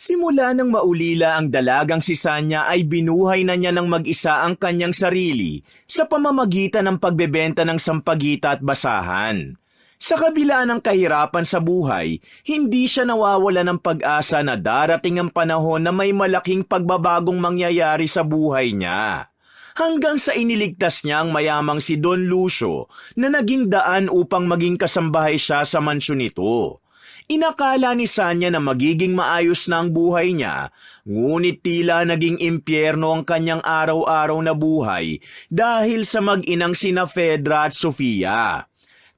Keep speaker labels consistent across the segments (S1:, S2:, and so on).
S1: Simula nang maulila ang dalagang si Sanya ay binuhay na niya ng mag-isa ang kanyang sarili sa pamamagitan ng pagbebenta ng sampagita at basahan. Sa kabila ng kahirapan sa buhay, hindi siya nawawala ng pag-asa na darating ang panahon na may malaking pagbabagong mangyayari sa buhay niya. Hanggang sa iniligtas niya ang mayamang si Don Lucio na naging daan upang maging kasambahay siya sa mansyon nito. Inakala ni Sanya na magiging maayos na ang buhay niya, ngunit tila naging impyerno ang kanyang araw-araw na buhay dahil sa mag-inang sina Fedra at Sofia.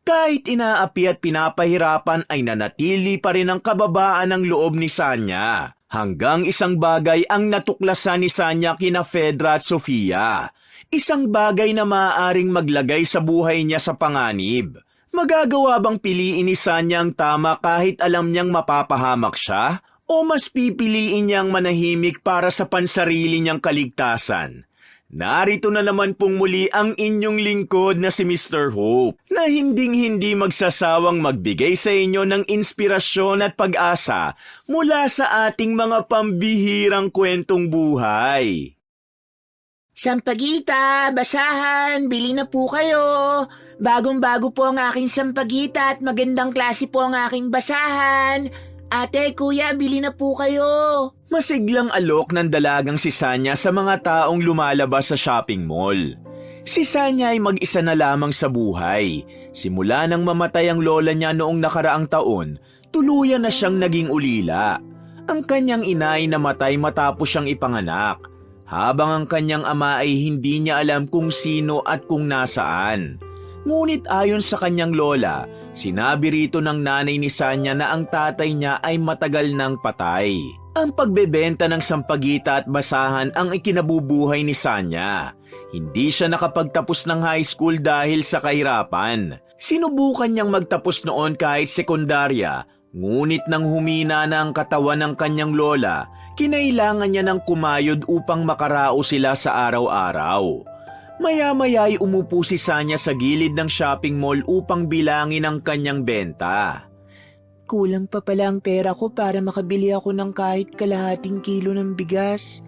S1: Kahit inaapi at pinapahirapan ay nanatili pa rin ang kababaan ng loob ni Sanya. Hanggang isang bagay ang natuklasan ni Sanya kina Fedra at Sofia. Isang bagay na maaaring maglagay sa buhay niya sa panganib. Magagawa bang piliin ni Sanya ang tama kahit alam niyang mapapahamak siya? O mas pipiliin niyang manahimik para sa pansarili niyang kaligtasan? Narito na naman pong muli ang inyong lingkod na si Mr. Hope na hinding-hindi magsasawang magbigay sa inyo ng inspirasyon at pag-asa mula sa ating mga pambihirang kwentong buhay.
S2: Sampagita, basahan, bili na po kayo. Bagong-bago po ang aking sampagita at magandang klase po ang aking basahan. Ate, kuya, bili na po kayo.
S1: Masiglang alok ng dalagang si Sanya sa mga taong lumalabas sa shopping mall. Si Sanya ay mag-isa na lamang sa buhay. Simula nang mamatay ang lola niya noong nakaraang taon, tuluyan na siyang naging ulila. Ang kanyang ina ay namatay matapos siyang ipanganak, habang ang kanyang ama ay hindi niya alam kung sino at kung nasaan. Ngunit ayon sa kanyang lola, sinabi rito ng nanay ni Sanya na ang tatay niya ay matagal nang patay. Ang pagbebenta ng sampagita at basahan ang ikinabubuhay ni Sanya. Hindi siya nakapagtapos ng high school dahil sa kahirapan. Sinubukan niyang magtapos noon kahit sekundarya, ngunit nang humina na ang katawan ng kanyang lola, kinailangan niya ng kumayod upang makarao sila sa araw-araw. Maya-maya ay umupo si Sanya sa gilid ng shopping mall upang bilangin ang kanyang benta.
S2: Kulang pa pala ang pera ko para makabili ako ng kahit kalahating kilo ng bigas.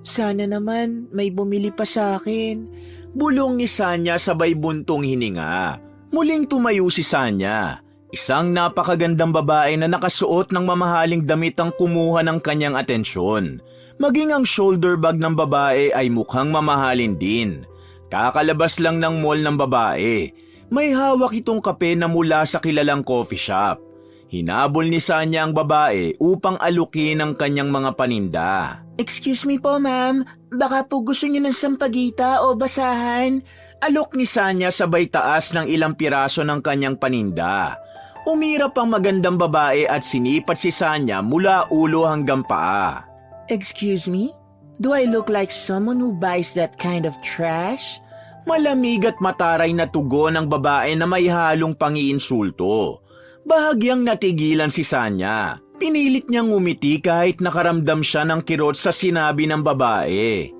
S2: Sana naman may bumili pa sa akin.
S1: Bulong ni Sanya sabay buntong hininga. Muling tumayo si Sanya. Isang napakagandang babae na nakasuot ng mamahaling damit ang kumuha ng kanyang atensyon. Maging ang shoulder bag ng babae ay mukhang mamahalin din. Kakalabas lang ng mall ng babae. May hawak itong kape na mula sa kilalang coffee shop. Hinabol ni Sanya ang babae upang alukin ang kanyang mga paninda.
S2: Excuse me po, ma'am. Baka po gusto niyo ng sampagita o basahan?
S1: Alok ni Sanya sabay taas ng ilang piraso ng kanyang paninda. Umirap ang magandang babae at sinipat si Sanya mula ulo hanggang paa.
S2: Excuse me? Do I look like someone who buys that kind of trash?
S1: Malamig at mataray na tugon ng babae na may halong pangiinsulto. Bahagyang natigilan si Sanya. Pinilit niyang ngumiti kahit nakaramdam siya ng kirot sa sinabi ng babae.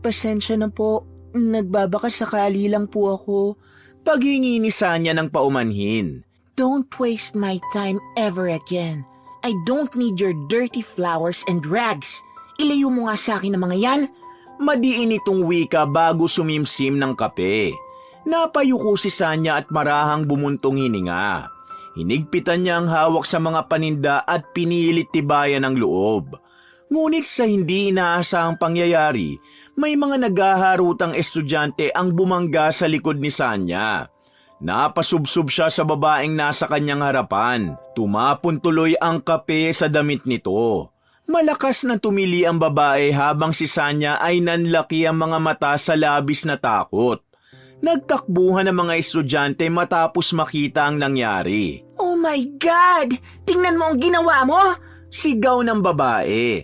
S2: Pasensya na po. Nagbabaka sakali lang po ako.
S1: Paghingi ni Sanya ng paumanhin.
S2: Don't waste my time ever again. I don't need your dirty flowers and rags. Ilayo mo nga sa akin ang mga yan.
S1: Madiin itong wika bago sumimsim ng kape. Napayuko si Sanya at marahang bumuntong hininga. Hinigpitan niya ang hawak sa mga paninda at pinilit tibayan ang loob. Ngunit sa hindi inaasahang pangyayari, may mga naghaharutang estudyante ang bumangga sa likod ni Sanya. Napasubsob siya sa babaeng nasa kanyang harapan. Tumapon tuloy ang kape sa damit nito. Malakas na tumili ang babae habang si Sanya ay nanlaki ang mga mata sa labis na takot. Nagtakbuhan ang mga estudyante matapos makita ang nangyari.
S2: Oh my God! Tingnan mo ang ginawa mo!
S1: Sigaw ng babae.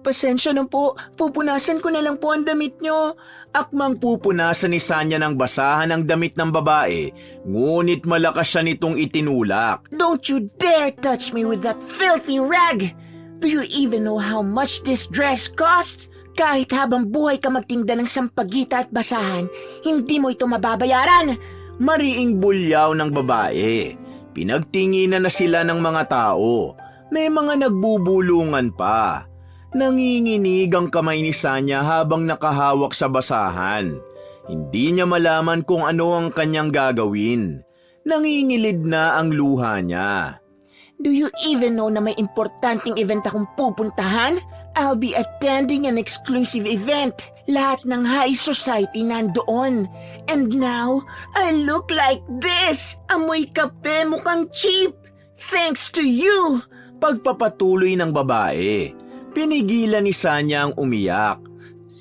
S2: Pasensya na po, pupunasan ko na lang po ang damit nyo.
S1: Akmang pupunasan ni Sanya ng basahan ang damit ng babae, ngunit malakas siya nitong itinulak.
S2: Don't you dare touch me with that filthy rag! Do you even know how much this dress costs? Kahit habang buhay ka magtinda ng sampagita at basahan, hindi mo ito mababayaran.
S1: Mariing bulyaw ng babae. Pinagtinginan na sila ng mga tao. May mga nagbubulungan pa. Nanginginig ang kamay ni Sanya habang nakahawak sa basahan. Hindi niya malaman kung ano ang kanyang gagawin. Nangingilid na ang luha niya.
S2: Do you even know na may importanteng event akong pupuntahan? I'll be attending an exclusive event. Lahat ng high society nandoon. And now, I look like this. Amoy kape, mukhang cheap. Thanks to you.
S1: Pagpapatuloy ng babae, pinigilan ni Sanya ang umiyak.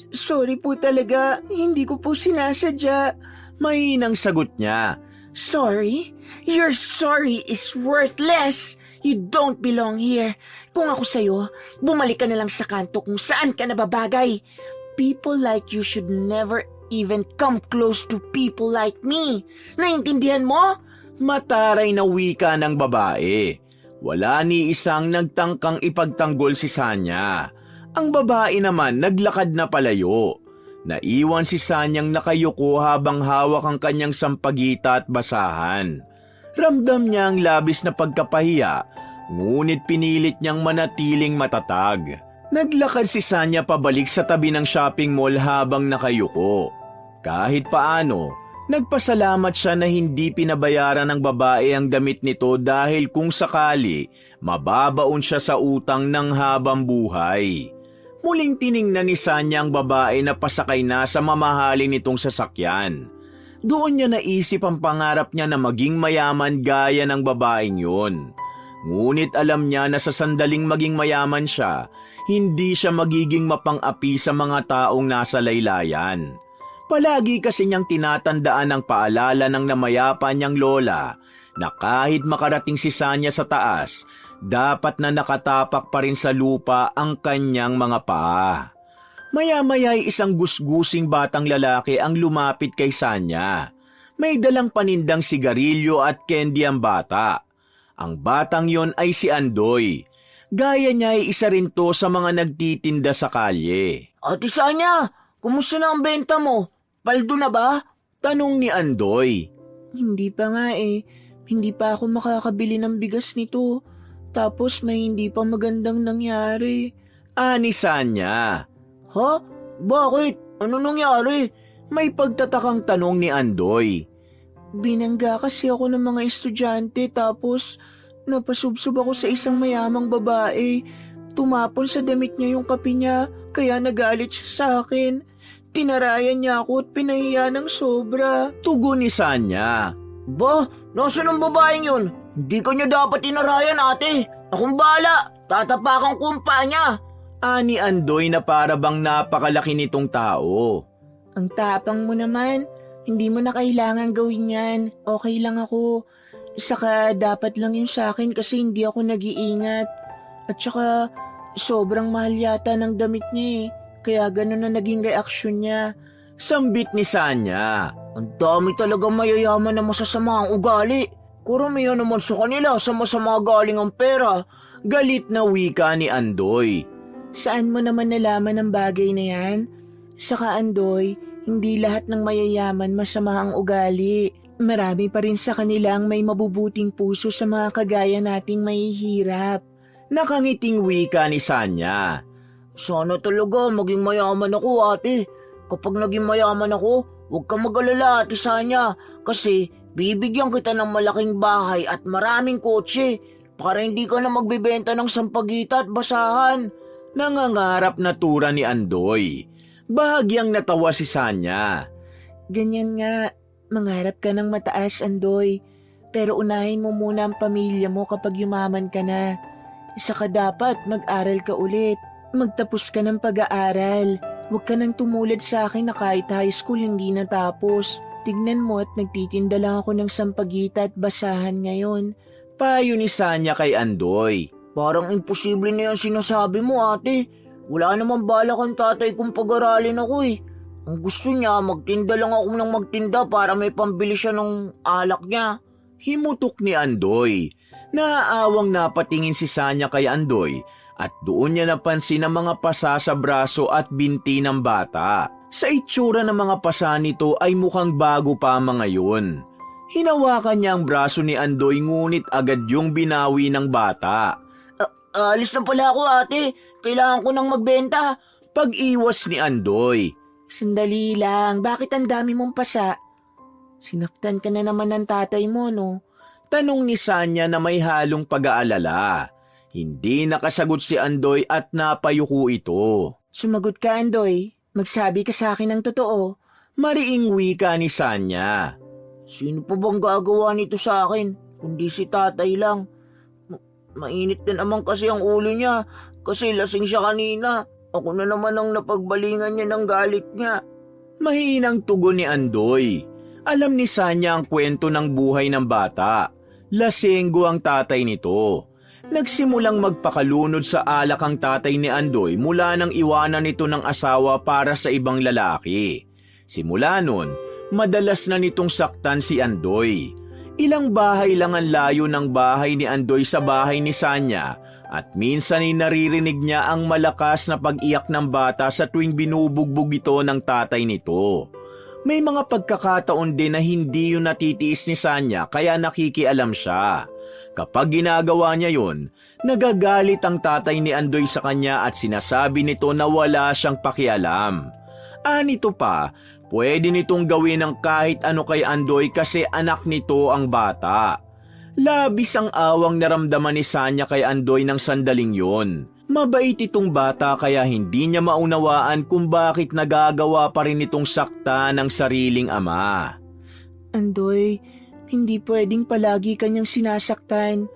S2: Sorry po talaga, hindi ko po sinasadya.
S1: Mahinang sagot niya.
S2: Sorry? Your sorry is worthless. You don't belong here. Kung ako sa'yo, bumalik ka na lang sa kanto kung saan ka nababagay. People like you should never even come close to people like me. Naintindihan mo?
S1: Mataray na wika ng babae. Wala ni isang nagtangkang ipagtanggol si Sanya. Ang babae naman naglakad na palayo. Naiwan si Sanyang nakayuko habang hawak ang kanyang sampagita at basahan. Ramdam niya ang labis na pagkapahiya, ngunit pinilit niyang manatiling matatag. Naglakad si Sanya pabalik sa tabi ng shopping mall habang nakayuko. Kahit paano, nagpasalamat siya na hindi pinabayaran ng babae ang damit nito dahil kung sakali, mababaon siya sa utang ng habang buhay. Muling tiningnan ni Sanya ang babae na pasakay na sa mamahalin nitong sasakyan. Doon niya naisip ang pangarap niya na maging mayaman gaya ng babaeng yun. Ngunit alam niya na sa sandaling maging mayaman siya, hindi siya magiging mapang-api sa mga taong nasa laylayan. Palagi kasi niyang tinatandaan ang paalala ng namayapa niyang lola na kahit makarating si Sanya sa taas, dapat na nakatapak pa rin sa lupa ang kanyang mga paa. Maya-maya ay isang gusgusing batang lalaki ang lumapit kay Sanya. May dalang panindang sigarilyo at candy ang bata. Ang batang yon ay si Andoy. Gaya niya ay isa rin to sa mga nagtitinda sa kalye.
S2: Ate Sanya, kumusta na ang benta mo? Paldo na ba?
S1: Tanong ni Andoy.
S2: Hindi pa nga eh. Hindi pa ako makakabili ng bigas nito. Tapos may hindi pa magandang nangyari.
S1: Ani Sanya.
S2: Ha? Bakit? Ano nangyari?
S1: May pagtatakang tanong ni Andoy.
S2: Binangga kasi ako ng mga estudyante tapos napasubsob ako sa isang mayamang babae. Tumapon sa damit niya yung kape niya kaya nagalit siya sa akin. Tinarayan niya ako at pinahiya ng sobra.
S1: Tugon ni Sanya.
S2: Ba? Nasaan ang babaeng yun? Hindi ka niya dapat tinarayan, ate. Akong bahala. Tatapakan ko ang paa niya.
S1: Ani Andoy na para bang napakalaki nitong tao.
S2: Ang tapang mo naman. Hindi mo na kailangan gawin yan. Okay lang ako. Saka dapat lang yun sa akin kasi hindi ako nag-iingat. At saka sobrang mahal yata ng damit niya eh. Kaya ganun na naging reaksyon niya.
S1: Sambit ni Sanya.
S2: Ang dami talaga mayayaman na masasama ang ugali. Karamihan naman sa kanila sa masama galing ang pera.
S1: Galit na wika ni Andoy.
S2: Saan mo naman nalaman ang bagay na yan? Saka Andoy, hindi lahat ng mayayaman masama ang ugali. Marami pa rin sa kanila ang may mabubuting puso sa mga kagaya nating mahihirap.
S1: Nakangiting wika ni Sanya.
S2: Sana talaga maging mayaman ako, ate. Kapag naging mayaman ako, huwag kang mag-alala, ate Sanya. Kasi bibigyan kita ng malaking bahay at maraming kotse para hindi ka na magbebenta ng sampagita at basahan.
S1: Nangangarap na tura ni Andoy. Bahagyang natawa si Sanya.
S2: Ganyan nga, mangarap ka ng mataas, Andoy. Pero unahin mo muna ang pamilya mo kapag yumaman ka na. Saka dapat mag-aral ka ulit. Magtapos ka ng pag-aaral. Huwag ka nang tumulad sa akin na kahit high school hindi natapos. Tignan mo at nagtitinda lang ako ng sampagita at basahan ngayon.
S1: Payo ni Sanya kay Andoy.
S2: Parang imposible na yan sinasabi mo, ate. Wala namang balak ang tatay kong pag-aralin ako eh. Ang gusto niya, magtinda lang ako ng magtinda para may pambili siya ng alak niya.
S1: Himutok ni Andoy. Naaawang napatingin si Sanya kay Andoy at doon niya napansin ang mga pasa sa braso at binti ng bata. Sa itsura ng mga pasa nito ay mukhang bago pa mga yun. Hinawakan niya ang braso ni Andoy ngunit agad yung binawi ng bata.
S2: Alis na pala ako, ate. Kailangan ko nang magbenta.
S1: Pag-iwas ni Andoy.
S2: Sandali lang, bakit ang dami mong pasa? Sinaktan ka na naman ng tatay mo, no?
S1: Tanong ni Sanya na may halong pag-aalala. Hindi nakasagot si Andoy at napayuko ito.
S2: Sumagot ka, Andoy. Magsabi ka sa akin ng totoo.
S1: Mariing wika ni Sanya.
S2: Sino pa bang gagawa nito sa akin? Kundi si tatay lang. Mainit na naman kasi ang ulo niya. Kasi lasing siya kanina. Ako na naman ang napagbalingan niya ng galit niya.
S1: Mahinang tugon ni Andoy. Alam ni Sanya ang kwento ng buhay ng bata. Lasenggo ang tatay nito. Nagsimulang magpakalunod sa alak ang tatay ni Andoy mula nang iwanan nito ng asawa para sa ibang lalaki. Simula nun, madalas na nitong saktan si Andoy. Ilang bahay lang ang layo ng bahay ni Andoy sa bahay ni Sanya at minsan ay naririnig niya ang malakas na pag-iyak ng bata sa tuwing binubugbog ito ng tatay nito. May mga pagkakataon din na hindi yun natitiis ni Sanya kaya nakikialam siya. Kapag ginagawa niya yun, nagagalit ang tatay ni Andoy sa kanya at sinasabi nito na wala siyang pakialam. Nito pa, pwede nitong gawin ng kahit ano kay Andoy kasi anak nito ang bata. Labis ang awang naramdaman ni Sanya kay Andoy ng sandaling yon. Mabait itong bata kaya hindi niya maunawaan kung bakit nagagawa pa rin itong sakta ng sariling ama.
S2: Andoy, hindi pwedeng palagi kanyang sinasaktan.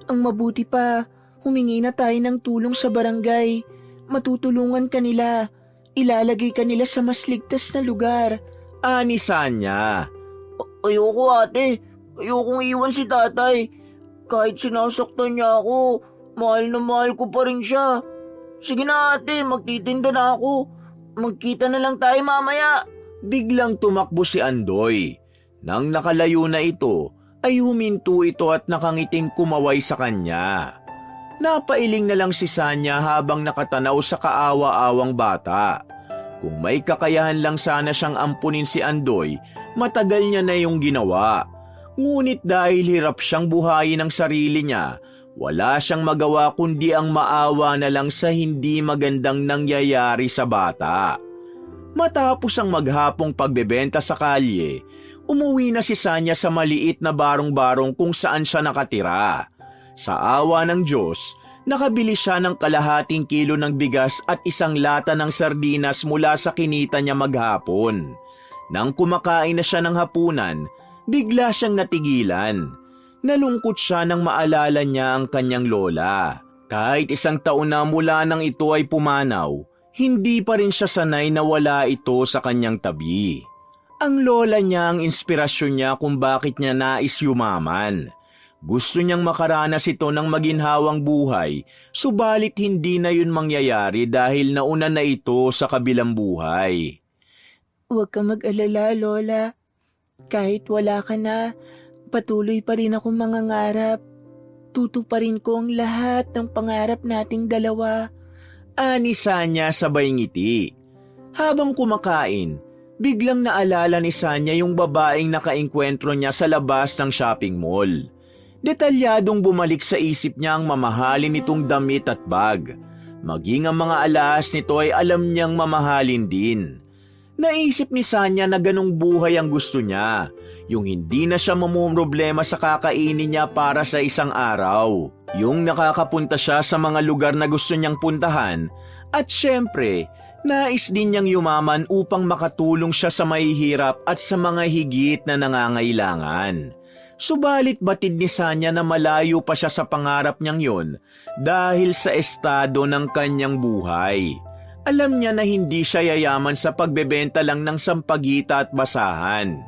S2: Ang mabuti pa, humingi na tayo ng tulong sa barangay. Matutulungan kanila. Ilalagay kanila sa mas ligtas na lugar.
S1: Ani Sanya.
S2: Ayoko, ate. Ayokong iwan si tatay. Kahit sinasaktan niya ako, mahal na mahal ko pa rin siya. Sige na, ate, magtitinda na ako. Magkita na lang tayo mamaya.
S1: Biglang tumakbo si Andoy. Nang nakalayo na ito, ay huminto ito at nakangiting kumaway sa kanya. Napailing na lang si Sanya habang nakatanaw sa kaawa-awang bata. Kung may kakayahan lang sana siyang ampunin si Andoy, matagal niya na yung ginawa. Ngunit dahil hirap siyang buhayin ang sarili niya, wala siyang magawa kundi ang maawa na lang sa hindi magandang nangyayari sa bata. Matapos ang maghapong pagbebenta sa kalye, umuwi na si Sanya sa maliit na barong-barong kung saan siya nakatira. Sa awa ng Diyos, nakabili siya ng kalahating kilo ng bigas at isang lata ng sardinas mula sa kinita niya maghapon. Nang kumakain na siya ng hapunan, bigla siyang natigilan. Nalungkot siya nang maalala niya ang kanyang lola. Kahit 1 taon na mula nang ito ay pumanaw, hindi pa rin siya sanay na wala ito sa kanyang tabi. Ang lola niya ang inspirasyon niya kung bakit niya nais yumaman. Gusto niyang makaranas ito ng maginhawang buhay, subalit hindi na yun mangyayari dahil nauna na ito sa kabilang buhay.
S2: Huwag ka mag-alala, Lola. Kahit wala ka na, patuloy pa rin akong mangangarap. Tutuparin ko ang lahat ng pangarap nating dalawa.
S1: Ani Sanya sabay ngiti. Habang kumakain, biglang naalala ni Sanya yung babaeng nakaengkwentro niya sa labas ng shopping mall. Detalyadong bumalik sa isip niya ang mamahalin nitong damit at bag. Maging ang mga alahas nito ay alam niyang mamahalin din. Naisip ni Sanya na ganong buhay ang gusto niya, yung hindi na siya mamumroblema sa kakainin niya para sa isang araw, yung nakakapunta siya sa mga lugar na gusto niyang puntahan, at syempre, nais din niyang yumaman upang makatulong siya sa mahihirap at sa mga higit na nangangailangan. Subalit batid ni Sanya na malayo pa siya sa pangarap niyang yon dahil sa estado ng kanyang buhay. Alam niya na hindi siya yayaman sa pagbebenta lang ng sampagita at basahan.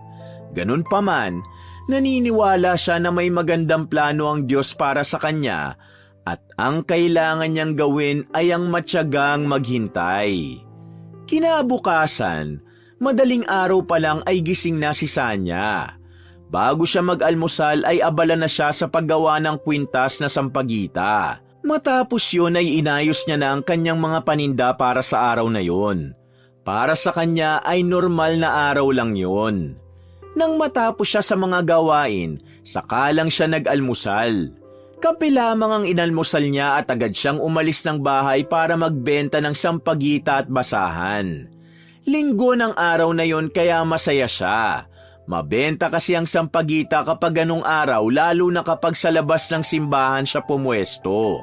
S1: Ganun pa man, naniniwala siya na may magandang plano ang Diyos para sa kanya at ang kailangan niyang gawin ay ang matyagang maghintay. Kinabukasan, madaling araw pa lang ay gising na si Sanya. Bago siya mag-almusal ay abala na siya sa paggawa ng kwintas na sampagita. Matapos yun ay inayos niya na ang kanyang mga paninda para sa araw na yun. Para sa kanya ay normal na araw lang yun. Nang matapos siya sa mga gawain, saka lang siya nag-almusal. Kape lamang ang inalmusal niya at agad siyang umalis ng bahay para magbenta ng sampagita at basahan. Linggo ng araw na yon kaya masaya siya. Mabenta kasi ang sampagita kapag ganung araw lalo na kapag sa labas ng simbahan siya pumuesto.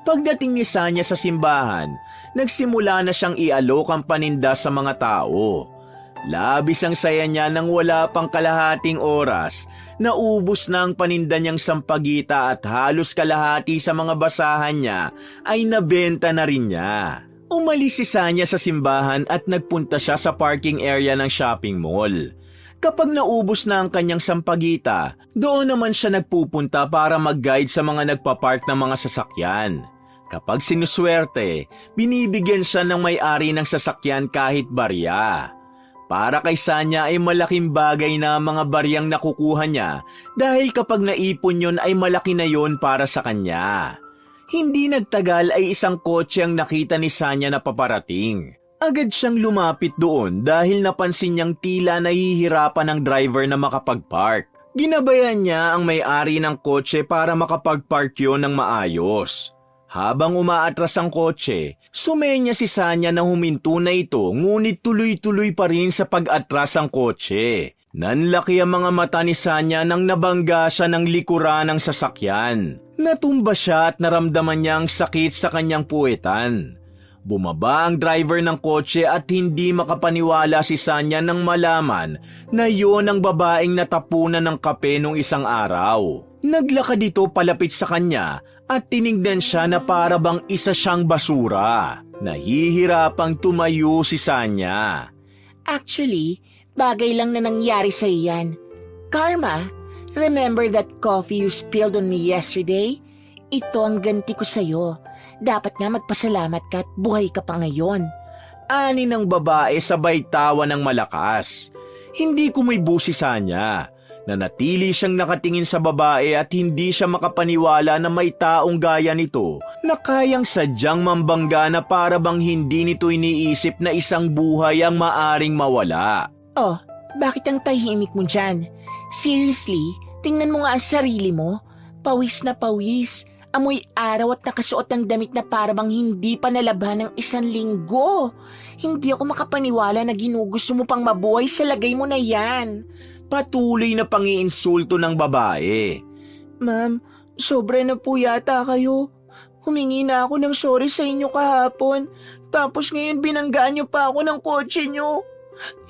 S1: Pagdating ni Sanya sa simbahan, nagsimula na siyang ialok ang paninda sa mga tao. Labis ang saya niya nang wala pang kalahating oras. Naubos na ang paninda niyang sampagita at halos kalahati sa mga basahan niya ay nabenta na rin niya. Umalis si Sanya sa simbahan at nagpunta siya sa parking area ng shopping mall. Kapag naubos na ang kanyang sampagita, doon naman siya nagpupunta para mag-guide sa mga nagpapark ng mga sasakyan. Kapag sinuswerte, binibigyan siya ng may-ari ng sasakyan kahit barya. Para kay Sanya ay malaking bagay na mga baryang nakukuha niya dahil kapag naipon yon ay malaki na yon para sa kanya. Hindi nagtagal ay isang kotse ang nakita ni Sanya na paparating. Agad siyang lumapit doon dahil napansin niyang tila nahihirapan ang driver na makapag-park. Ginabayan niya ang may-ari ng kotse para makapag-park yon ng maayos. Habang umaatras ang kotse, sumenya si Sanya na huminto na ito ngunit tuloy-tuloy pa rin sa pag-atras ang kotse. Nanlaki ang mga mata ni Sanya nang nabangga siya ng likuran ng sasakyan. Natumba siya at naramdaman niya ang sakit sa kanyang puwetan. Bumaba ang driver ng kotse at hindi makapaniwala si Sanya nang malaman na yon ang babaeng natapunan ng kape nung isang araw. Naglakad ito palapit sa kanya at tinignan siya na para bang isa siyang basura. Nahihirapang tumayo si Sanya.
S2: Actually, bagay lang na nangyari sa iyan. Karma, remember that coffee you spilled on me yesterday? Ito ang ganti ko sa'yo. Dapat nga magpasalamat ka at buhay ka pa ngayon.
S1: Ani ng babae sabay tawa ng malakas. Hindi kumibo si Sanya. Nanatili siyang nakatingin sa babae at hindi siya makapaniwala na may taong gaya nito na kayang sadyang mambangga na para bang hindi nito iniisip na isang buhay ang maaring mawala.
S2: Oh, bakit ang tahimik mo dyan? Seriously, tingnan mo nga ang sarili mo. Pawis na pawis. Amoy araw at nakasuot ng damit na para bang hindi pa nalaban ng 1 linggo. Hindi ako makapaniwala na ginugusto mo pang mabuhay sa lagay mo na yan.
S1: Patuloy na pangiinsulto ng babae.
S2: Ma'am, sobra na po yata kayo. Humingi na ako ng sorry sa inyo kahapon. Tapos ngayon binanggaan niyo pa ako ng kotse niyo.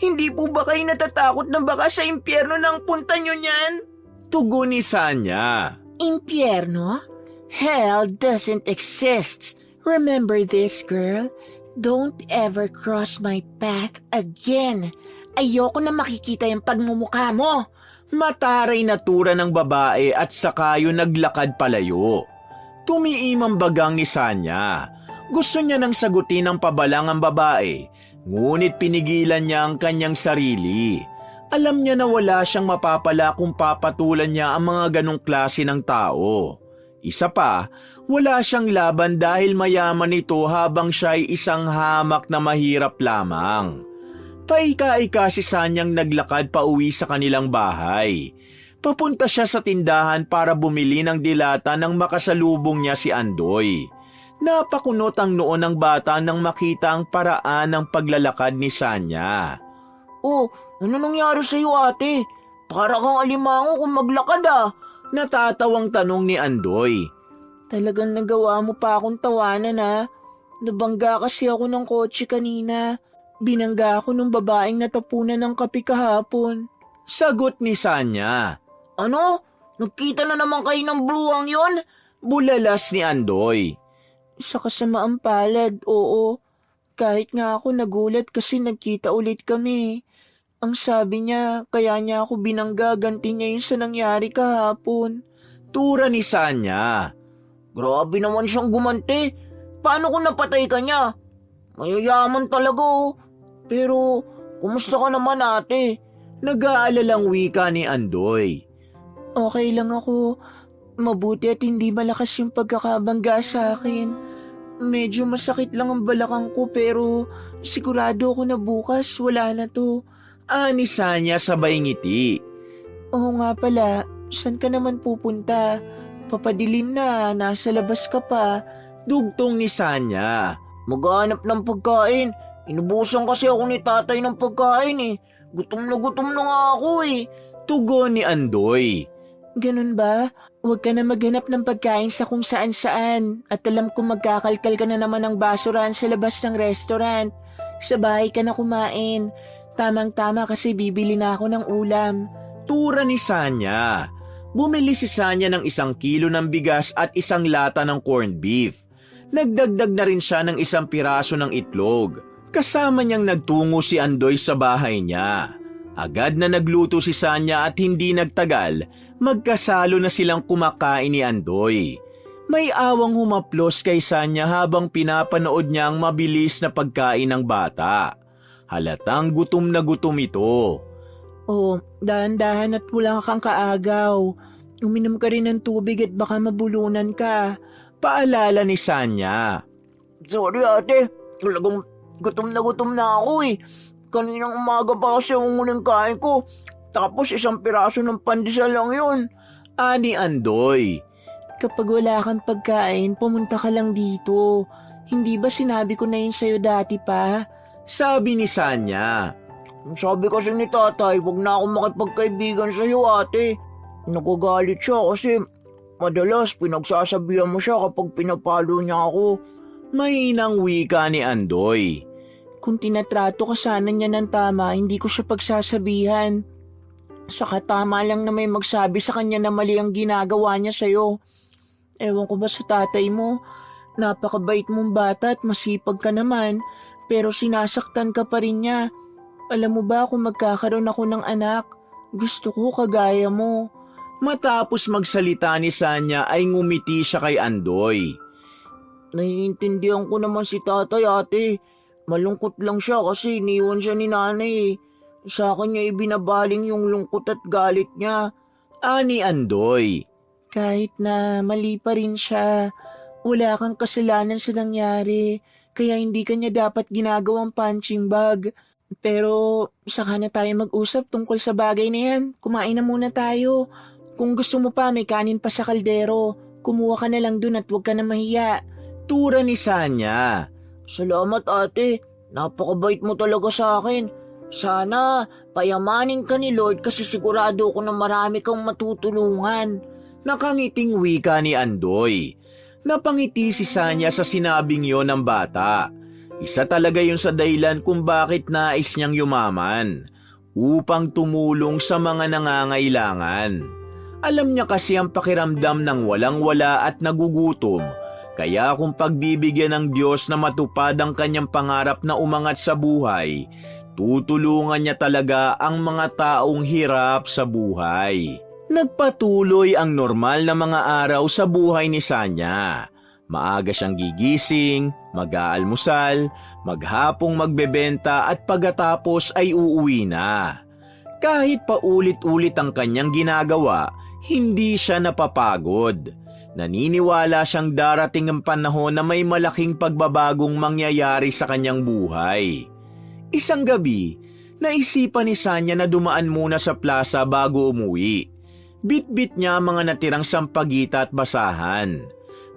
S2: Hindi po ba kayo natatakot na baka sa impyerno nang punta niyo niyan?
S1: Tugon ni Sanya.
S2: Impyerno? Hell doesn't exist. Remember this, girl. Don't ever cross my path again. Ayoko na makikita yung pagmumukha mo.
S1: Mataray na tura ng babae at saka yun naglakad palayo. Tumiimang bagang ni Sanya. Gusto niya nang sagutin ng pabalang ang babae, ngunit pinigilan niya ang kanyang sarili. Alam niya na wala siyang mapapala kung papatulan niya ang mga ganong klase ng tao. Isa pa, wala siyang laban dahil mayaman ito habang siya ay isang hamak na mahirap lamang. Paika-ika si Sanyang naglakad pa uwi sa kanilang bahay. Papunta siya sa tindahan para bumili ng dilata nang makasalubong niya si Andoy. Napakunot ang noo ng bata nang makita ang paraan ng paglalakad ni Sanya.
S2: Oh, ano nangyari sa'yo ate? Para kang alimango kung maglakad ah.
S1: Natatawang tanong ni Andoy.
S2: Talagang nagawa mo pa akong tawanan ha. Nabangga kasi ako ng kotse kanina. Binangga ako ng babaeng natapunan ng kape kahapon.
S1: Sagot ni Sanya.
S2: Ano? Nagkita na naman kayo ng bruwang yon?
S1: Bulalas ni Andoy.
S2: Sa kasamaang palad, oo. Kahit nga ako nagulat kasi nagkita ulit kami. Ang sabi niya, kaya niya ako binangga, ganti niya yun sa nangyari kahapon.
S1: Tura ni Sanya.
S2: Grabe naman siyang gumanti. Paano kung napatay ka niya? Mayayaman talaga oh. Pero, kumusta ka naman ate?
S1: Nag-aalalang wika ni Andoy.
S2: Okay lang ako. Mabuti at hindi malakas yung pagkakabangga sa akin. Medyo masakit lang ang balakang ko pero sigurado ako na bukas wala na to.
S1: Ani Sanya sabay ngiti.
S2: Oo nga pala, saan ka naman pupunta? Papadilim na, nasa labas ka pa.
S1: Dugtong ni Sanya.
S2: Maghanap ng pagkain. Inubusan kasi ako ni tatay ng pagkain eh. Gutom na nga ako eh.
S1: Tugon ni Andoy.
S2: Ganun ba? Huwag ka na maghanap ng pagkain sa kung saan-saan. At alam kong magkakalkal ka na naman ng basurahan sa labas ng restaurant. Sa bahay ka na kumain. Tamang-tama kasi bibili na ako ng ulam.
S1: Tura ni Sanya. Bumili si Sanya ng 1 kilo ng bigas at 1 lata ng corned beef. Nagdagdag na rin siya ng 1 piraso ng itlog. Kasama niyang nagtungo si Andoy sa bahay niya. Agad na nagluto si Sanya at hindi nagtagal, magkasalo na silang kumakain ni Andoy. May awang humaplos kay Sanya habang pinapanood niya ang mabilis na pagkain ng bata. Halatang gutom na gutom ito.
S2: Oh, dahan-dahan at wala kang kaagaw. Uminom ka rin ng tubig at baka mabulunan ka.
S1: Paalala ni Sanya.
S2: Sorry ate, talagang gutom na ako eh. Kaninang umaga pa kasi ang unang kain ko. Tapos 1 piraso ng pandesal lang yun.
S1: Ani Andoy.
S2: Kapag wala kang pagkain, pumunta ka lang dito. Hindi ba sinabi ko na yun sa'yo dati pa?
S1: Sabi ni Sanya.
S2: Sabi kasi ni tatay, huwag na ako makipagkaibigan sa'yo ate. Nagagalit siya kasi madalas pinagsasabihan mo siya kapag pinapalo niya ako.
S1: Mahinang wika ni Andoy.
S2: Kung tinatrato ka sana niya ng tama, hindi ko siya pagsasabihan. Saka tama lang na may magsabi sa kanya na mali ang ginagawa niya sa'yo. Ewan ko ba sa tatay mo, napakabait mong bata at masipag ka naman, pero sinasaktan ka pa rin niya. Alam mo ba kung magkakaroon ako ng anak, gusto ko kagaya mo.
S1: Matapos magsalita ni Sanya ay ngumiti siya kay Andoy.
S2: Naiintindihan ko naman si tatay ate. Malungkot lang siya kasi iniwan siya ni nanay. Sa akin niya ibinabaling yung lungkot at galit niya.
S1: Ani Andoy.
S2: Kahit na mali pa rin siya, wala kang kasalanan sa nangyari. Kaya hindi kanya dapat ginagawang punching bag. Pero saka na tayo mag-usap tungkol sa bagay na yan. Kumain na muna tayo. Kung gusto mo pa may kanin pa sa kaldero. Kumuha ka na lang dun at huwag ka na mahiya.
S1: Tura ni Sanya.
S2: Salamat ate. Napakabait mo talaga sa akin. Sana payamanin ka ni Lord kasi sigurado ko na marami kang matutulungan.
S1: Nakangiting wika ni Andoy. Napangiti si Sanya sa sinabing yon ng bata. Isa talaga yun sa dahilan kung bakit nais niyang yumaman, upang tumulong sa mga nangangailangan. Alam niya kasi ang pakiramdam ng walang-wala at nagugutom, kaya kung pagbibigyan ng Diyos na matupad ang kanyang pangarap na umangat sa buhay, tutulungan niya talaga ang mga taong hirap sa buhay. Nagpatuloy ang normal na mga araw sa buhay ni Sanya. Maaga siyang gigising, mag-aalmusal, maghapong magbebenta at pagkatapos ay uuwi na. Kahit paulit-ulit ang kanyang ginagawa, hindi siya napapagod. Naniniwala siyang darating ang panahon na may malaking pagbabagong mangyayari sa kanyang buhay. Isang gabi, naisipan ni Sanya na dumaan muna sa plaza bago umuwi. Bit-bit niya ang mga natirang sampagita at basahan.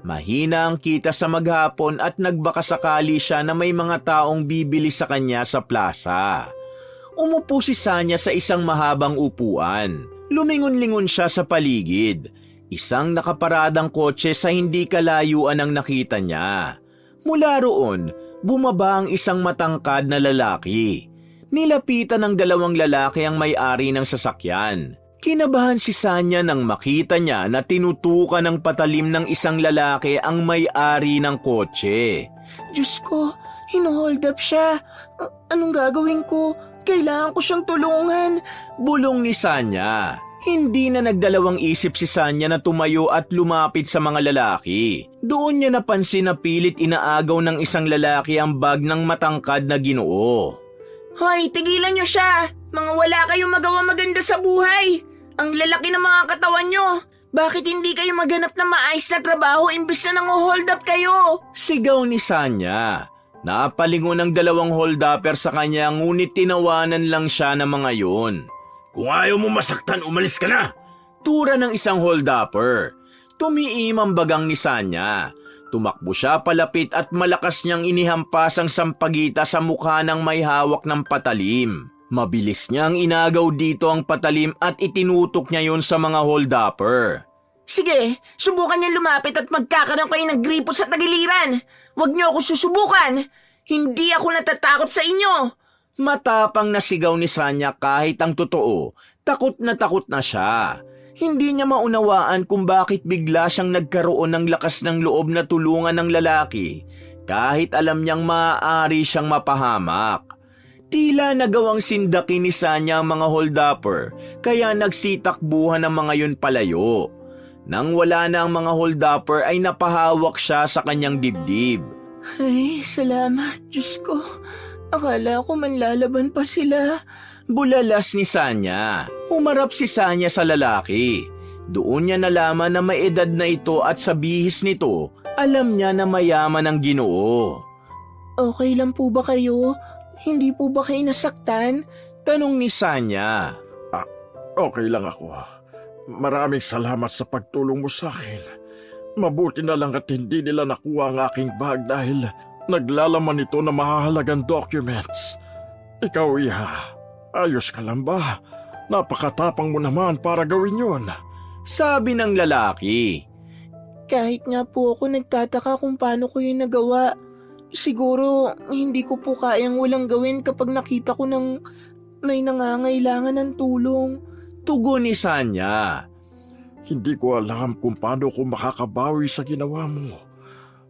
S1: Mahina ang kita sa maghapon at nagbakasakali siya na may mga taong bibili sa kanya sa plaza. Umupo si Sanya sa isang mahabang upuan. Lumingon-lingon siya sa paligid. Isang nakaparadang kotse sa hindi kalayuan ang nakita niya. Mula roon, bumaba ang isang matangkad na lalaki. Nilapitan ng 2 lalaki ang may-ari ng sasakyan. Kinabahan si Sanya nang makita niya na tinutukan ng patalim ng isang lalaki ang may-ari ng kotse.
S2: Diyos ko, hino-hold up siya. Anong gagawin ko? Kailangan ko siyang tulungan.
S1: Bulong ni Sanya. Hindi na nagdalawang isip si Sanya na tumayo at lumapit sa mga lalaki. Doon niya napansin na pilit inaagaw ng isang lalaki ang bag ng matangkad na Ginoo.
S2: Hoy, tigilan niyo siya! Mga wala kayong magawa maganda sa buhay! Ang lalaki ng mga katawan niyo! Bakit hindi kayo maghanap ng maayos na trabaho imbis na nang-hold up kayo?
S1: Sigaw ni Sanya. Napalingon ng 2 hold-upper sa kanya ngunit tinawanan lang siya ng mga yun. Kung ayaw mo masaktan, umalis ka na! Tura ng isang hold-upper. Tumiim ang bagang ni Sanya. Tumakbo siya palapit at malakas niyang inihampas ang sampagita sa mukha ng may hawak ng patalim. Mabilis niyang inagaw dito ang patalim at itinutok niya yon sa mga hold-upper.
S2: Sige, subukan niyo lumapit at magkakaroon kayo ng gripo sa tagiliran. Huwag niyo ako susubukan. Hindi ako natatakot sa inyo.
S1: Matapang na sigaw ni Sanya kahit ang totoo, takot na siya. Hindi niya maunawaan kung bakit bigla siyang nagkaroon ng lakas ng loob na tulungan ng lalaki kahit alam niyang maaari siyang mapahamak. Tila nagawang sindakin ni Sanya ang mga hold-upper kaya nagsitakbuhan ang mga yun palayo. Nang wala na ang mga hold-upper ay napahawak siya sa kanyang dibdib.
S2: Ay, salamat, Diyos ko. Akala ko manlalaban pa sila.
S1: Bulalas ni Sanya. Umarap si Sanya sa lalaki. Doon niya nalaman na may edad na ito at sa bihis nito, alam niya na mayaman ang Ginoo.
S2: Okay lang po ba kayo? Hindi po ba kayo nasaktan?
S1: Tanong ni Sanya.
S3: Okay lang ako. Maraming salamat sa pagtulong mo sa akin. Mabuti na lang at hindi nila nakuha ang aking bag dahil naglalaman ito ng mahahalagang documents. Ikaw, Iha, ayos ka lang ba? Napakatapang mo naman para gawin yun.
S1: Sabi ng lalaki.
S2: Kahit nga po ako nagtataka kung paano ko yun nagawa. Siguro hindi ko po kayang walang gawin kapag nakita ko ng may nangangailangan ng tulong.
S1: Tugon ni Sanya.
S3: Hindi ko alam kung paano ko makakabawi sa ginawa mo.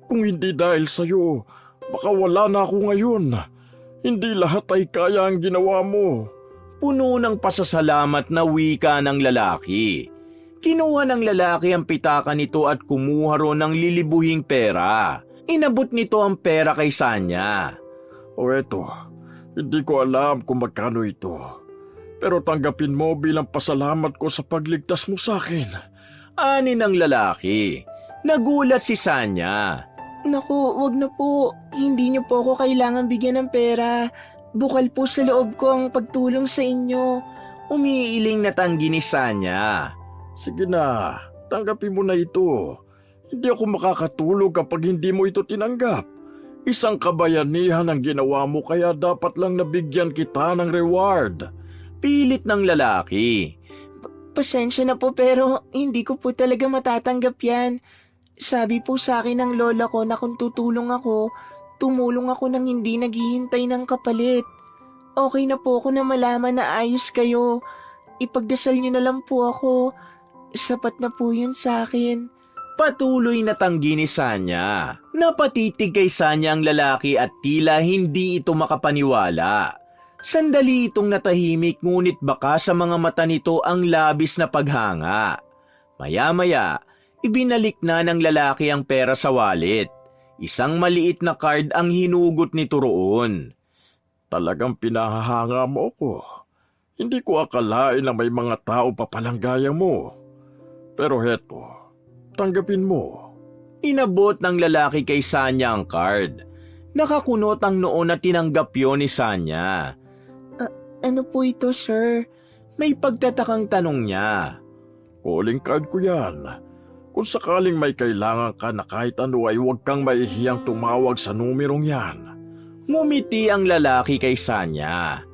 S3: Kung hindi dahil sa'yo, baka wala na ako ngayon. Hindi lahat ay kaya ang ginawa mo.
S1: Puno ng pasasalamat na wika ng lalaki. Kinuha ng lalaki ang pitaka nito at kumuha ron ng lilibuhing pera. Inabot nito ang pera kay Sanya.
S3: O eto, hindi ko alam kung magkano ito. Pero tanggapin mo bilang pasalamat ko sa pagligtas mo sa akin.
S1: Ani ng lalaki. Nagulat si Sanya.
S2: Naku, wag na po. Hindi niyo po ako kailangan bigyan ng pera. Bukal po sa loob ko ang pagtulong sa inyo.
S1: Umiiling na tanggi ni Sanya.
S3: Sige na, tanggapin mo na ito. Hindi ako makakatulog kapag hindi mo ito tinanggap. Isang kabayanihan ang ginawa mo kaya dapat lang nabigyan kita ng reward.
S1: Pilit ng lalaki.
S2: Pasensya na po pero hindi ko po talaga matatanggap yan. Sabi po sa akin ng lola ko na kung tutulong ako, tumulong ako nang hindi naghihintay ng kapalit. Okay na po ako na malaman na ayos kayo. Ipagdasal niyo na lang po ako. Sapat na po yun sa akin.
S1: Patuloy na tanggi ni Sanya. Napatitig kay Sanya ang lalaki at tila hindi ito makapaniwala. Sandali itong natahimik ngunit baka sa mga mata nito ang labis na paghanga. Maya-maya, ibinalik na ng lalaki ang pera sa wallet. Isang maliit na card ang hinugot nito roon.
S3: Talagang pinahahanga mo ko. Hindi ko akalain na may mga tao pa palang gaya mo. Pero heto, tanggapin mo.
S1: Inabot ng lalaki kay Sanya ang card. Nakakunot ang noo na tinanggap yun ni Sanya.
S2: Ano po ito, sir?
S1: May pagtatakang tanong niya.
S3: Calling card ko yan. Kung sakaling may kailangan ka na kahit ano ay huwag kang mahihiyang tumawag sa numerong yan.
S1: Ngumiti ang lalaki kay Sanya.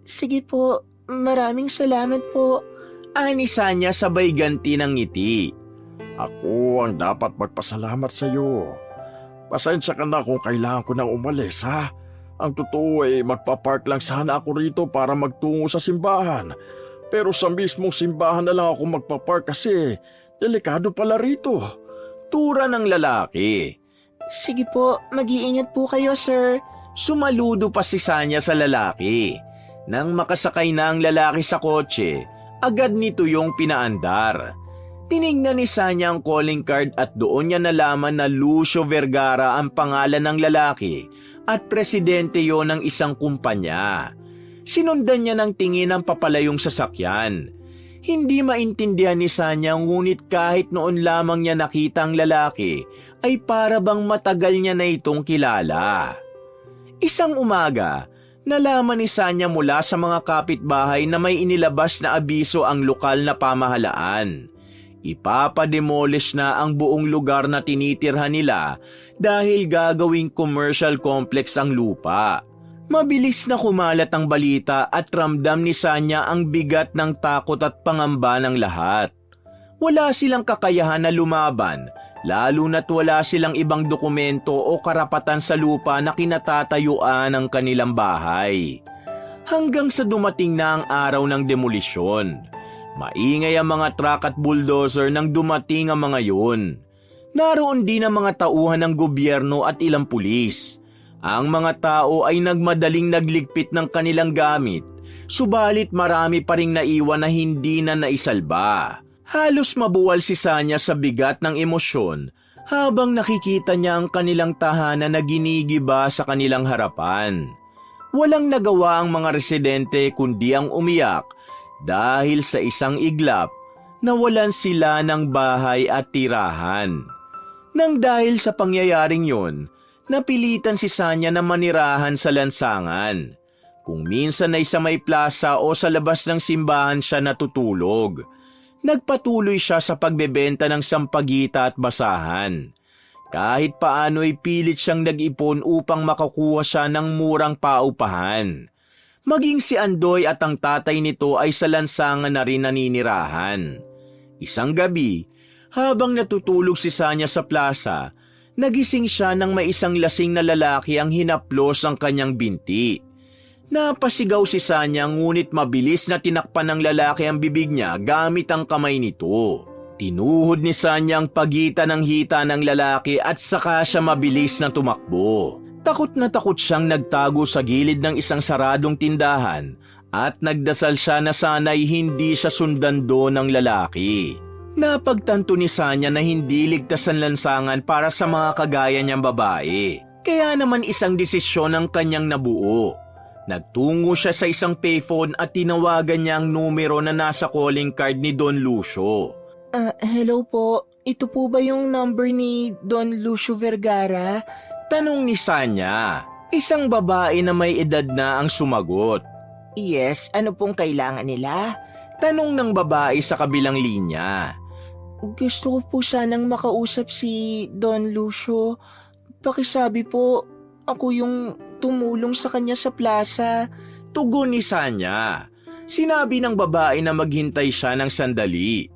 S2: Sige po, maraming salamat po.
S1: Ani Sanya sabay ganti ng ngiti.
S3: Ako ang dapat magpasalamat sa iyo. Pasensya ka na kung kailangan ko nang umalis, ha? Ang totoo ay magpapark lang sana ako rito para magtungo sa simbahan. Pero sa mismong simbahan na lang ako magpapark kasi delikado pala rito.
S1: Tura ng lalaki.
S2: Sige po, mag-iingat po kayo, sir.
S1: Sumaludo pa si Sanya sa lalaki. Nang makasakay na ang lalaki sa kotse, agad nito yung pinaandar. Tinignan ni Sanya ang calling card at doon niya nalaman na Lucio Vergara ang pangalan ng lalaki at presidente yon ng isang kumpanya. Sinundan niya ng tingin ang papalayong sasakyan. Hindi maintindihan ni Sanya ngunit kahit noon lamang niya nakita ang lalaki ay para bang matagal niya na itong kilala. Isang umaga, nalaman ni Sanya mula sa mga kapitbahay na may inilabas na abiso ang lokal na pamahalaan. Ipapademolish na ang buong lugar na tinitirhan nila dahil gagawing commercial complex ang lupa. Mabilis na kumalat ang balita at ramdam ni Sanya ang bigat ng takot at pangamba ng lahat. Wala silang kakayahan na lumaban, lalo na't wala silang ibang dokumento o karapatan sa lupa na kinatatayuan ng kanilang bahay. Hanggang sa dumating na ang araw ng demolisyon. Maingay ang mga truck at bulldozer nang dumating ang mga yun. Naroon din ang mga tauhan ng gobyerno at ilang pulis. Ang mga tao ay nagmadaling nagligpit ng kanilang gamit, subalit marami pa ring naiwan na hindi na naisalba. Halos mabuwal si Sanya sa bigat ng emosyon habang nakikita niya ang kanilang tahanan na ginigiba sa kanilang harapan. Walang nagawa ang mga residente kundi ang umiyak dahil sa isang iglap, nawalan sila ng bahay at tirahan. Nang dahil sa pangyayaring yon, napilitan si Sanya na manirahan sa lansangan. Kung minsan ay sa may plaza o sa labas ng simbahan siya natutulog. Nagpatuloy siya sa pagbebenta ng sampagita at basahan. Kahit paano ay pilit siyang nag-ipon upang makakuha siya ng murang paupahan. Maging si Andoy at ang tatay nito ay sa lansangan na rin naninirahan. Isang gabi, habang natutulog si Sanya sa plaza, nagising siya nang may isang lasing na lalaki ang hinaplos ang kanyang binti. Napasigaw si Sanya ngunit mabilis na tinakpan ng lalaki ang bibig niya gamit ang kamay nito. Tinuhod ni Sanya ang pagitan ng hita ng lalaki at saka siya mabilis na tumakbo. Takot na takot siyang nagtago sa gilid ng isang saradong tindahan at nagdasal siya na sana'y hindi siya sundan doon ng lalaki. Napagtanto ni Sanya na hindi ligtas ang lansangan para sa mga kagaya niyang babae. Kaya naman isang desisyon ang kanyang nabuo. Nagtungo siya sa isang payphone at tinawagan niya ang numero na nasa calling card ni Don Lucio.
S2: Hello po. Ito po ba yung number ni Don Lucio Vergara?
S1: Tanong ni Sanya. Isang babae na may edad na ang sumagot.
S2: Yes, ano pong kailangan nila?
S1: Tanong ng babae sa kabilang linya.
S2: Gusto ko po sanang makausap si Don Lucio. Pakisabi po, ako yung tumulong sa kanya sa plaza.
S1: Tugon ni Sanya. Sinabi ng babae na maghintay siya ng sandali.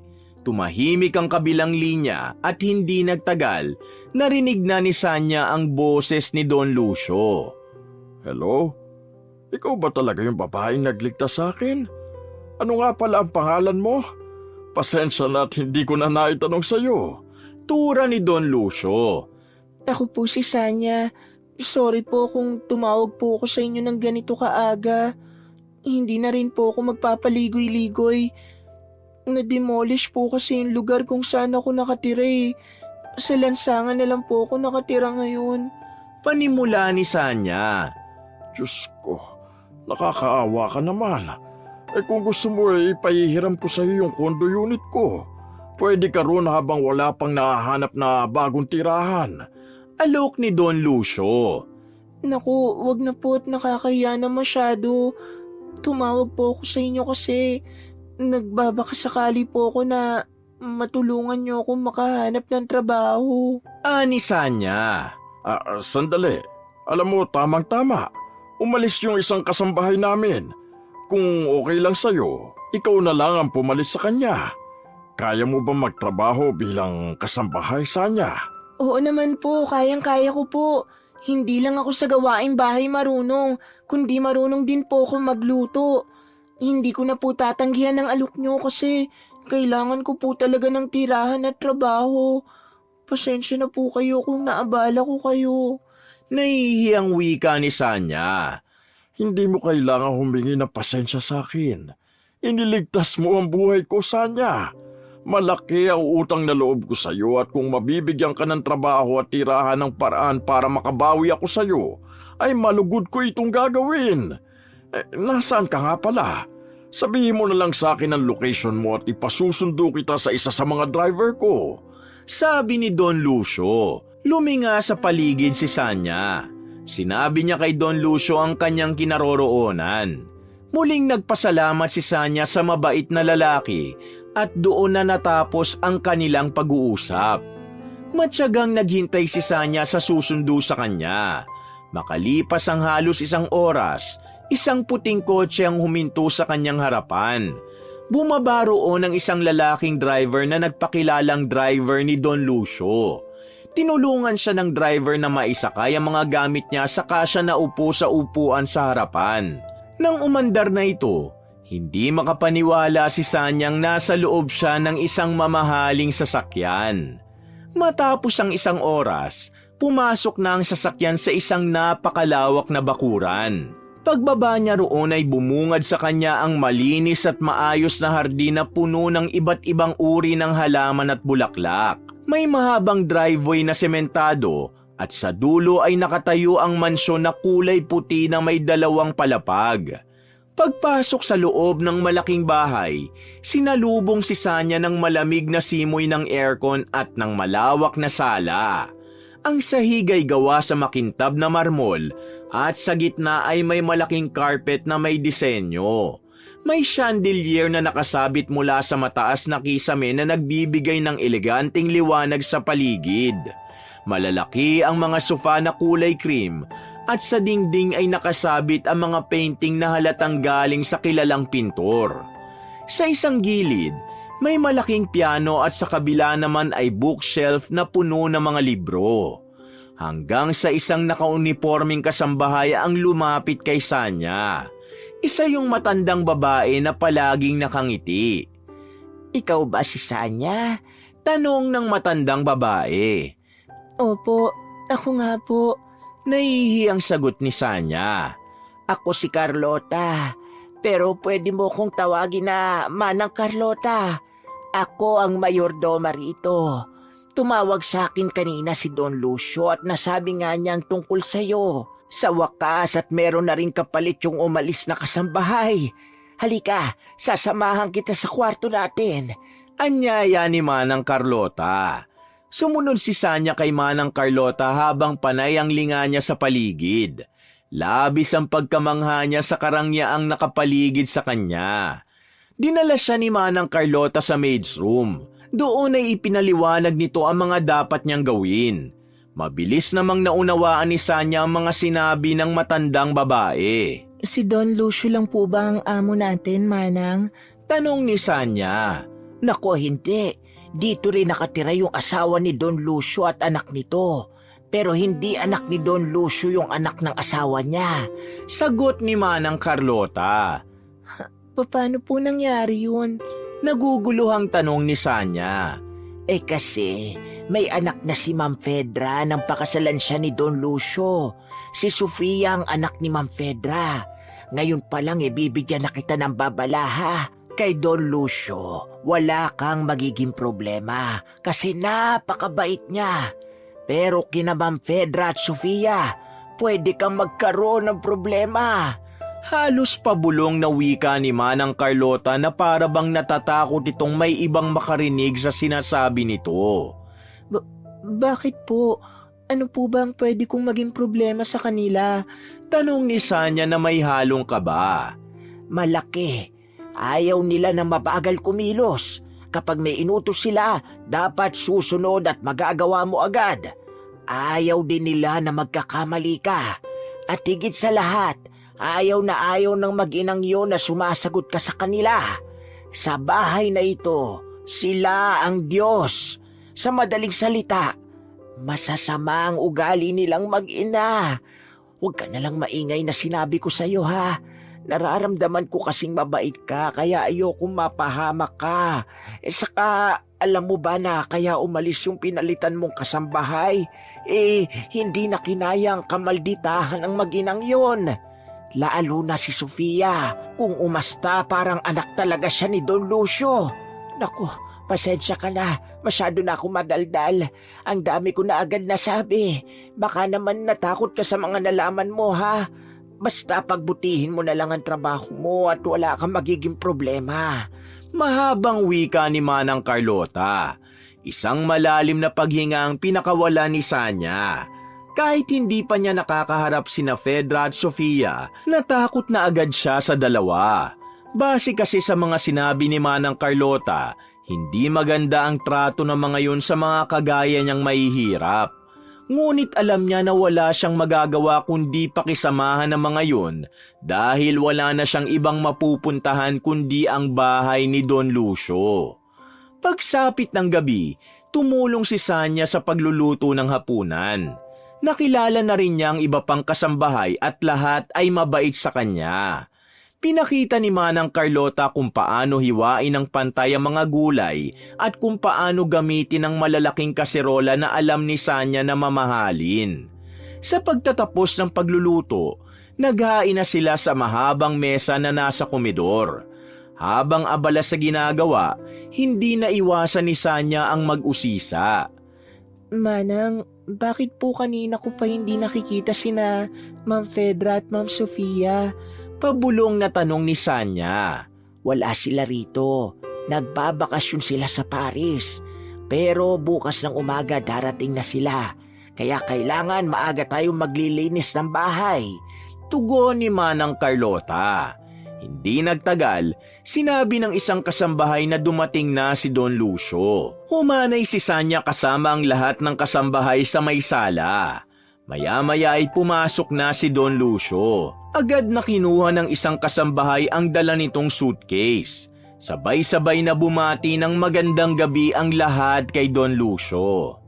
S1: Tumahimik ang kabilang linya at hindi nagtagal, narinig na ni Sanya ang boses ni Don Lucio.
S3: Hello? Ikaw ba talaga yung babaeng nagligtas sa akin? Ano nga pala ang pangalan mo? Pasensya na at hindi ko na naitanong sa'yo.
S1: Tura ni Don Lucio.
S2: Ako po si Sanya. Sorry po kung tumawag po ako sa inyo ng ganito kaaga. Hindi na rin po ako magpapaligoy-ligoy. Na-demolish po kasi yung lugar kung saan ako nakatira eh. Sa lansangan na lang po ako nakatira ngayon.
S1: Panimula ni Sanya.
S3: Diyos ko, nakakaawa ka naman. Kung gusto mo ipahihiram ko sa iyo yung condo unit ko. Pwede ka roon habang wala pang nahahanap na bagong tirahan.
S1: Alok ni Don Lucio.
S2: Naku, wag na po at nakakahiya na masyado. Tumawag po ako sa inyo kasi nagbabakasakali po ako na matulungan niyo ako makahanap ng trabaho.
S1: Ani Sanya.
S3: Sandali. Alam mo, tamang-tama. Umalis yung isang kasambahay namin. Kung okay lang sa'yo, ikaw na lang ang pumalis sa kanya. Kaya mo ba magtrabaho bilang kasambahay, Sanya?
S2: Oo naman po, kayang-kaya ko po. Hindi lang ako sa gawaing bahay marunong, kundi marunong din po ako magluto. Hindi ko na po tatanggihan ng alok nyo kasi kailangan ko po talaga ng tirahan at trabaho. Pasensya na po kayo kung naabala ko kayo.
S1: Nahihiyang wika ni Sanya.
S3: Hindi mo kailangan humingi ng pasensya sa akin. Iniligtas mo ang buhay ko, Sanya. Malaki ang utang na loob ko sa iyo at kung mabibigyan ka ng trabaho at tirahan ng paraan para makabawi ako sa iyo, ay malugod ko itong gagawin. Nasaan ka nga pala? Sabihin mo na lang sa akin ang location mo at ipasusundo kita sa isa sa mga driver ko.
S1: Sabi ni Don Lucio. Luminga sa paligid si Sanya. Sinabi niya kay Don Lucio ang kanyang kinaroroonan. Muling nagpasalamat si Sanya sa mabait na lalaki at doon na natapos ang kanilang pag-uusap. Matyagang naghintay si Sanya sa susundo sa kanya. Makalipas ang halos 1 oras, isang puting kotse ang huminto sa kanyang harapan. Bumaba roon ang isang lalaking driver na nagpakilalang driver ni Don Lucio. Tinulungan siya ng driver na maisakay ang mga gamit niya saka siya naupo sa upuan sa harapan. Nang umandar na ito, hindi makapaniwala si Sanyang nasa loob siya ng isang mamahaling sasakyan. Matapos ang 1 oras, pumasok na ang sasakyan sa isang napakalawak na bakuran. Pagbaba niya roon ay bumungad sa kanya ang malinis at maayos na hardin na puno ng iba't ibang uri ng halaman at bulaklak. May mahabang driveway na sementado at sa dulo ay nakatayo ang mansyon na kulay puti na may 2 palapag. Pagpasok sa loob ng malaking bahay, sinalubong si Sanya ng malamig na simoy ng aircon at ng malawak na sala. Ang sahig ay gawa sa makintab na marmol at sa gitna ay may malaking carpet na may disenyo. May chandelier na nakasabit mula sa mataas na kisame na nagbibigay ng eleganteng liwanag sa paligid. Malalaki ang mga sofa na kulay cream at sa dingding ay nakasabit ang mga painting na halatang galing sa kilalang pintor. Sa isang gilid, may malaking piano at sa kabila naman ay bookshelf na puno ng mga libro. Hanggang sa isang nakauniporming kasambahay ang lumapit kay Sanya. Isa yung matandang babae na palaging nakangiti.
S2: Ikaw ba si Sanya?
S1: Tanong ng matandang babae.
S2: Opo, ako nga po.
S1: Nahihiyang sagot ni Sanya.
S2: Ako si Carlota. Pero pwede mo kong tawagin na Manang Carlota. Ako ang mayordoma rito. Tumawag sa akin kanina si Don Lucio at nasabi nga niyang tungkol sa'yo. Sa wakas at meron na rin kapalit yung umalis na kasambahay. Halika, sasamahan kita sa kwarto natin.
S1: Anyaya ni Manang Carlota. Sumunod si Sanya kay Manang Carlota habang panay ang linga niya sa paligid. Labis ang pagkamangha niya sa karangyaang nakapaligid sa kanya. Dinala siya ni Manang Carlota sa maid's room. Doon ay ipinaliwanag nito ang mga dapat niyang gawin. Mabilis namang naunawaan ni Sanya ang mga sinabi ng matandang babae.
S2: Si Don Lucio lang po ba ang amo natin, Manang?
S1: Tanong ni Sanya.
S2: Nako, hindi. Dito rin nakatira yung asawa ni Don Lucio at anak nito. Pero hindi anak ni Don Lucio yung anak ng asawa niya.
S1: Sagot ni Manang Carlota.
S2: Paano po nangyari yun?
S1: Naguguluhang tanong ni Sanya.
S2: Kasi may anak na si Ma'am Fedra nang pakasalan siya ni Don Lucio. Si Sofia ang anak ni Ma'am Fedra. Ngayon pa lang bibigyan na kita ng babala ha. Kay Don Lucio, wala kang magiging problema kasi napakabait niya. Pero kina Ma'am Fedra at Sofia, pwede kang magkaroon ng problema.
S1: Halos pabulong na wika ni Manang Carlota na para bang natatakot itong may ibang makarinig sa sinasabi nito.
S2: Bakit po? Ano po ba ang pwede kong maging problema sa kanila?
S1: Tanong ni Sanya na may halong kaba.
S2: Malaki. Ayaw nila na mabagal kumilos. Kapag may inutos sila, dapat susunod at magagawa mo agad. Ayaw din nila na magkakamali ka. At higit sa lahat, ayaw ng mag-inang yun na sumasagot ka sa kanila. Sa bahay na ito, sila ang Diyos. Sa madaling salita, masasama ang ugali nilang mag-ina. Huwag ka nalang maingay na sinabi ko sa'yo ha. Nararamdaman ko kasing mabait ka kaya ayokong mapahamak ka. Saka alam mo ba na kaya umalis yung pinalitan mong kasambahay? Hindi na kinayang kamalditahan ang mag-inang yun. Lalo na si Sofia. Kung umasta parang anak talaga siya ni Don Lucio. Naku, pasensya ka na. Masyado na ako madaldal. Ang dami ko na agad nasabi. Baka naman natakot ka sa mga nalaman mo ha. Basta pagbutihin mo na lang ang trabaho mo at wala kang magiging problema.
S1: Mahabang wika ni Manang Carlota. Isang malalim na paghinga ang pinakawala ni Sanya. Kahit hindi pa niya nakakaharap sina Fedra at Sofia, natakot na agad siya sa dalawa. Base kasi sa mga sinabi ni Manang Carlota, hindi maganda ang trato ng mga yun sa mga kagaya niyang mahihirap. Ngunit alam niya na wala siyang magagawa kundi pakisamahan ng mga yun dahil wala na siyang ibang mapupuntahan kundi ang bahay ni Don Lucio. Pagsapit ng gabi, tumulong si Sanya sa pagluluto ng hapunan. Nakilala na rin niya ang iba pang kasambahay at lahat ay mabait sa kanya. Pinakita ni Manang Carlota kung paano hiwain ng pantay ang mga gulay at kung paano gamitin ang malalaking kaserola na alam ni Sanya na mamahalin. Sa pagtatapos ng pagluluto, naghain na sila sa mahabang mesa na nasa komedor. Habang abala sa ginagawa, hindi na iwasan ni Sanya ang mag-usisa.
S2: Manang, bakit po kanina ko pa hindi nakikita sina Ma'am Fedra at Ma'am Sofia?
S1: Pabulong na tanong ni Sanya.
S2: Wala sila rito. Nagbabakasyon sila sa Paris. Pero bukas ng umaga darating na sila. Kaya kailangan maaga tayong maglilinis ng bahay.
S1: Tugon ni Manang Carlota. Hindi nagtagal, sinabi ng isang kasambahay na dumating na si Don Lucio. Humanay si Sanya kasama ang lahat ng kasambahay sa may sala. Maya-maya ay pumasok na si Don Lucio. Agad na kinuha ng isang kasambahay ang dala nitong suitcase. Sabay-sabay na bumati ng magandang gabi ang lahat kay Don Lucio.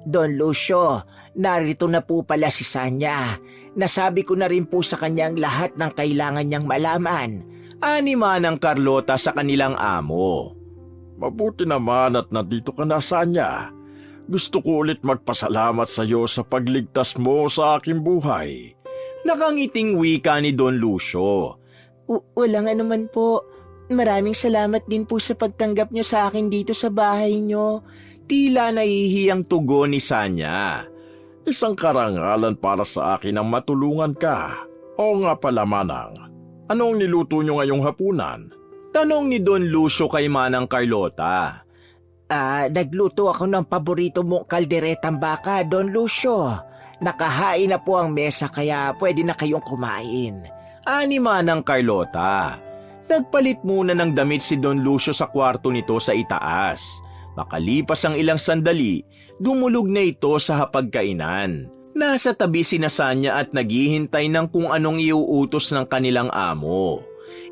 S2: Don Lucio, narito na po pala si Sanya. Nasabi ko na rin po sa kanya ang lahat ng kailangan niyang malaman.
S1: Ani Manang Carlota sa kanilang amo.
S3: Mabuti naman at nandito ka na, Sanya. Gusto ko ulit magpasalamat sa iyo sa pagligtas mo sa aking buhay.
S1: Nakangiting wika ni Don Lucio.
S2: Walang anuman po. Maraming salamat din po sa pagtanggap niyo sa akin dito sa bahay niyo.
S1: Tila nahihiyang tugon ni Sanya.
S3: Isang karangalan para sa akin ang matulungan ka. Oo nga pala, Manang. Anong niluto niyo ngayong hapunan?
S1: Tanong ni Don Lucio kay Manang Carlota.
S2: Nagluto ako ng paborito mong kalderetang baka, Don Lucio. Nakahain na po ang mesa kaya pwede na kayong kumain.
S1: Ani Manang Carlota. Nagpalit muna ng damit si Don Lucio sa kwarto nito sa itaas. Makalipas ang ilang sandali, dumulog na ito sa hapagkainan. Nasa tabi si Sanya at naghihintay ng kung anong iuutos ng kanilang amo.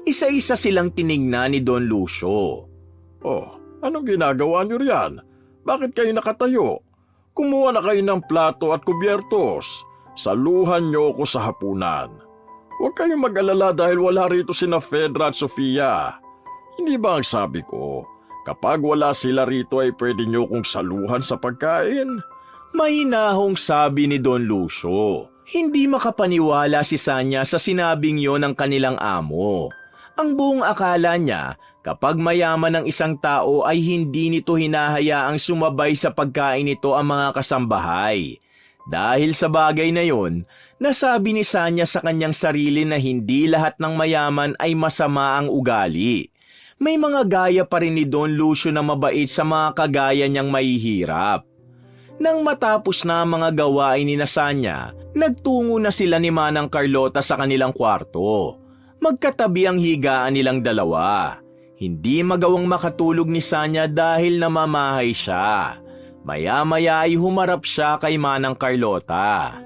S1: Isa-isa silang tinignan ni Don Lucio.
S3: Oh, anong ginagawa niyo riyan? Bakit kayo nakatayo? Kumuha na kayo ng plato at kubyertos. Saluhan niyo ko sa hapunan. Huwag kayong mag-alala dahil wala rito sina Fedra at Sofia. Hindi ba ang sabi ko, kapag wala sila rito ay pwede niyo kong saluhan sa pagkain?
S1: Mahinahong sabi ni Don Lucio. Hindi makapaniwala si Sanya sa sinabing yon ng kanilang amo. Ang buong akala niya, kapag mayaman ang isang tao ay hindi nito hinahayaang sumabay sa pagkain nito ang mga kasambahay. Dahil sa bagay na yon, nasabi ni Sanya sa kanyang sarili na hindi lahat ng mayaman ay masama ang ugali. May mga gaya pa rin ni Don Lucio na mabait sa mga kagaya niyang mahihirap. Nang matapos na ang mga gawain ni Sanya, nagtungo na sila ni Manang Carlota sa kanilang kwarto. Magkatabi ang higaan nilang dalawa. Hindi magawang makatulog ni Sanya dahil namamahay siya. Maya-maya ay humarap siya kay Manang Carlota.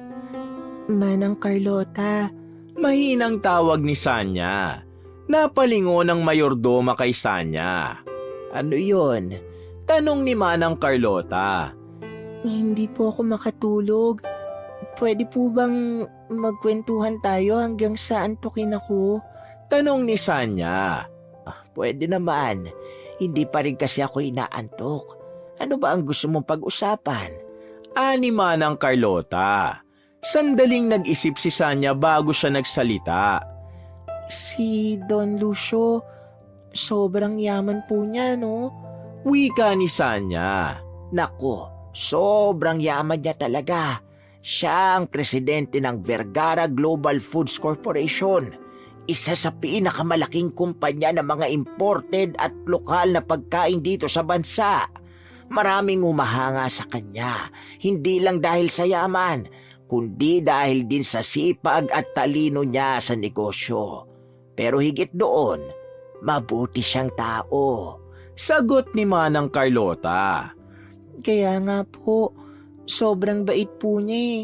S2: Manang Carlota,
S1: Mahinang tawag ni Sanya. Napalingon ang mayordoma kay Sanya.
S2: ano yon?
S1: Tanong ni Manang Carlota.
S2: Hindi po ako makatulog. Pwede po bang magkwentuhan tayo hanggang sa antukin ako?
S1: Tanong ni Sanya.
S2: Pwede naman. Hindi pa rin kasi ako inaantok. Ano ba ang gusto mong pag-usapan?
S1: Ani Manang Carlota. Sandaling nag-isip si Sanya bago siya nagsalita.
S2: Si Don Lucio, sobrang yaman po niya, no?
S1: Wika ni Sanya.
S2: Nako, sobrang yaman niya talaga. Siya ang presidente ng Vergara Global Foods Corporation. Isa sa pinakamalaking kumpanya ng mga imported at lokal na pagkain dito sa bansa. Maraming humahanga sa kanya, hindi lang dahil sa yaman, kundi dahil din sa sipag at talino niya sa negosyo. Pero higit doon, Mabuti siyang tao.
S1: Sagot ni Manang Carlota.
S2: Kaya nga po, sobrang bait po niya eh.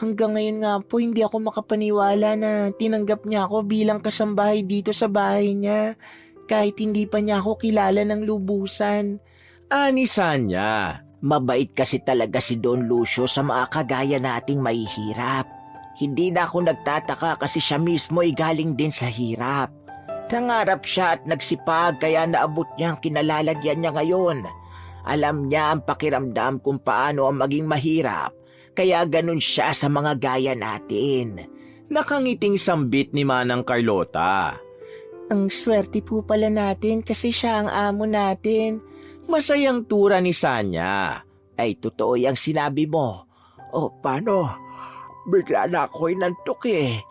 S2: Hanggang ngayon nga po, hindi ako makapaniwala na tinanggap niya ako bilang kasambahay dito sa bahay niya. Kahit hindi pa niya ako kilala ng lubusan.
S1: Anisan niya.
S2: Mabait kasi talaga si Don Lucio sa mga kagaya nating mahihirap. Hindi na ako nagtataka kasi siya mismo ay galing din sa hirap. Nangarap siya at nagsipag kaya naabot niya ang kinalalagyan niya ngayon. Alam niya ang pakiramdam kung paano ang maging mahirap. Kaya ganun siya sa mga gaya natin.
S1: Nakangiting sambit ni Manang Carlota.
S2: Ang swerte po pala natin kasi siya ang amo natin.
S1: Masayang tura ni Sanya.
S2: Ay totoo yung sinabi mo. O paano? Bigla na ako'y nantok eh.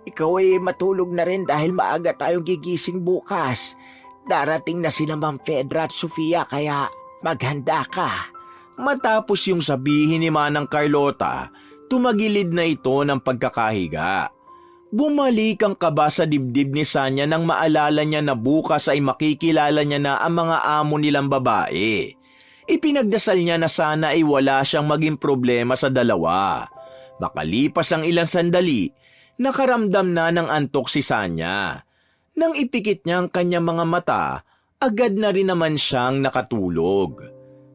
S2: Ikaw ay matulog na rin dahil maaga tayong gigising bukas. Darating na sila Ma'am Fedra at Sofia kaya maghanda ka.
S1: Matapos yung sabihin ni Manang Carlota, tumagilid na ito ng pagkakahiga. Bumalik ang kaba sa dibdib ni Sanya nang maalala niya na bukas ay makikilala niya na ang mga amo nilang babae. Ipinagdasal niya na sana ay wala siyang maging problema sa dalawa. Makalipas ang ilang sandali, nakaramdam na ng antok si Sanya. Nang ipikit niya ang kanyang mga mata, agad na rin naman siyang nakatulog.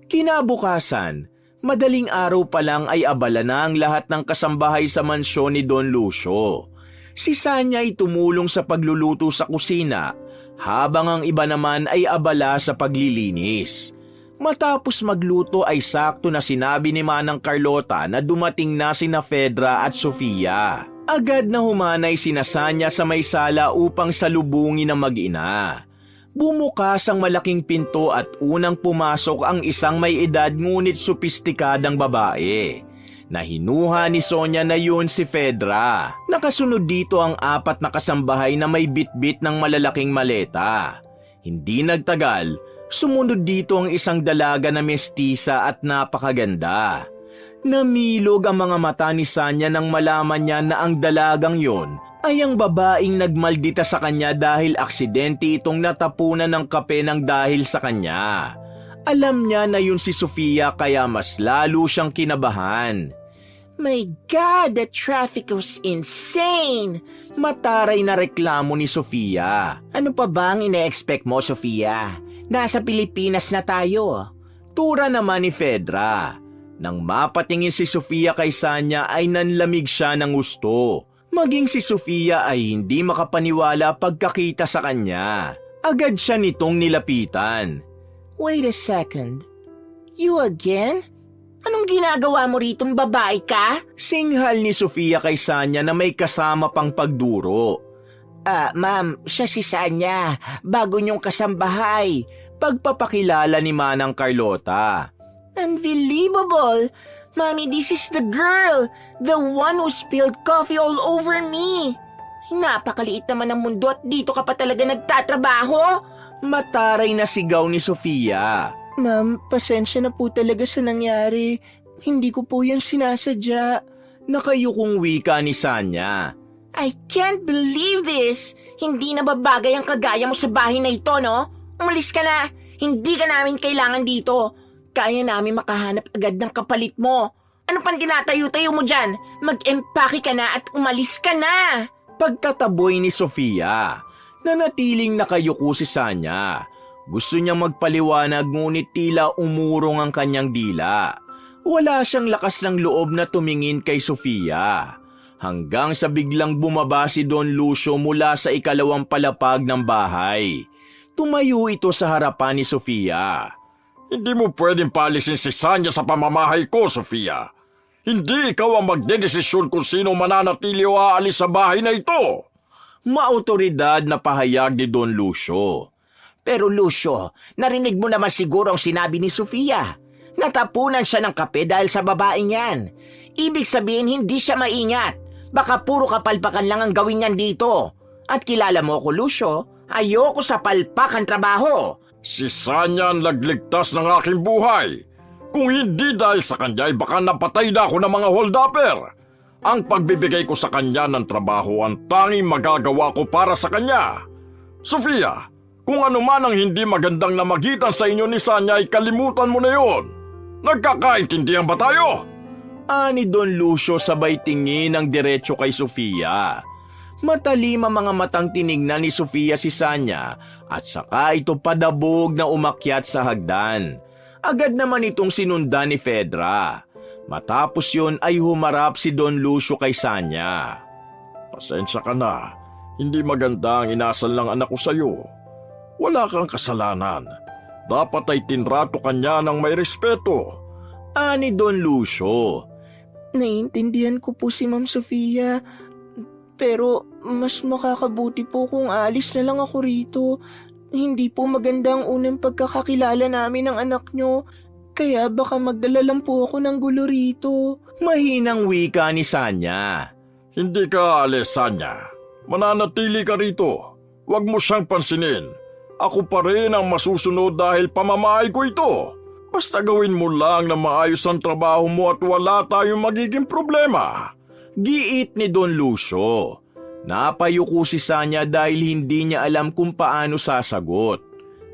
S1: Kinabukasan, madaling araw pa lang ay abala na ang lahat ng kasambahay sa mansyon ni Don Lucio. Si Sanya ay tumulong sa pagluluto sa kusina, habang ang iba naman ay abala sa paglilinis. Matapos magluto ay sakto na sinabi ni Manang Carlota na dumating na sina Fedra at Sofia. Agad na humanay sina Sanya sa may sala upang salubungin ang mag-ina. Bumukas ang malaking pinto at unang pumasok ang isang may edad ngunit sopistikadang babae. Nahinuha ni Sonia na yun si Fedra. Nakasunod dito ang 4 na kasambahay na may bitbit ng malalaking maleta. Hindi nagtagal, sumunod dito ang isang dalaga na mestisa at napakaganda. Namilog ang mga mata ni Sanya nang malaman niya na ang dalagang yon ay ang babaeng nagmaldita sa kanya dahil aksidente itong natapunan ng kape ng dahil sa kanya. Alam niya na yun si Sofia kaya mas lalo siyang kinabahan.
S2: My God, the traffic was insane!
S1: Mataray na reklamo ni Sofia.
S2: Ano pa ba ang ine-expect mo, Sofia? Nasa Pilipinas na tayo.
S1: Tura naman ni Fedra. Nang mapatingin si Sofia kay Sanya ay nanlamig siya ng gusto. Maging si Sofia ay hindi makapaniwala pagkakita sa kanya. Agad siya nitong nilapitan.
S2: Wait a second. You again? Anong ginagawa mo ritong babae ka?
S1: Singhal ni Sofia kay Sanya na may kasama pang pagduro.
S2: Ma'am, siya si Sanya. Bago niyong kasambahay.
S1: Pagpapakilala ni Manang Carlota.
S2: Unbelievable! Mommy, this is the girl. The one who spilled coffee all over me. Napakaliit naman ng mundo at dito ka pa talaga nagtatrabaho?
S1: Mataray na sigaw ni Sofia.
S2: Ma'am, pasensya na po talaga sa nangyari. Hindi ko po yan sinasadya.
S1: Nakayukong wika ni Sanya.
S2: I can't believe this. Hindi na babagay ang kagaya mo sa bahay na ito, no? Umalis ka na. Hindi ka namin kailangan dito. Kaya namin makahanap agad ng kapalit mo. Ano pang ginatayo-tayo mo dyan? Mag-empake ka na at umalis ka na.
S1: Pagtataboy ni Sofia, nanatiling nakayuko si Sanya. Gusto niyang magpaliwanag ngunit tila umurong ang kanyang dila. Wala siyang lakas ng loob na tumingin kay Sofia. Hanggang sa biglang bumaba si Don Lucio mula sa ikalawang palapag ng bahay. Tumayo ito sa harapan ni Sofia.
S3: Hindi mo pwedeng paalisin si Sanya sa pamamahay ko, Sofia. Hindi ikaw ang magdedesisyon kung sino mananatili o aalis sa bahay na ito.
S1: Maautoridad na pahayag ni Don Lucio.
S2: Pero Lucio, narinig mo naman siguro ang sinabi ni Sofia. Natapunan siya ng kape dahil sa babaeng yan. Ibig sabihin hindi siya maingat. Baka puro kapalpakan lang ang gawin niyan dito. At kilala mo ko, Lucio, ayoko sa palpakan trabaho.
S3: Si Sanya ang nagligtas ng aking buhay. Kung hindi dahil sa kanya ay baka napatay na ako ng mga hold-upper. Ang pagbibigay ko sa kanya ng trabaho ang tanging magagawa ko para sa kanya. Sofia, Kung ano man ang hindi magandang namagitan sa inyo ni Sanya ay kalimutan mo na yon. Nagkakaintindihan ba tayo?
S1: Ani Don Lucio sabay tingin ng diretso kay Sofia. Matalim ang mga matang tinignan ni Sofia si Sanya at saka ito padabog na umakyat sa hagdan. Agad naman itong sinundan ni Fedra. Matapos yun ay humarap si Don Lucio kay Sanya.
S3: Pasensya ka na. Hindi maganda ang inasal ng anak ko sa'yo. Wala kang kasalanan. Dapat ay tinrato ka niya ng may respeto.
S1: Ani Don Lucio.
S2: Naiintindihan ko po si Ma'am Sofia. Pero mas makakabuti po kung alis na lang ako rito. Hindi po maganda ang unang pagkakakilala namin ng anak nyo. Kaya baka magdala lang po ako ng gulo rito.
S1: Mahinang wika ni Sanya.
S3: Hindi ka alis, Sanya. Mananatili ka rito. Huwag mo siyang pansinin. Ako pa rin ang masusunod dahil pamamahay ko ito. Basta gawin mo lang na maayos ang trabaho mo at wala tayong magiging problema.
S1: Giit ni Don Lucio. Napayuko si Sanya dahil hindi niya alam kung paano sasagot.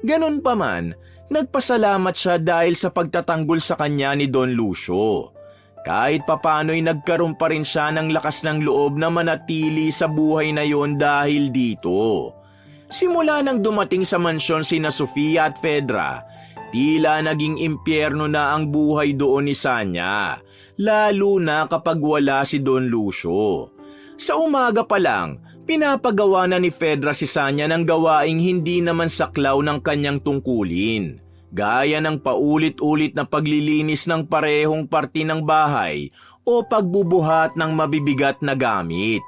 S1: Ganun pa man, nagpasalamat siya dahil sa pagtatanggol sa kanya ni Don Lucio. Kahit papano'y nagkaroon pa rin siya ng lakas ng loob na manatili sa buhay na yon dahil dito. Simula nang dumating sa mansyon sina Sofia at Fedra, tila naging impyerno na ang buhay doon ni Sanya, lalo na kapag wala si Don Lucio. Sa umaga pa lang, pinapagawa na ni Fedra si Sanya ng gawaing hindi naman saklaw ng kanyang tungkulin. Gaya ng paulit-ulit na paglilinis ng parehong parte ng bahay o pagbubuhat ng mabibigat na gamit.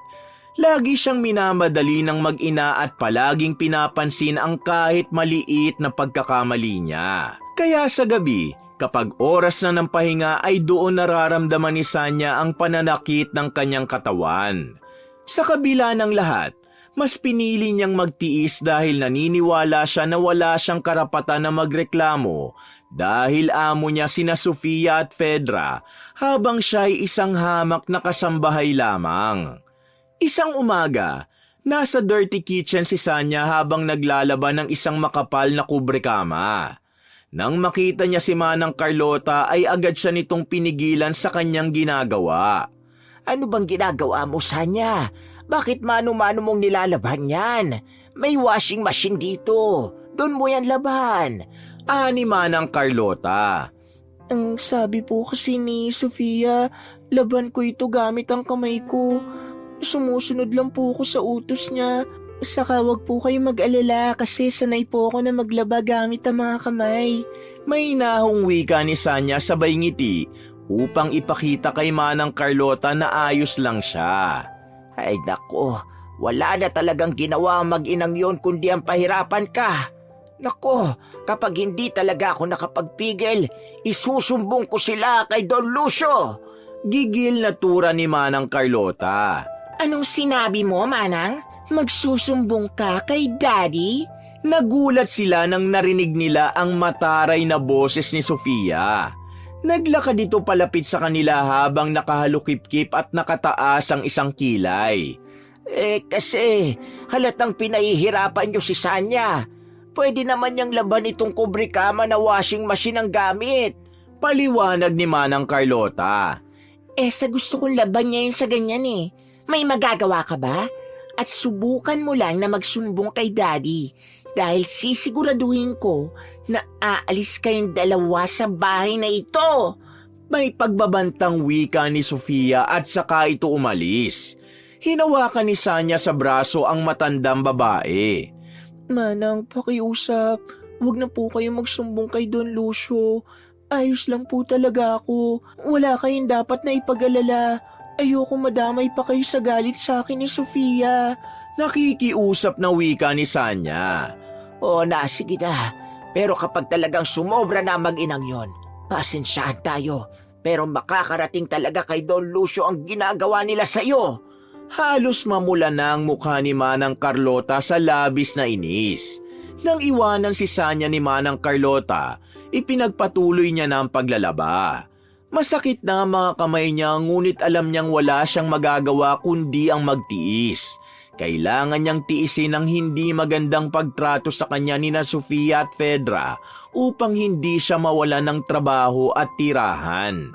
S1: Lagi siyang minamadali ng mag-ina at palaging pinapansin ang kahit maliit na pagkakamali niya. Kaya sa gabi, kapag oras na ng pahinga ay doon nararamdaman ni Sanya ang pananakit ng kanyang katawan. Sa kabila ng lahat, mas pinili niyang magtiis dahil naniniwala siya na wala siyang karapatan na magreklamo dahil amo niya sina Sofia at Fedra habang siya ay isang hamak na kasambahay lamang. Isang umaga, nasa dirty kitchen si Sanya habang naglalaban ng isang makapal na kubrekama. Nang makita niya si Manang Carlota ay agad siya nitong pinigilan sa kanyang ginagawa.
S2: Ano bang ginagawa mo, Sanya? Bakit mano-mano mong nilalaban yan? May washing machine dito. Doon mo yan laban.
S1: Ani Manang Carlota.
S2: Ang sabi po kasi ni Sofia, laban ko ito gamit ang kamay ko. Sumusunod lang po ako sa utos niya. Saka wag po kayo mag-alala kasi sanay po ako na maglaba gamit ang mga kamay.
S1: May nahong wika ni Sanya sabay ngiti upang ipakita kay Manang Carlota na ayos lang siya.
S2: Ay nako, wala na talagang ginawa ang mag-inang yon kundi ang pahirapan ka. Nako, kapag hindi talaga ako nakapagpigil, isusumbong ko sila kay Don Lucio.
S1: Gigil na tura ni Manang Carlota.
S2: Anong sinabi mo, Manang? Magsusumbong ka kay Daddy?
S1: Nagulat sila nang narinig nila ang mataray na boses ni Sofia. Naglakad ito palapit sa kanila habang nakahalukip-kip at nakataas ang isang kilay.
S2: Kasi halatang pinahihirapan niyo si Sanya. Pwede naman niyang laban itong kubrekama na washing machine ang gamit.
S1: Paliwanag ni Manang Carlota.
S2: Sa gusto kong laban niya yun sa ganyan eh. May magagawa ka ba? At subukan mo lang na magsumbong kay Daddy dahil sisiguraduhin ko na aalis kayong dalawa sa bahay na ito.
S1: May pagbabantang wika ni Sofia at saka ito umalis. Hinawakan ni Sanya sa braso ang matandang babae.
S2: Manang, pakiusap. Huwag na po kayo magsumbong kay Don Lucio. Ayos lang po talaga ako. Wala kayong dapat na ipag-alala. Ayoko madamay pa kayo sa galit sa akin ni Sofia.
S1: Nakikiusap na wika ni Sanya.
S2: Oo na, sige na. Pero kapag talagang sumobra na mag-inang yon, pasensyahan tayo. Pero makakarating talaga kay Don Lucio ang ginagawa nila sa'yo.
S1: Halos mamula na ang mukha ni Manang Carlota sa labis na inis. Nang iwanan si Sanya ni Manang Carlota, ipinagpatuloy niya na ang paglalaba. Masakit na ang mga kamay niya ngunit alam niyang wala siyang magagawa kundi ang magtiis. Kailangan niyang tiisin ang hindi magandang pagtrato sa kanya ni na Sofia at Fedra upang hindi siya mawala ng trabaho at tirahan.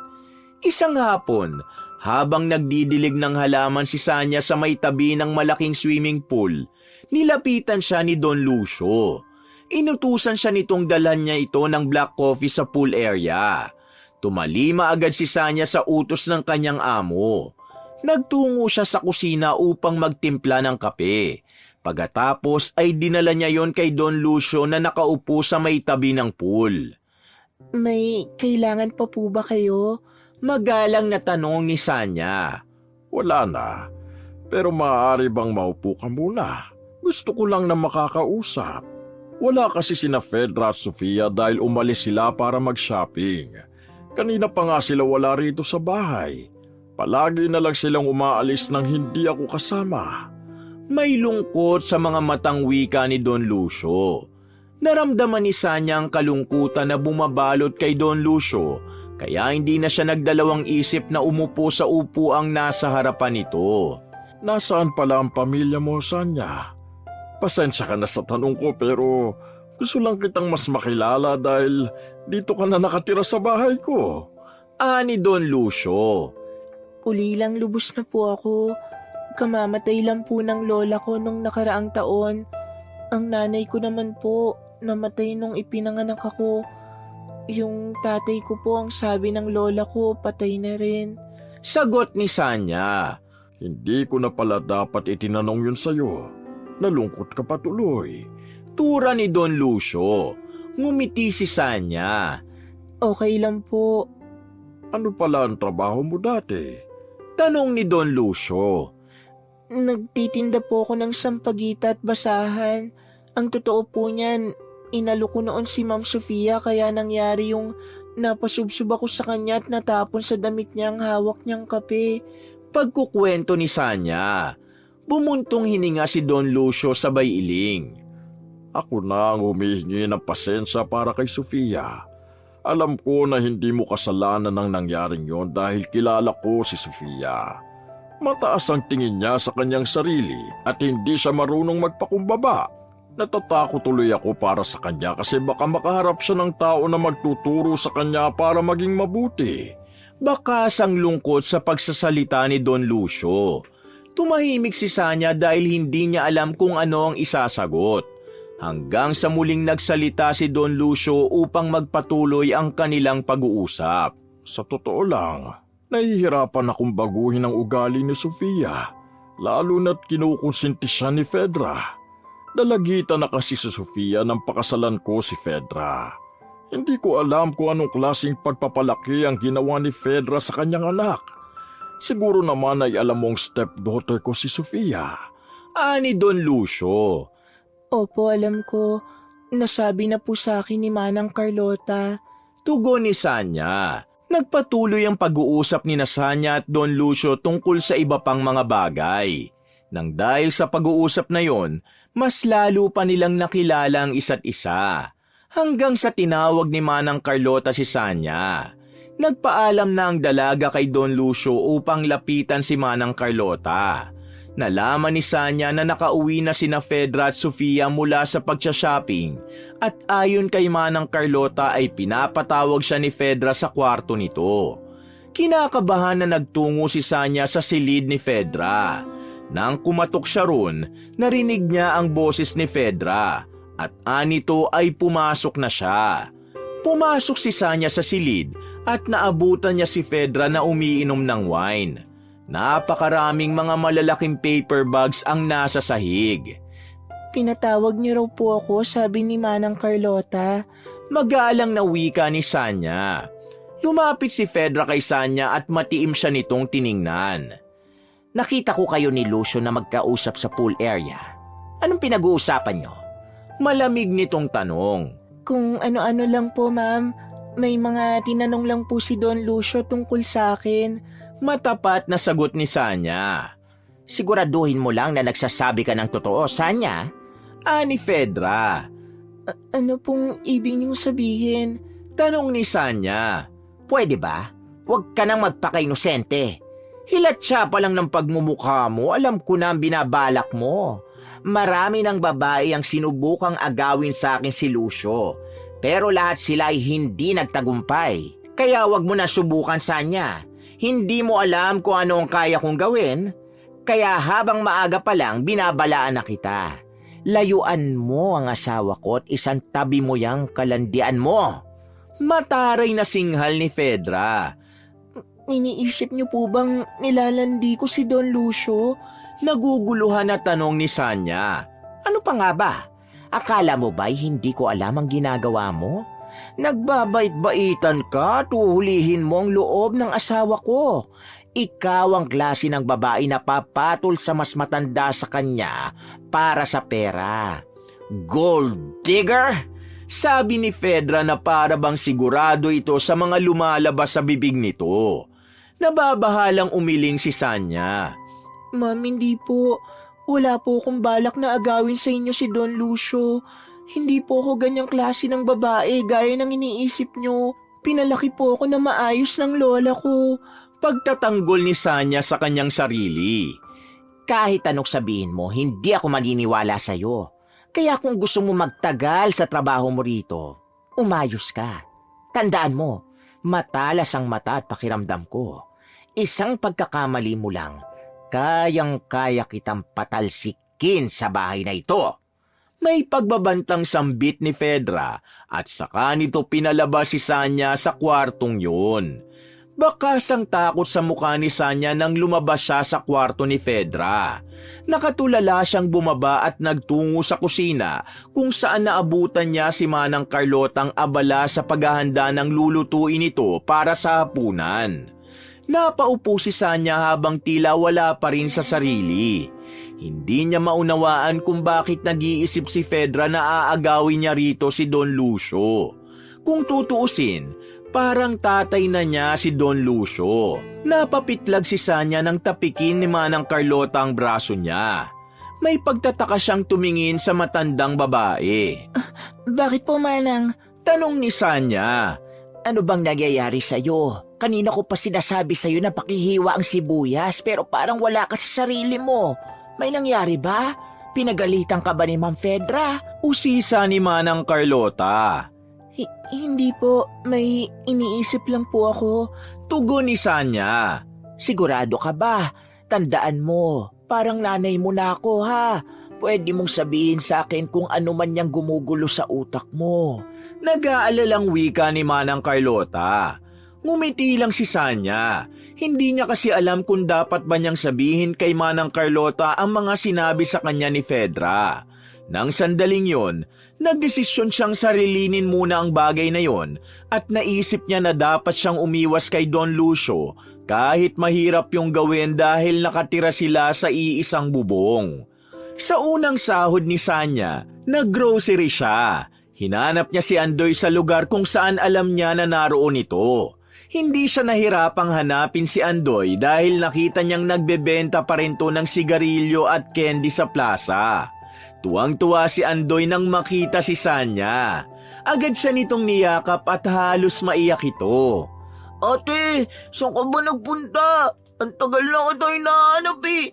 S1: Isang hapon, habang nagdidilig ng halaman si Sanya sa may tabi ng malaking swimming pool, nilapitan siya ni Don Lucio. Inutusan siya nitong dalhan niya ito ng black coffee sa pool area. Tumalima agad si Sanya sa utos ng kanyang amo. Nagtungo siya sa kusina upang magtimpla ng kape. Pagkatapos ay dinala niya yon kay Don Lucio na nakaupo sa may tabi ng pool.
S2: May kailangan pa po ba kayo?
S1: Magalang na tanong ni Sanya.
S3: Wala na. Pero maaari bang maupo ka muna? Gusto ko lang na makakausap. Wala kasi sina Fedra at Sofia dahil umalis sila para mag-shopping. Kanina pa nga sila wala rito sa bahay. Palagi na lang silang umaalis nang hindi ako kasama.
S1: May lungkot sa mga matang wika ni Don Lucio. Naramdaman ni Sanya ang kalungkutan na bumabalot kay Don Lucio, kaya hindi na siya nagdalawang isip na umupo sa upuang nasa harapan nito.
S3: Nasaan pala ang pamilya mo, Sanya? Pasensya ka na sa tanong ko pero gusto lang kitang mas makilala dahil dito ka na nakatira sa bahay ko.
S1: Ani Don Lucio.
S2: Uli lang lubos na po ako. Kamamatay lang po ng lola ko nung nakaraang taon. Ang nanay ko naman po, namatay nung ipinanganak ako. Yung tatay ko po ang sabi ng lola ko, patay na rin.
S1: Sagot ni Sanya.
S3: Hindi ko na pala dapat itinanong yun sa'yo. Nalungkot ka pa tuloy.
S1: Tura ni Don Lucio. Ngumiti si Sanya.
S2: Okay lang po.
S3: Ano pala ang trabaho mo dati?
S1: Tanong ni Don Lucio.
S2: Nagtitinda po ako ng sampagita at basahan. Ang totoo po niyan, inalo ko noon si Ma'am Sofia kaya nangyari yung napasubsob ako sa kanya at natapon sa damit niya ang hawak niyang kape.
S1: Pagkukwento ni Sanya. Bumuntong hininga si Don Lucio sabay iling.
S3: Ako na ang humihingi ng pasensya para kay Sofia. Alam ko na hindi mo kasalanan ang nangyaring yon dahil kilala ko si Sofia. Mataas ang tingin niya sa kanyang sarili at hindi siya marunong magpakumbaba. Natatakot tuloy ako para sa kanya kasi baka makaharap siya ng tao na magtuturo sa kanya para maging mabuti.
S1: Bakas ang lungkot sa pagsasalita ni Don Lucio. Tumahimik si Sanya dahil hindi niya alam kung ano ang isasagot. Hanggang sa muling nagsalita si Don Lucio upang magpatuloy ang kanilang pag-uusap.
S3: Sa totoo lang, nahihirapan akong baguhin ang ugali ni Sofia, lalo na't kinukonsinti siya ni Fedra. Dalagitan na kasi si Sofia ng pakasalan ko si Fedra. Hindi ko alam kung anong klaseng pagpapalaki ang ginawa ni Fedra sa kanyang anak. Siguro naman ay alam mong stepdaughter ko si Sofia.
S1: Ani Don Lucio.
S2: Opo, alam ko. Nasabi na po sa akin ni Manang Carlota.
S1: Tugon ni Sanya. Nagpatuloy ang pag-uusap ni Sanya at Don Lucio tungkol sa iba pang mga bagay. Nang dahil sa pag-uusap na yon, mas lalo pa nilang nakilala ang isa't isa. Hanggang sa tinawag ni Manang Carlota si Sanya. Nagpaalam na ang dalaga kay Don Lucio upang lapitan si Manang Carlota. Nalaman ni Sanya na nakauwi na sina Fedra at Sofia mula sa pagsha-shopping at ayon kay Manang Carlota ay pinapatawag siya ni Fedra sa kwarto nito. Kinakabahan na nagtungo si Sanya sa silid ni Fedra. Nang kumatok siya ron, narinig niya ang boses ni Fedra at anito ay pumasok na siya. Pumasok si Sanya sa silid at naabutan niya si Fedra na umiinom ng wine. Napakaraming mga malalaking paper bags ang nasa sahig.
S2: Pinatawag niyo raw po ako, sabi ni Manang Carlota.
S1: Magalang na wika ni Sanya. Lumapit si Fedra kay Sanya at matiim siya nitong tiningnan.
S2: Nakita ko kayo ni Lucio na magkausap sa pool area. Anong pinag-uusapan niyo?
S1: Malamig nitong tanong.
S2: Kung ano-ano lang po, ma'am. May mga tinanong lang po si Don Lucio tungkol sa akin.
S1: Matapat na sagot ni Sanya.
S2: Siguraduhin mo lang na nagsasabi ka ng totoo, Sanya.
S1: Ani Fedra.
S2: Ano pong ibig niyong sabihin?
S1: Tanong ni Sanya.
S2: Pwede ba? Huwag ka nang magpaka-inosente. Hilatsa pa lang ng pagmumukha mo, alam ko na ang binabalak mo. Marami ng babae ang sinubukang agawin sa akin si Lucio, pero lahat sila ay hindi nagtagumpay. Kaya wag mo na subukan sa niya. Hindi mo alam kung ano ang kaya kong gawin, kaya habang maaga pa lang binabalaan na kita. Layuan mo ang asawa ko at isang tabi mo yang kalandian mo. Mataray na singhal ni Fedra. Iniisip niyo po bang nilalandi ko si Don Lucio? Naguguluhan na tanong ni Sanya. Ano pa nga ba? Akala mo ba'y hindi ko alam ang ginagawa mo? Nagbabait-baitan ka, tuhulihin mo ang loob ng asawa ko. Ikaw ang klase ng babae na papatol sa mas matanda sa kanya para sa pera. Gold digger? Sabi ni Fedra na para bang sigurado ito sa mga lumalabas sa bibig nito. Nababahalang umiling si Sanya. Ma'am, hindi po. Wala po akong balak na agawin sa inyo si Don Lucio. Hindi po ako ganyang klase ng babae gaya ng iniisip nyo. Pinalaki po ako na maayos ng lola ko. Pagtatanggol ni Sanya sa kanyang sarili. Kahit anong sabihin mo, hindi ako maniniwala sa'yo. Kaya kung gusto mo magtagal sa trabaho mo rito, umayos ka. Tandaan mo, matalas ang mata at pakiramdam ko. Isang pagkakamali mo lang, kayang-kaya kitang patalsikin sa bahay na ito. May pagbabantang sambit ni Fedra at saka nito pinalabas si Sanya sa kwartong yun. Bakas ang takot sa mukha ni Sanya nang lumabas siya sa kwarto ni Fedra. Nakatulala siyang bumaba at nagtungo sa kusina kung saan naabutan niya si Manang Carlotang abala sa paghahanda ng lulutuin ito para sa hapunan. Napaupo si Sanya habang tila wala pa rin sa sarili. Hindi niya maunawaan kung bakit nag-iisip si Fedra na aagawin niya rito si Don Lucio. Kung tutuusin, parang tatay na niya si Don Lucio. Napapitlag si Sanya nang tapikin ni Manang Carlota ang braso niya. May pagtataka siyang tumingin sa matandang babae. Bakit po, Manang? Tanong ni Sanya. Ano bang nangyayari sa'yo? Kanina ko pa sinasabi sa'yo na pakihiwa ang sibuyas pero parang wala ka sa sarili mo. May nangyari ba? Pinagalitan ka ba ni Ma'am Fedra? Usisa ni Manang Carlota. Hindi po, may iniisip lang po ako. Tugon ni Sanya. Sigurado ka ba? Tandaan mo, parang nanay mo na ako ha. Pwede mong sabihin sa akin kung ano man niyang gumugulo sa utak mo. Nag-aalalang wika ni Manang Carlota. Ngumiti lang si Sanya. Hindi niya kasi alam kung dapat ba niyang sabihin kay Manang Carlota ang mga sinabi sa kanya ni Fedra. Nang sandaling yon, nagdesisyon siyang sarilinin muna ang bagay na yon at naisip niya na dapat siyang umiwas kay Don Lucio kahit mahirap yung gawin dahil nakatira sila sa iisang bubong. Sa unang sahod ni Sanya, nag-grocery siya. Hinanap niya si Andoy sa lugar kung saan alam niya na naroon ito. Hindi siya nahirapang hanapin si Andoy dahil nakita niyang nagbebenta pa rin to ng sigarilyo at candy sa plaza. Tuwang-tuwa si Andoy nang makita si Sanya. Agad siya nitong niyakap at halos maiyak ito. Ate, saan ka ba nagpunta? Ang tagal na kita hinahanap eh.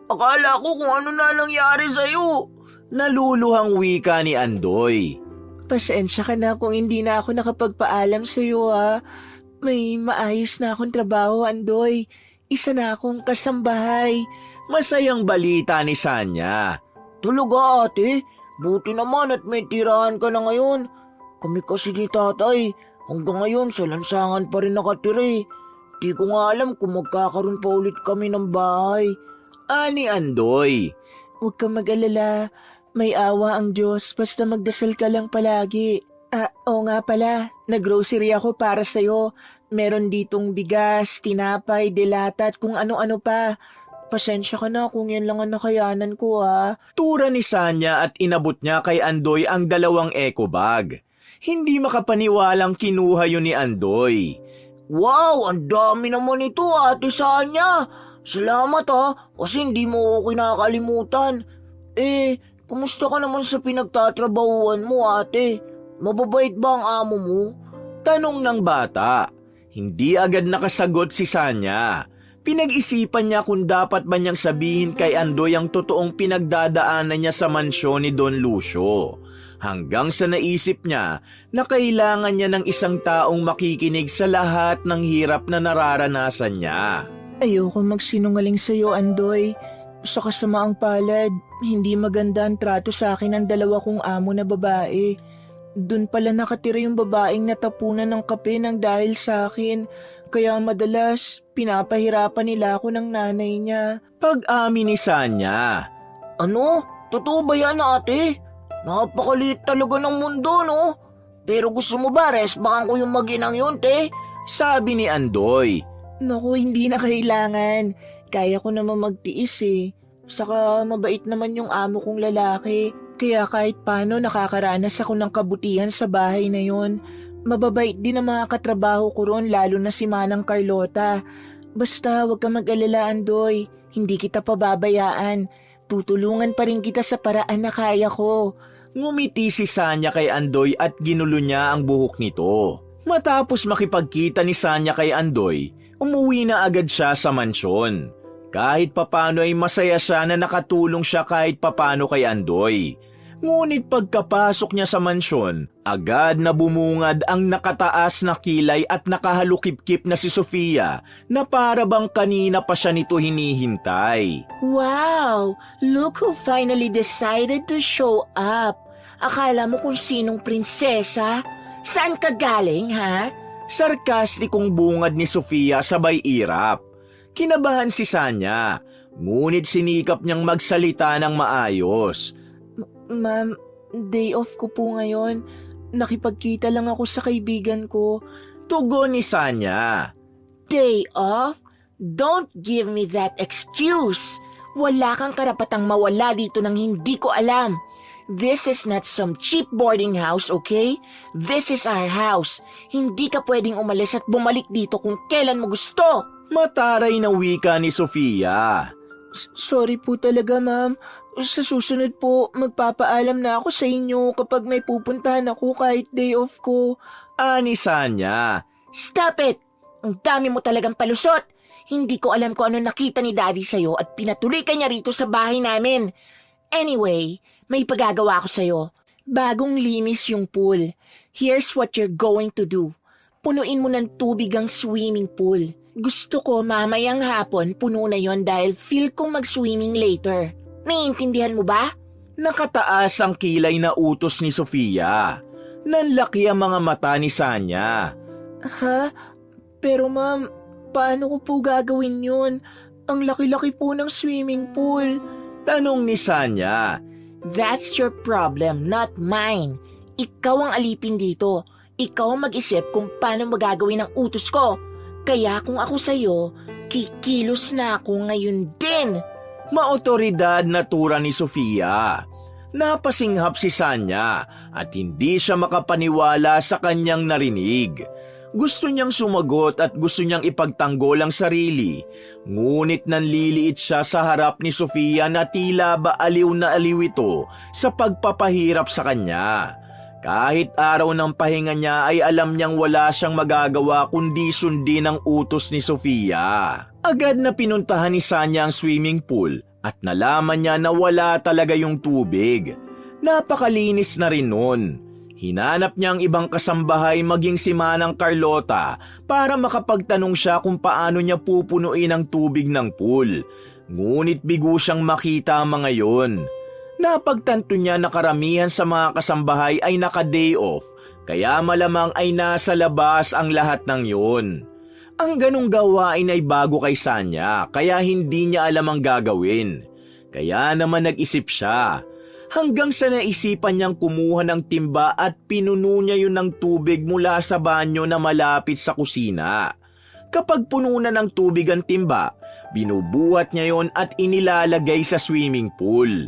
S2: Akala ko kung ano na nangyari sa'yo. Naluluhang wika ni Andoy. Pasensya ka na kung hindi na ako nakapagpaalam sa'yo ha. May maayos na akong trabaho, Andoy. Isa na akong kasambahay. Masayang balita ni Sanya. Talaga ate, buti naman at may tirahan ka na ngayon. Kami kasi ni tatay, hanggang ngayon sa lansangan pa rin nakatira eh. Di ko nga alam kung magkakaroon pa ulit kami ng bahay. Ani Andoy. Huwag kang mag-alala, may awa ang Diyos basta magdasal ka lang palagi. Oo nga pala, nag-grocery ako para sa'yo. Meron ditong bigas, tinapay, delata at kung ano-ano pa. Pasensya ka na kung yan lang ang nakayanan ko ha. Tura ni Sanya at inabot niya kay Andoy ang 2 eco bag. Hindi makapaniwalang kinuha yun ni Andoy. Wow, ang dami naman ito ate Sanya. Salamat ha, kasi hindi mo ako kinakalimutan. Kumusta ka naman sa pinagtatrabahuan mo ate? Mababait ba ang amo mo? Tanong ng bata. Hindi agad nakasagot si Sanya.
S1: Pinag-isipan niya kung dapat ba niyang sabihin kay Andoy ang totoong pinagdadaanan niya sa mansyon ni Don Lucio. Hanggang sa naisip niya na kailangan niya ng isang taong makikinig sa lahat ng hirap na nararanasan niya.
S2: Ayoko magsinungaling sa'yo, Andoy. Sa kasamaang palad, hindi maganda ang trato sa akin ng dalawa kong amo na babae. Doon pala nakatira yung babaeng natapunan ng kape ng dahil sa akin. Kaya madalas, pinapahirapan nila ako ng nanay niya.
S1: Pag-amin ni Sanya.
S2: Ano? Totoo ba yan, ate? Napakaliit talaga ng mundo, no? Pero gusto mo ba, resbakan ko yung maginang yun, te?
S1: Sabi ni Andoy.
S2: Naku, hindi na kailangan. Kaya ko naman magtiis eh. Saka mabait naman yung amo kong lalaki. Kaya kahit paano nakakaranas ako ng kabutihan sa bahay na yon. Mababait din ang mga katrabaho ko roon, lalo na si Manang Carlota. Basta huwag ka mag-alala, Andoy. Hindi kita pababayaan. Tutulungan pa rin kita sa paraan na kaya ko.
S1: Ngumiti si Sanya kay Andoy at ginulo niya ang buhok nito. Matapos makipagkita ni Sanya kay Andoy, umuwi na agad siya sa mansyon. Kahit papano ay masaya siya na nakatulong siya kahit papano kay Andoy. Ngunit pagkapasok niya sa mansyon, agad na bumungad ang nakataas na kilay at nakahalukip-kip na si Sofia na para bang kanina pa siya nito hinihintay.
S2: Wow! Look who finally decided to show up. Akala mo kung sinong prinsesa? Saan ka galing, ha?
S1: Sarkastikong bungad ni Sofia sabay irap. Kinabahan si Sanya, ngunit sinikap niyang magsalita ng maayos.
S2: Ma'am, day off ko po ngayon. Nakipagkita lang ako sa kaibigan ko.
S1: Tugon ni Sanya.
S2: Day off? Don't give me that excuse. Wala kang karapatang mawala dito nang hindi ko alam. This is not some cheap boarding house, okay? This is our house. Hindi ka pwedeng umalis at bumalik dito kung kailan mo gusto.
S1: Mataray na wika ni Sofia.
S2: Sorry po talaga, ma'am. Sa susunod po, magpapaalam na ako sa inyo kapag may pupuntahan ako kahit day off ko.
S1: Ani Sanya.
S2: Stop it! Ang dami mo talagang palusot. Hindi ko alam kung ano nakita ni Daddy sa'yo at pinatuloy ka niya rito sa bahay namin. Anyway, may pagagawa ko sa'yo. Bagong linis yung pool. Here's what you're going to do. Punuin mo ng tubig ang swimming pool. Gusto ko mamayang hapon puno na yon dahil feel kong mag-swimming later. Naiintindihan mo ba?
S1: Nakataas ang kilay na utos ni Sofia. Nanlaki ang mga mata ni Sanya.
S2: Ha? Pero ma'am, paano ko po gagawin yun? Ang laki-laki po ng swimming pool.
S1: Tanong ni Sanya.
S2: That's your problem, not mine. Ikaw ang alipin dito. Ikaw ang mag-isip kung paano magagawin ang utos ko. Kaya kung ako sa'yo, kikilos na ako ngayon din.
S1: Maotoridad na tura ni Sofia. Napasinghap si Sanya at hindi siya makapaniwala sa kanyang narinig. Gusto niyang sumagot at gusto niyang ipagtanggol ang sarili. Ngunit nanliliit siya sa harap ni Sofia na tila ba aliw na aliw ito sa pagpapahirap sa kanya. Kahit araw ng pahinga niya ay alam niyang wala siyang magagawa kundi sundin ang utos ni Sofia. Agad na pinuntahan ni Sanya ang swimming pool at nalaman niya na wala talaga yung tubig. Napakalinis na rin nun. Hinanap niya ang ibang kasambahay maging si Manang Carlota para makapagtanong siya kung paano niya pupunuin ang tubig ng pool. Ngunit bigo siyang makita ang mga yon. Napagtanto niya na karamihan sa mga kasambahay ay naka-day off, kaya malamang ay nasa labas ang lahat ng yun. Ang ganong gawain ay bago kay Sanya, kaya hindi niya alam ang gagawin. Kaya naman nag-isip siya. Hanggang sa naisipan niyang kumuha ng timba at pinuno niya yun ng tubig mula sa banyo na malapit sa kusina. Kapag puno na ng tubig ang timba, binubuhat niya yon at inilalagay sa swimming pool.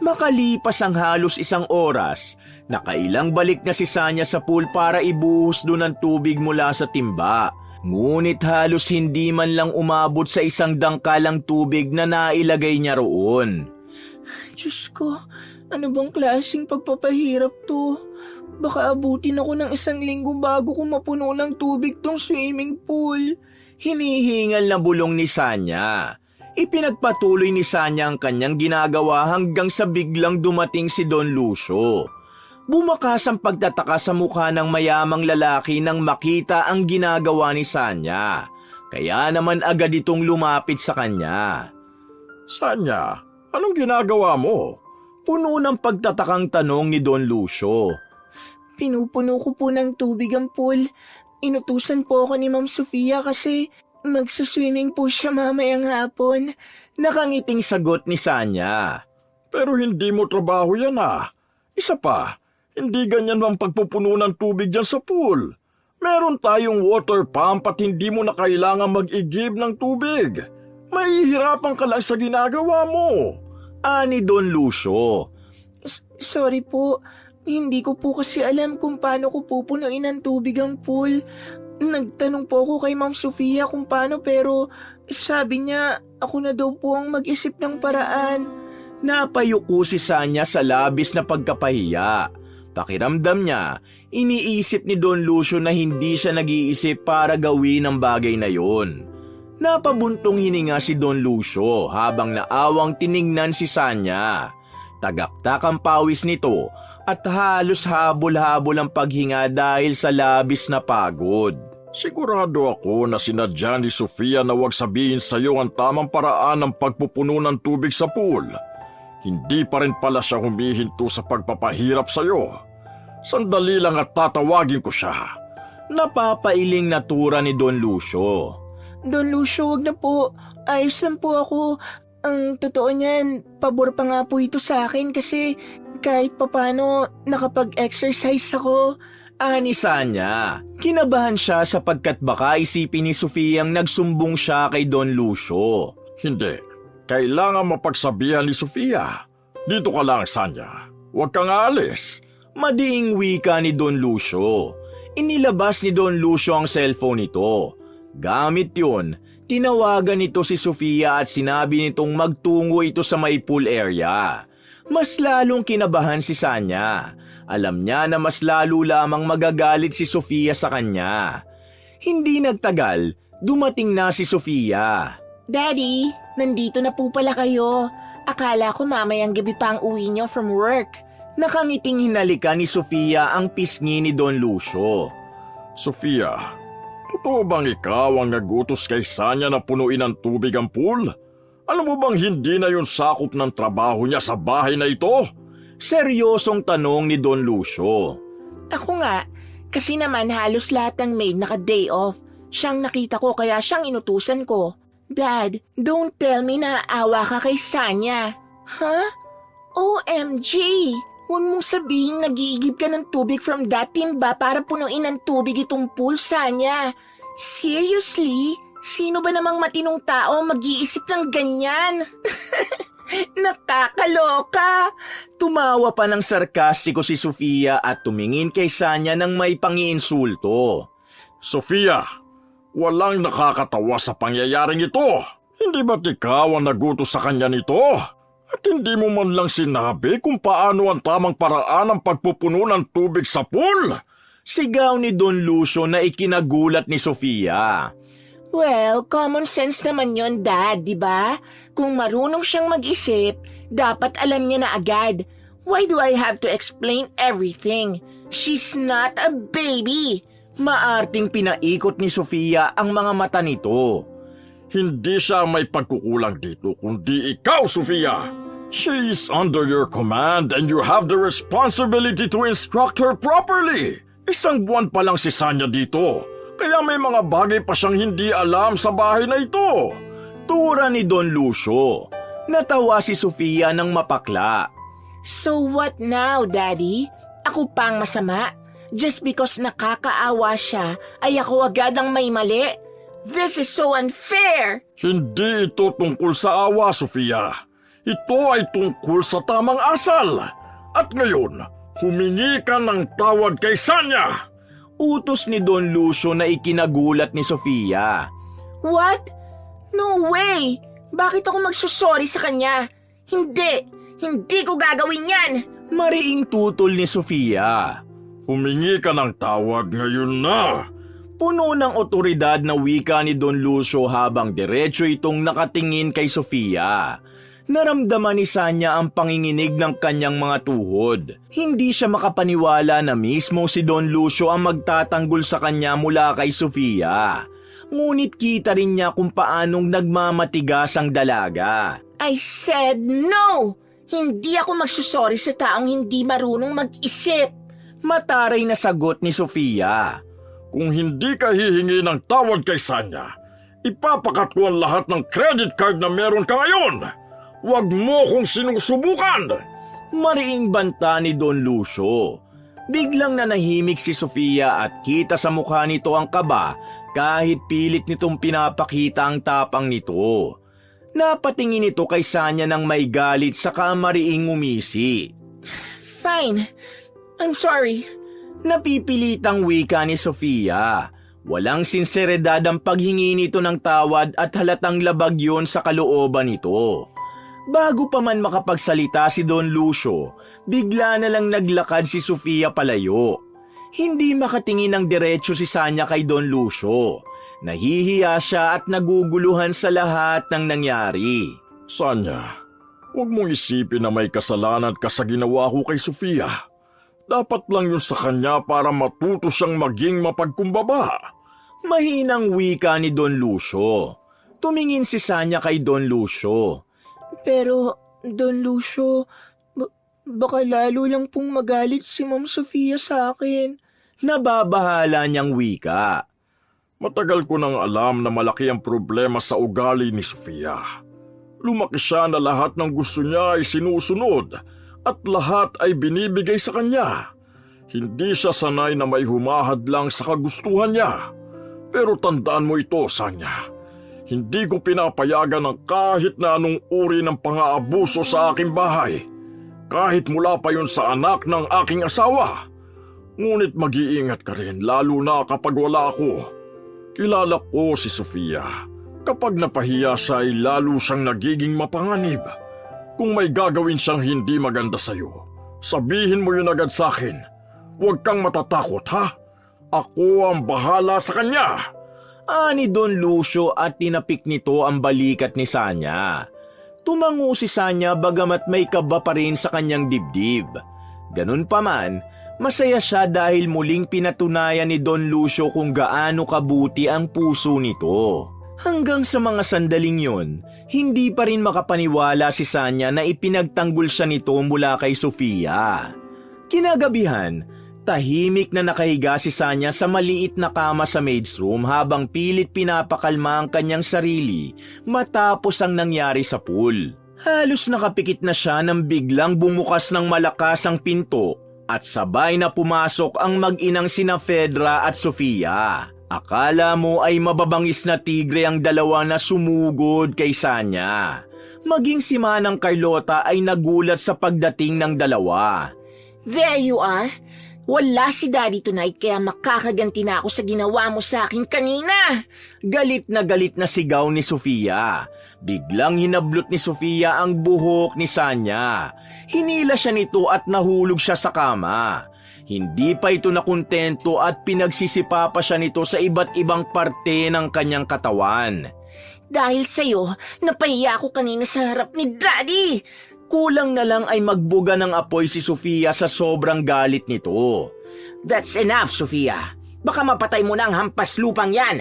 S1: Makalipas ang halos 1 oras, nakailang balik na si Sanya sa pool para ibuhos doon ang tubig mula sa timba. Ngunit halos hindi man lang umabot sa 1 dangkalang tubig na nailagay niya roon.
S2: Diyos ko, ano bang klaseng pagpapahirap to? Baka abutin ako ng 1 linggo bago ko mapuno ng tubig tong swimming pool.
S1: Hinihingal na bulong ni Sanya. Ipinagpatuloy ni Sanya ang kanyang ginagawa hanggang sa biglang dumating si Don Lucio. Bumakas ang pagtataka sa mukha ng mayamang lalaki nang makita ang ginagawa ni Sanya. Kaya naman agad itong lumapit sa kanya.
S3: Sanya, anong ginagawa mo?
S1: Puno ng pagtatakang tanong ni Don Lucio.
S2: Pinupuno ko po ng tubig ang pool. Inutusan po ako ni Ma'am Sofia kasi magsuswimming po siya mamayang hapon.
S1: Nakangiting sagot ni Sanya.
S3: Pero hindi mo trabaho yan Isa pa, hindi ganyan ang pagpupuno ng tubig dyan sa pool. Meron tayong water pump at hindi mo na kailangan mag-igib ng tubig. Mahihirapan ka lang sa ginagawa mo.
S1: Ani Don Lucio.
S2: Sorry po, hindi ko po kasi alam kung paano ko pupunuin ng tubig ang pool. Nagtanong po ako kay Ma'am Sofia kung paano pero sabi niya ako na daw po ang mag-isip ng paraan.
S1: Napayuko si Sanya sa labis na pagkapahiya. Pakiramdam niya, iniisip ni Don Lucio na hindi siya nag-iisip para gawin ang bagay na yon. Napabuntong hininga si Don Lucio habang naawang tiningnan si Sanya. Tagaktak ang pawis nito at halos habol-habol ang paghinga dahil sa labis na pagod.
S3: Sigurado ako na sinadya ni Sofia na huwag sabihin sa iyo ang tamang paraan ng pagpupuno ng tubig sa pool. Hindi pa rin pala siya humihinto sa pagpapahirap sa iyo. Sandali lang at tatawagin ko siya.
S1: Napapailing natura ni Don Lucio.
S2: Don Lucio, wag na po. Ayos lang po ako. Ang totoo niyan, pabor pa nga po ito sa akin kasi kahit papano nakapag-exercise ako.
S1: Ani Sanya. Kinabahan siya sapagkat baka isipin ni Sofia ang nagsumbong siya kay Don Lucio.
S3: Hindi. Kailangan mapagsabihan ni Sofia. Dito ka lang, Sanya. Huwag kang aalis.
S1: Madiing wika ni Don Lucio. Inilabas ni Don Lucio ang cellphone nito. Gamit yun, tinawagan nito si Sofia at sinabi nitong magtungo ito sa may pool area. Mas lalong kinabahan si Sanya. Alam niya na mas lalo lamang magagalit si Sofia sa kanya. Hindi nagtagal, dumating na si Sofia.
S2: Daddy, nandito na po pala kayo. Akala ko mamayang gabi pa ang uwi niyo from work.
S1: Nakangiting hinalikan ni Sofia ang pisngi ni Don Lucio.
S3: Sofia, totoo bang ikaw ang nagutos kay Sanya na punuin ng tubig ang pool? Alam mo bang hindi na yun sakop ng trabaho niya sa bahay na ito?
S1: Seryosong tanong ni Don Lucio.
S2: Ako nga, kasi naman halos lahat ng maid naka-day off. Siyang nakita ko kaya siyang inutusan ko. Dad, don't tell me na aawa ka kay Sanya. Huh? OMG! Huwag mong sabihin nag-iigib ka ng tubig from that timba para punuin ng tubig itong pool, Sanya. Seriously? Sino ba namang matinong tao mag-iisip ng ganyan? Nakakaloka!
S1: Tumawa pa ng sarkastiko si Sofia at tumingin kay Sanya ng may pangiinsulto.
S3: Sofia, walang nakakatawa sa pangyayaring ito. Hindi ba't ikaw ang nagutos sa kanya nito? At hindi mo man lang sinabi kung paano ang tamang paraan ng pagpupuno ng tubig sa pool?
S1: Sigaw ni Don Lucio na ikinagulat ni Sofia.
S2: Well, common sense naman yon, Dad, di ba? Kung marunong siyang mag-isip, dapat alam niya na agad. Why do I have to explain everything? She's not a baby.
S1: Maarting pinaikot ni Sofia ang mga mata nito.
S3: Hindi siya may pagkukulang dito, kundi ikaw, Sofia. She is under your command and you have the responsibility to instruct her properly. Isang buwan pa lang si Sanya dito, kaya may mga bagay pa siyang hindi alam sa bahay na ito.
S1: Tura ni Don Lucio. Natawa si Sofia ng mapakla.
S2: So what now, Daddy? Ako pang masama? Just because nakakaawa siya, ay ako agad ang may mali? This is so unfair!
S3: Hindi ito tungkol sa awa, Sofia. Ito ay tungkol sa tamang asal. At ngayon, humingi ka ng tawad kay Sanya.
S1: Utos ni Don Lucio na ikinagulat ni Sofia.
S2: What? No way! Bakit ako magsusorry sa kanya? Hindi ko gagawin yan!
S1: Mariing tutol ni Sofia.
S3: Humingi ka ng tawad ngayon na.
S1: Puno ng otoridad na wika ni Don Lucio habang diretso itong nakatingin kay Sofia. Naramdaman ni Sanya ang panginginig ng kanyang mga tuhod. Hindi siya makapaniwala na mismo si Don Lucio ang magtatanggol sa kanya mula kay Sofia. Ngunit kita rin niya kung paanong nagmamatigas ang dalaga.
S2: I said no! Hindi ako magsusorry sa taong hindi marunong mag-isip.
S1: Mataray na sagot ni Sofia.
S3: Kung hindi ka hihingi ng tawad kay Sanya, ipapakat ko ang lahat ng credit card na meron ka ngayon. Huwag mo kong sinusubukan.
S1: Mariing banta ni Don Lucio. Biglang nanahimik si Sofia at kita sa mukha nito ang kaba kahit pilit nitong pinapakita ang tapang nito. Napatingin ito kay Sanya ng may galit saka mariing umisi.
S2: Fine. I'm sorry.
S1: Napipilitang wika ni Sofia. Walang sinseridad ang paghingi nito ng tawad at halatang labag yun sa kalooban nito. Bago pa man makapagsalita si Don Lucio, bigla na lang naglakad si Sofia palayo. Hindi makatingin ng diretso si Sanya kay Don Lucio. Nahihiya siya at naguguluhan sa lahat ng nangyari.
S3: Sanya, huwag mong isipin na may kasalanan ka sa ginawa ko kay Sofia. Dapat lang yun sa kanya para matuto siyang maging mapagkumbaba.
S1: Mahinang wika ni Don Lucio. Tumingin si Sanya kay Don Lucio.
S2: Pero, Don Lucio, baka lalo lang pong magalit si Ma'am Sofia sa akin.
S1: Nababahala niyang wika.
S3: Matagal ko nang alam na malaki ang problema sa ugali ni Sofia. Lumaki siya na lahat ng gusto niya ay sinusunod at lahat ay binibigay sa kanya. Hindi siya sanay na may humahad lang sa kagustuhan niya. Pero tandaan mo ito, Sanya. Hindi ko pinapayagan ng kahit na anong uri ng pang-aabuso sa aking bahay. Kahit mula pa yun sa anak ng aking asawa. Ngunit mag-iingat ka rin lalo na kapag wala ako. Kilala ko si Sofia. Kapag napahiya siya ay lalo siyang nagiging mapanganib. Kung may gagawin siyang hindi maganda sa'yo, sabihin mo yun agad sa akin. Huwag kang matatakot, ha? Ako ang bahala sa kanya.
S1: Ani Don Lucio at tinapik nito ang balikat ni Sanya. Tumango si Sanya bagamat may kaba pa rin sa kanyang dibdib. Ganun pa man, masaya siya dahil muling pinatunayan ni Don Lucio kung gaano kabuti ang puso nito. Hanggang sa mga sandaling yon, hindi pa rin makapaniwala si Sanya na ipinagtanggol siya nito mula kay Sofia. Kinagabihan, tahimik na nakahiga si Sanya sa maliit na kama sa maid's room habang pilit pinapakalma ang kanyang sarili matapos ang nangyari sa pool. Halos nakapikit na siya nang biglang bumukas ng malakas ang pinto at sabay na pumasok ang mag-inang sina Fedra at Sofia. Akala mo ay mababangis na tigre ang dalawa na sumugod kay Sanya. Maging si Manang Carlota ay nagulat sa pagdating ng dalawa.
S2: There you are. Wala si Daddy tonight kaya makakaganti na ako sa ginawa mo sa akin kanina.
S1: Galit na sigaw ni Sofia. Biglang hinablot ni Sofia ang buhok ni Sanya. Hinila siya nito at nahulog siya sa kama. Hindi pa ito nakontento at pinagsisipa pa siya nito sa iba't ibang parte ng kanyang katawan.
S2: Dahil sa'yo, napahiya ako kanina sa harap ni Daddy.
S1: Kulang na lang ay magbuga ng apoy si Sofia sa sobrang galit nito.
S2: That's enough, Sofia. Baka mapatay mo na ang hampas lupang yan.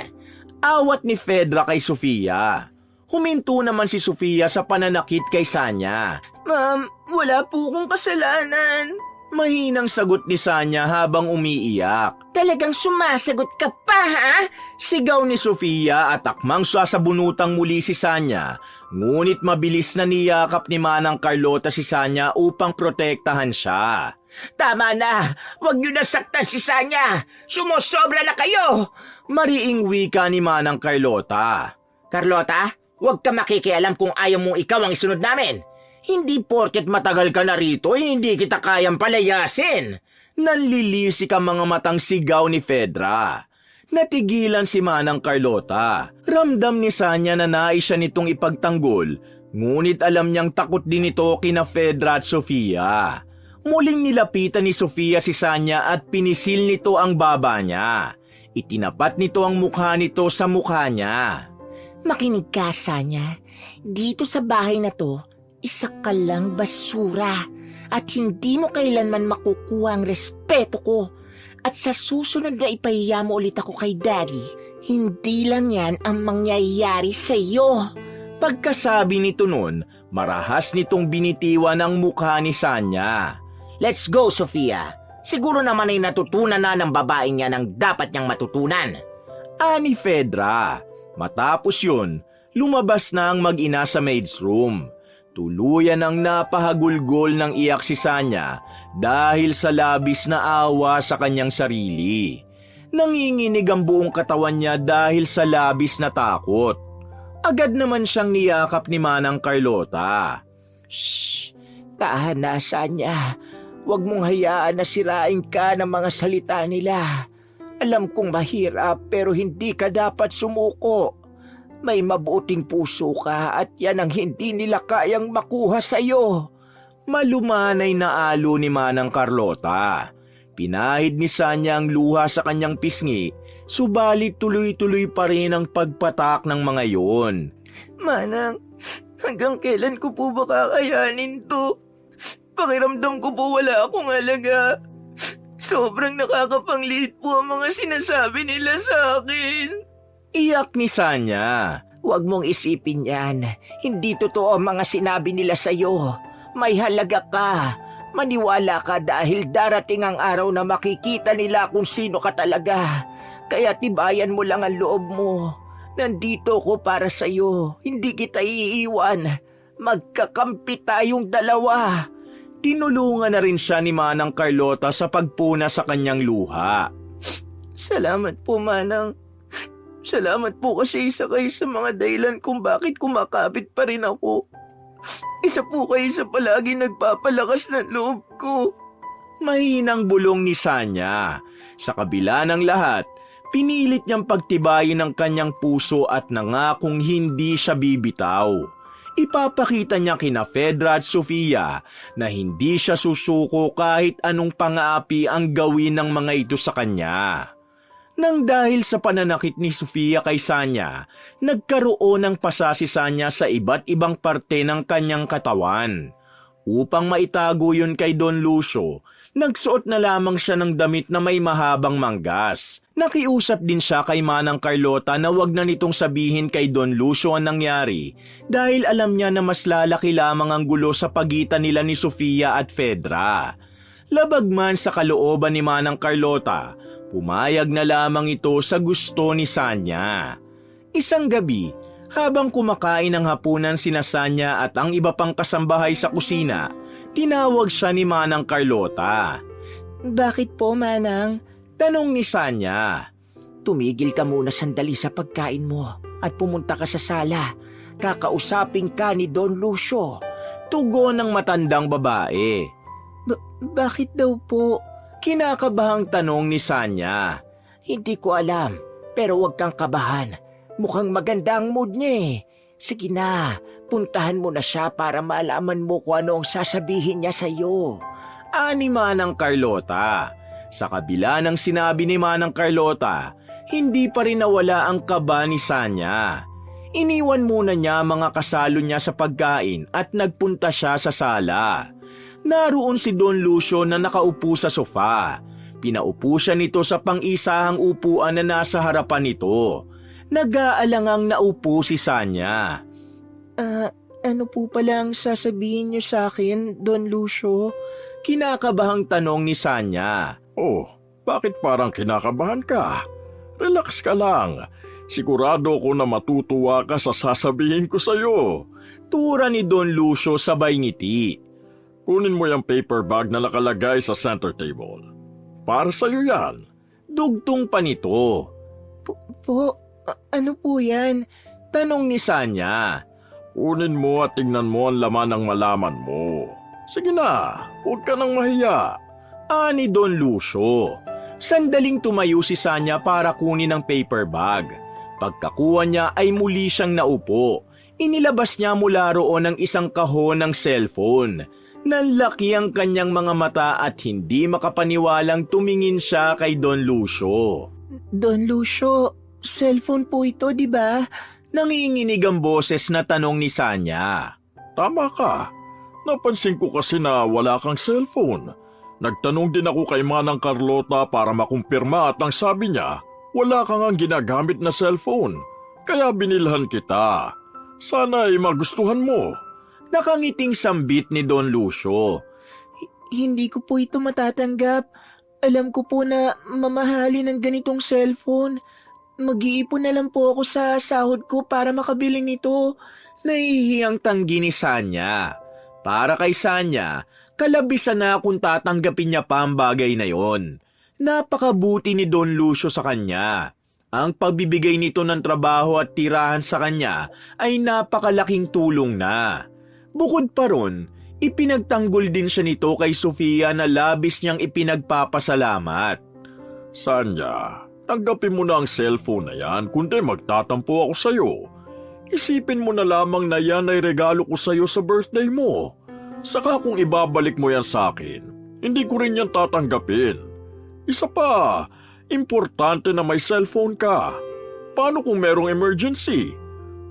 S1: Awat ni Fedra kay Sofia. Huminto naman si Sofia sa pananakit kay Sanya.
S2: Ma'am, wala po akong kasalanan.
S1: Mahinang sagot ni Sanya habang umiiyak.
S2: Talagang sumasagot ka pa, ha?
S1: Sigaw ni Sofia at akmang sasabunutang muli si Sanya. Ngunit mabilis na niyakap ni Manang Carlota si Sanya upang protektahan siya.
S2: Tama na! Huwag niyo nasaktan si Sanya! Sumusobra na kayo!
S1: Mariing wika ni Manang Carlota.
S2: Carlota, huwag ka makikialam kung ayaw mong ikaw ang isunod namin. Hindi porket matagal ka na rito, hindi kita kayang palayasin.
S1: Nanlilisik ang mga matang sigaw ni Fedra. Natigilan si Manang Carlota. Ramdam ni Sanya na nais siya nitong ipagtanggol, ngunit alam niyang takot din ito kina Fedra at Sofia. Muling nilapitan ni Sofia si Sanya at pinisil nito ang baba niya. Itinapat nito ang mukha nito sa mukha niya.
S2: Makinig ka, Sanya. Dito sa bahay na to, isa ka lang basura. At hindi mo kailanman makukuha ang respeto ko. At sa susunod na ipahiya mo ulit ako kay Daddy, hindi lang yan ang mangyayari sa iyo.
S1: Pagkasabi nito nun, marahas nitong binitiwan ang mukha ni Sanya.
S2: Let's go, Sofia. Siguro naman ay natutunan na ng babaeng yan ang dapat niyang matutunan.
S1: Ani Fedra. Matapos yun, lumabas na ang mag-ina sa maid's room. Tuluyan ang napahagulgol ng iyak si Sanya dahil sa labis na awa sa kanyang sarili. Nanginginig ang buong katawan niya dahil sa labis na takot. Agad naman siyang niyakap ni Manang Carlota.
S2: Shh! Tahan na, Sanya. Huwag mong hayaan na sirain ka ng mga salita nila. Alam kong mahirap pero hindi ka dapat sumuko. May mabuting puso ka at yan ang hindi nila kayang makuha sa iyo.
S1: Malumanay na alo ni Manang Carlota. Pinahid ni Sanya ang luha sa kanyang pisngi, subalit tuloy-tuloy pa rin ang pagpatak ng mga yon.
S2: Manang, hanggang kailan ko po ba kakayanin to? Pakiramdam ko po wala akong halaga. Sobrang nakakapangliit po ang mga sinasabi nila sa akin.
S1: Iyak ni Sanya.
S2: Huwag mong isipin yan. Hindi totoo ang mga sinabi nila sa'yo. May halaga ka. Maniwala ka dahil darating ang araw na makikita nila kung sino ka talaga. Kaya tibayan mo lang ang loob mo. Nandito ko para sa'yo. Hindi kita iiwan. Magkakampi tayong dalawa.
S1: Tinulungan na rin siya ni Manang Carlota sa pagpuna sa kanyang luha.
S2: Salamat po, Manang. Salamat po kasi isa kayo sa mga dahilan kung bakit kumakapit pa rin ako. Isa po kayo sa palagi nagpapalakas ng loob ko.
S1: Mahinang bulong ni Sanya. Sa kabila ng lahat, pinilit niyang pagtibayin ang kanyang puso at nangakong hindi siya bibitaw. Ipapakita niya kina Fedra at Sofia na hindi siya susuko kahit anong pang-aapi ang gawin ng mga ito sa kanya. Nang dahil sa pananakit ni Sofia kay Sanya, nagkaroon ng pasa si Sanya sa iba't ibang parte ng kanyang katawan. Upang maitago yun kay Don Lucio, nagsuot na lamang siya ng damit na may mahabang manggas. Nakiusap din siya kay Manang Carlota na wag na nitong sabihin kay Don Lucio ang nangyari dahil alam niya na mas lalaki lamang ang gulo sa pagitan nila ni Sofia at Fedra. Labag man sa kalooban ni Manang Carlota, pumayag na lamang ito sa gusto ni Sanya. Isang gabi, habang kumakain ng hapunan sina Sanya at ang iba pang kasambahay sa kusina, tinawag siya ni Manang Carlota.
S2: Bakit po, Manang?
S1: Tanong ni Sanya.
S2: Tumigil ka muna sandali sa pagkain mo at pumunta ka sa sala. Kakausapin ka ni Don Lucio.
S1: Tugon ng matandang babae.
S2: Bakit daw po?
S1: Kinakabahang tanong ni Sanya.
S2: Hindi ko alam, pero huwag kang kabahan. Mukhang maganda ang mood niya eh. Sige na, puntahan mo na siya para malaman mo kung ano ang sasabihin niya sa'yo.
S1: Ani Manang Carlota. Sa kabila ng sinabi ni Manang Carlota, hindi pa rin nawala ang kaba ni Sanya. Iniwan muna niya mga kasalo niya sa pagkain at nagpunta siya sa sala. Naroon si Don Lucio na nakaupo sa sofa. Pinaupo siya nito sa pang-isahang upuan na nasa harapan nito. Nag-aalangang naupo si Sanya.
S2: Ano po palang sasabihin niyo sa akin, Don Lucio?
S1: Kinakabahang tanong ni Sanya.
S3: Oh, bakit parang kinakabahan ka? Relax ka lang. Sigurado ko na matutuwa ka sa sasabihin ko sa'yo.
S1: Tura ni Don Lucio sabay ngiti.
S3: Kunin mo yung paper bag na nakalagay sa center table. Para sa'yo yan.
S1: Dugtong pa nito.
S2: Ano po yan?
S1: Tanong ni Sanya.
S3: Kunin mo at tingnan mo ang laman ng malaman mo. Sige na, huwag ka nang mahiya.
S1: Ani Don Lucio. Sandaling tumayo si Sanya para kunin ang paper bag. Pagkakuha niya ay muli siyang naupo. Inilabas niya mula roon ang isang kahon ng cellphone. Nanlaki ang kanyang mga mata at hindi makapaniwalang tumingin siya kay Don Lucio.
S2: Don Lucio, cellphone po ito, di ba?
S1: Nanginginig ang boses na tanong ni Sanya.
S3: Tama ka. Napansin ko kasi na wala kang cellphone. Nagtanong din ako kay Manang Carlota para makumpirma at ang sabi niya, wala kang ang ginagamit na cellphone. Kaya binilhan kita. Sana ay magustuhan mo.
S1: Nakangiting sambit ni Don Lucio.
S2: Hindi ko po ito matatanggap. Alam ko po na mamahalin ng ganitong cellphone. Mag-iipon na lang po ako sa sahod ko para makabili nito.
S1: Nahihiyang tanggi ni Sanya. Para kay Sanya, kalabisan na kung tatanggapin niya pa ang bagay na yon. Napakabuti ni Don Lucio sa kanya. Ang pagbibigay nito ng trabaho at tirahan sa kanya ay napakalaking tulong na. Bukod pa ron, ipinagtanggol din siya nito kay Sofia na labis niyang ipinagpapasalamat.
S3: Sanya, tanggapin mo na ang cellphone na yan kundi magtatampo ako sa'yo. Isipin mo na lamang na yan ay regalo ko sa'yo sa birthday mo. Saka kung ibabalik mo yan sa akin, hindi ko rin yan tatanggapin. Isa pa, importante na may cellphone ka. Paano kung merong emergency?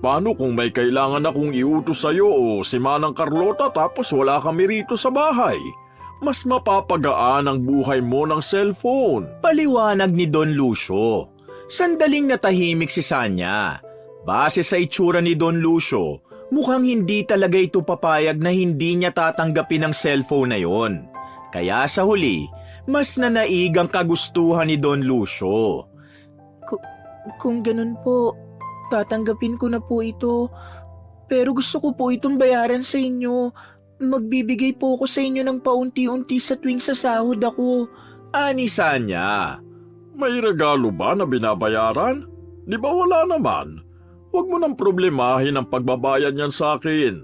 S3: Paano kung may kailangan akong iutos sa'yo o si Manang Carlota tapos wala kami rito sa bahay? Mas mapapagaan ang buhay mo ng cellphone.
S1: Paliwanag ni Don Lucio. Sandaling natahimik si Sanya. Base sa itsura ni Don Lucio, mukhang hindi talaga ito papayag na hindi niya tatanggapin ang cellphone na yon. Kaya sa huli, mas nanaig ang kagustuhan ni Don Lucio.
S2: Kung ganun po, tatanggapin ko na po ito. Pero gusto ko po itong bayaran sa inyo. Magbibigay po ako sa inyo ng paunti-unti sa tuwing sasahod ako.
S1: Ani Sanya.
S3: May regalo ba na binabayaran? Di ba wala naman? Huwag mo nang problemahin ang pagbabayad niyan sa akin.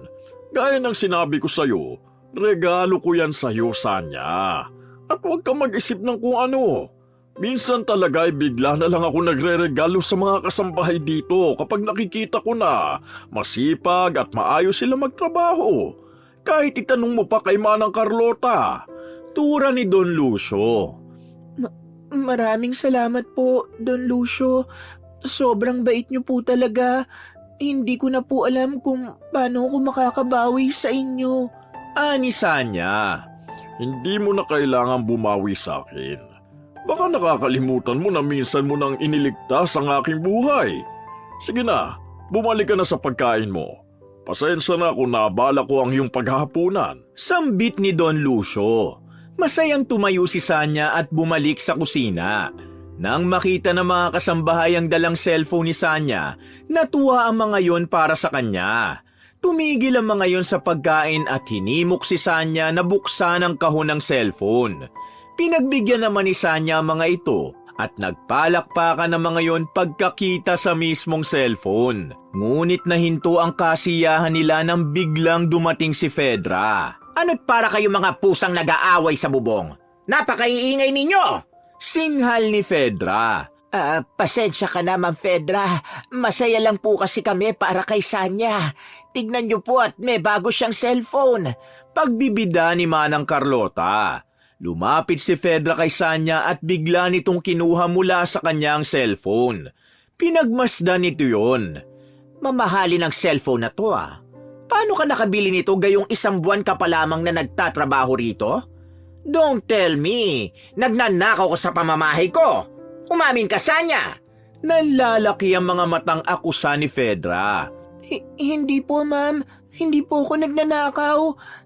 S3: Gaya ng sinabi ko sa'yo, regalo ko yan sa'yo, Sanya. At huwag kang mag-isip ng kung ano. Minsan talaga ay bigla na lang ako nagre-regalo sa mga kasambahay dito kapag nakikita ko na masipag at maayos sila magtrabaho. Kahit itanong mo pa kay Manang Carlota.
S1: Tura ni Don Lucio.
S2: Maraming salamat po, Don Lucio. Sobrang bait niyo po talaga. Hindi ko na po alam kung paano ako makakabawi sa inyo.
S1: Ani Sanya.
S3: Hindi mo na kailangan bumawi sa akin. Baka nakakalimutan mo na minsan mo nang iniligtas ang aking buhay. Sige na, bumalik ka na sa pagkain mo. Pasensya na kung naabala ko ang iyong paghahapunan.
S1: Sambit ni Don Lucio. Masayang tumayo si Sanya at bumalik sa kusina. Nang makita ng mga kasambahay ang dalang cellphone ni Sanya, natuwa ang mga yon para sa kanya. Tumigil ang mga yon sa pagkain at hinimok si Sanya na buksan ang kahon ng cellphone. Pinagbigyan naman ni Sanya ang mga ito at nagpalakpakan ng mga yon pagkakita sa mismong cellphone. Ngunit nahinto ang kasiyahan nila nang biglang dumating si Fedra.
S2: Ano't para kayo mga pusang nag-aaway sa bubong? Napakaiingay ninyo!
S1: Singhal ni Fedra.
S2: Pasensya ka naman, Fedra. Masaya lang po kasi kami para kay Sanya. Tignan niyo po at may bago siyang cellphone.
S1: Pagbibida ni Manang Carlota. Lumapit si Fedra kay Sanya at bigla nitong kinuha mula sa kanyang cellphone. Pinagmasdan nito yon.
S2: Mamahalin ang cellphone na to ah. Paano ka nakabili nito gayong 1 buwan ka pa lamang na nagtatrabaho rito? Don't tell me, nagnanakaw ka sa pamamahay ko. Umamin ka, Sanya.
S1: Nanlalaki ang mga matang akusa ni Fedra.
S2: Hindi po, ma'am. Hindi po ako nagnanakaw.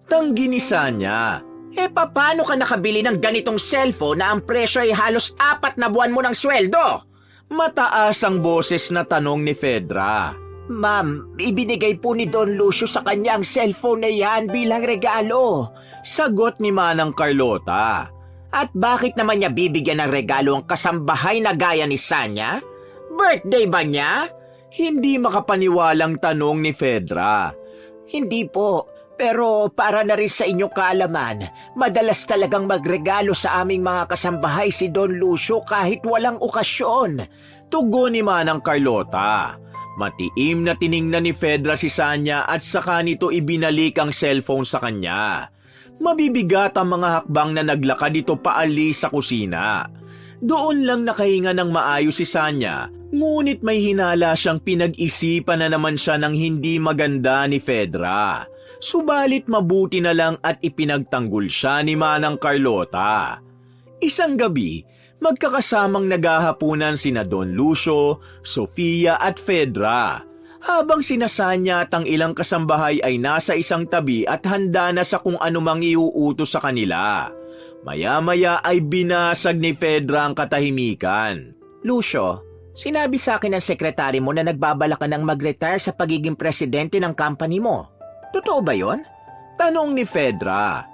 S1: Tanggi ni Sanya.
S2: Paano ka nakabili ng ganitong cellphone na ang presyo ay halos 4 na buwan mo ng sweldo?
S1: Mataas ang boses na tanong ni Fedra.
S2: Ma'am, ibinigay po ni Don Lucio sa kanya ang cellphone na yan bilang regalo.
S1: Sagot ni Manang Carlota.
S2: At bakit naman niya bibigyan ng regalo ang kasambahay na gaya ni Sanya? Birthday ba niya?
S1: Hindi makapaniwalang tanong ni Fedra.
S2: Hindi po, pero para na rin sa inyong kaalaman, madalas talagang magregalo sa aming mga kasambahay si Don Lucio kahit walang okasyon.
S1: Tugon ni Manang Carlota. Matiim na tiningnan ni Fedra si Sanya at saka nito ibinalik ang cellphone sa kanya. Mabibigat ang mga hakbang na naglakad ito paalis sa kusina. Doon lang nakahinga ng maayos si Sanya, ngunit may hinala siyang pinag-isipan na naman siya ng hindi maganda ni Fedra. Subalit mabuti na lang at ipinagtanggol siya ni Manang Carlota. Isang gabi, magkakasamang naghahapunan sina Don Lucio, Sofia at Fedra. Habang sina Sanya at ang ilang kasambahay ay nasa isang tabi at handa na sa kung anumang iuutos sa kanila. Maya-maya ay binasag ni Fedra ang katahimikan.
S2: Lucio, sinabi sa akin ng sekretary mo na nagbabalak ka ng mag-retire sa pagiging presidente ng company mo. Totoo ba yon?
S1: Tanong ni Fedra.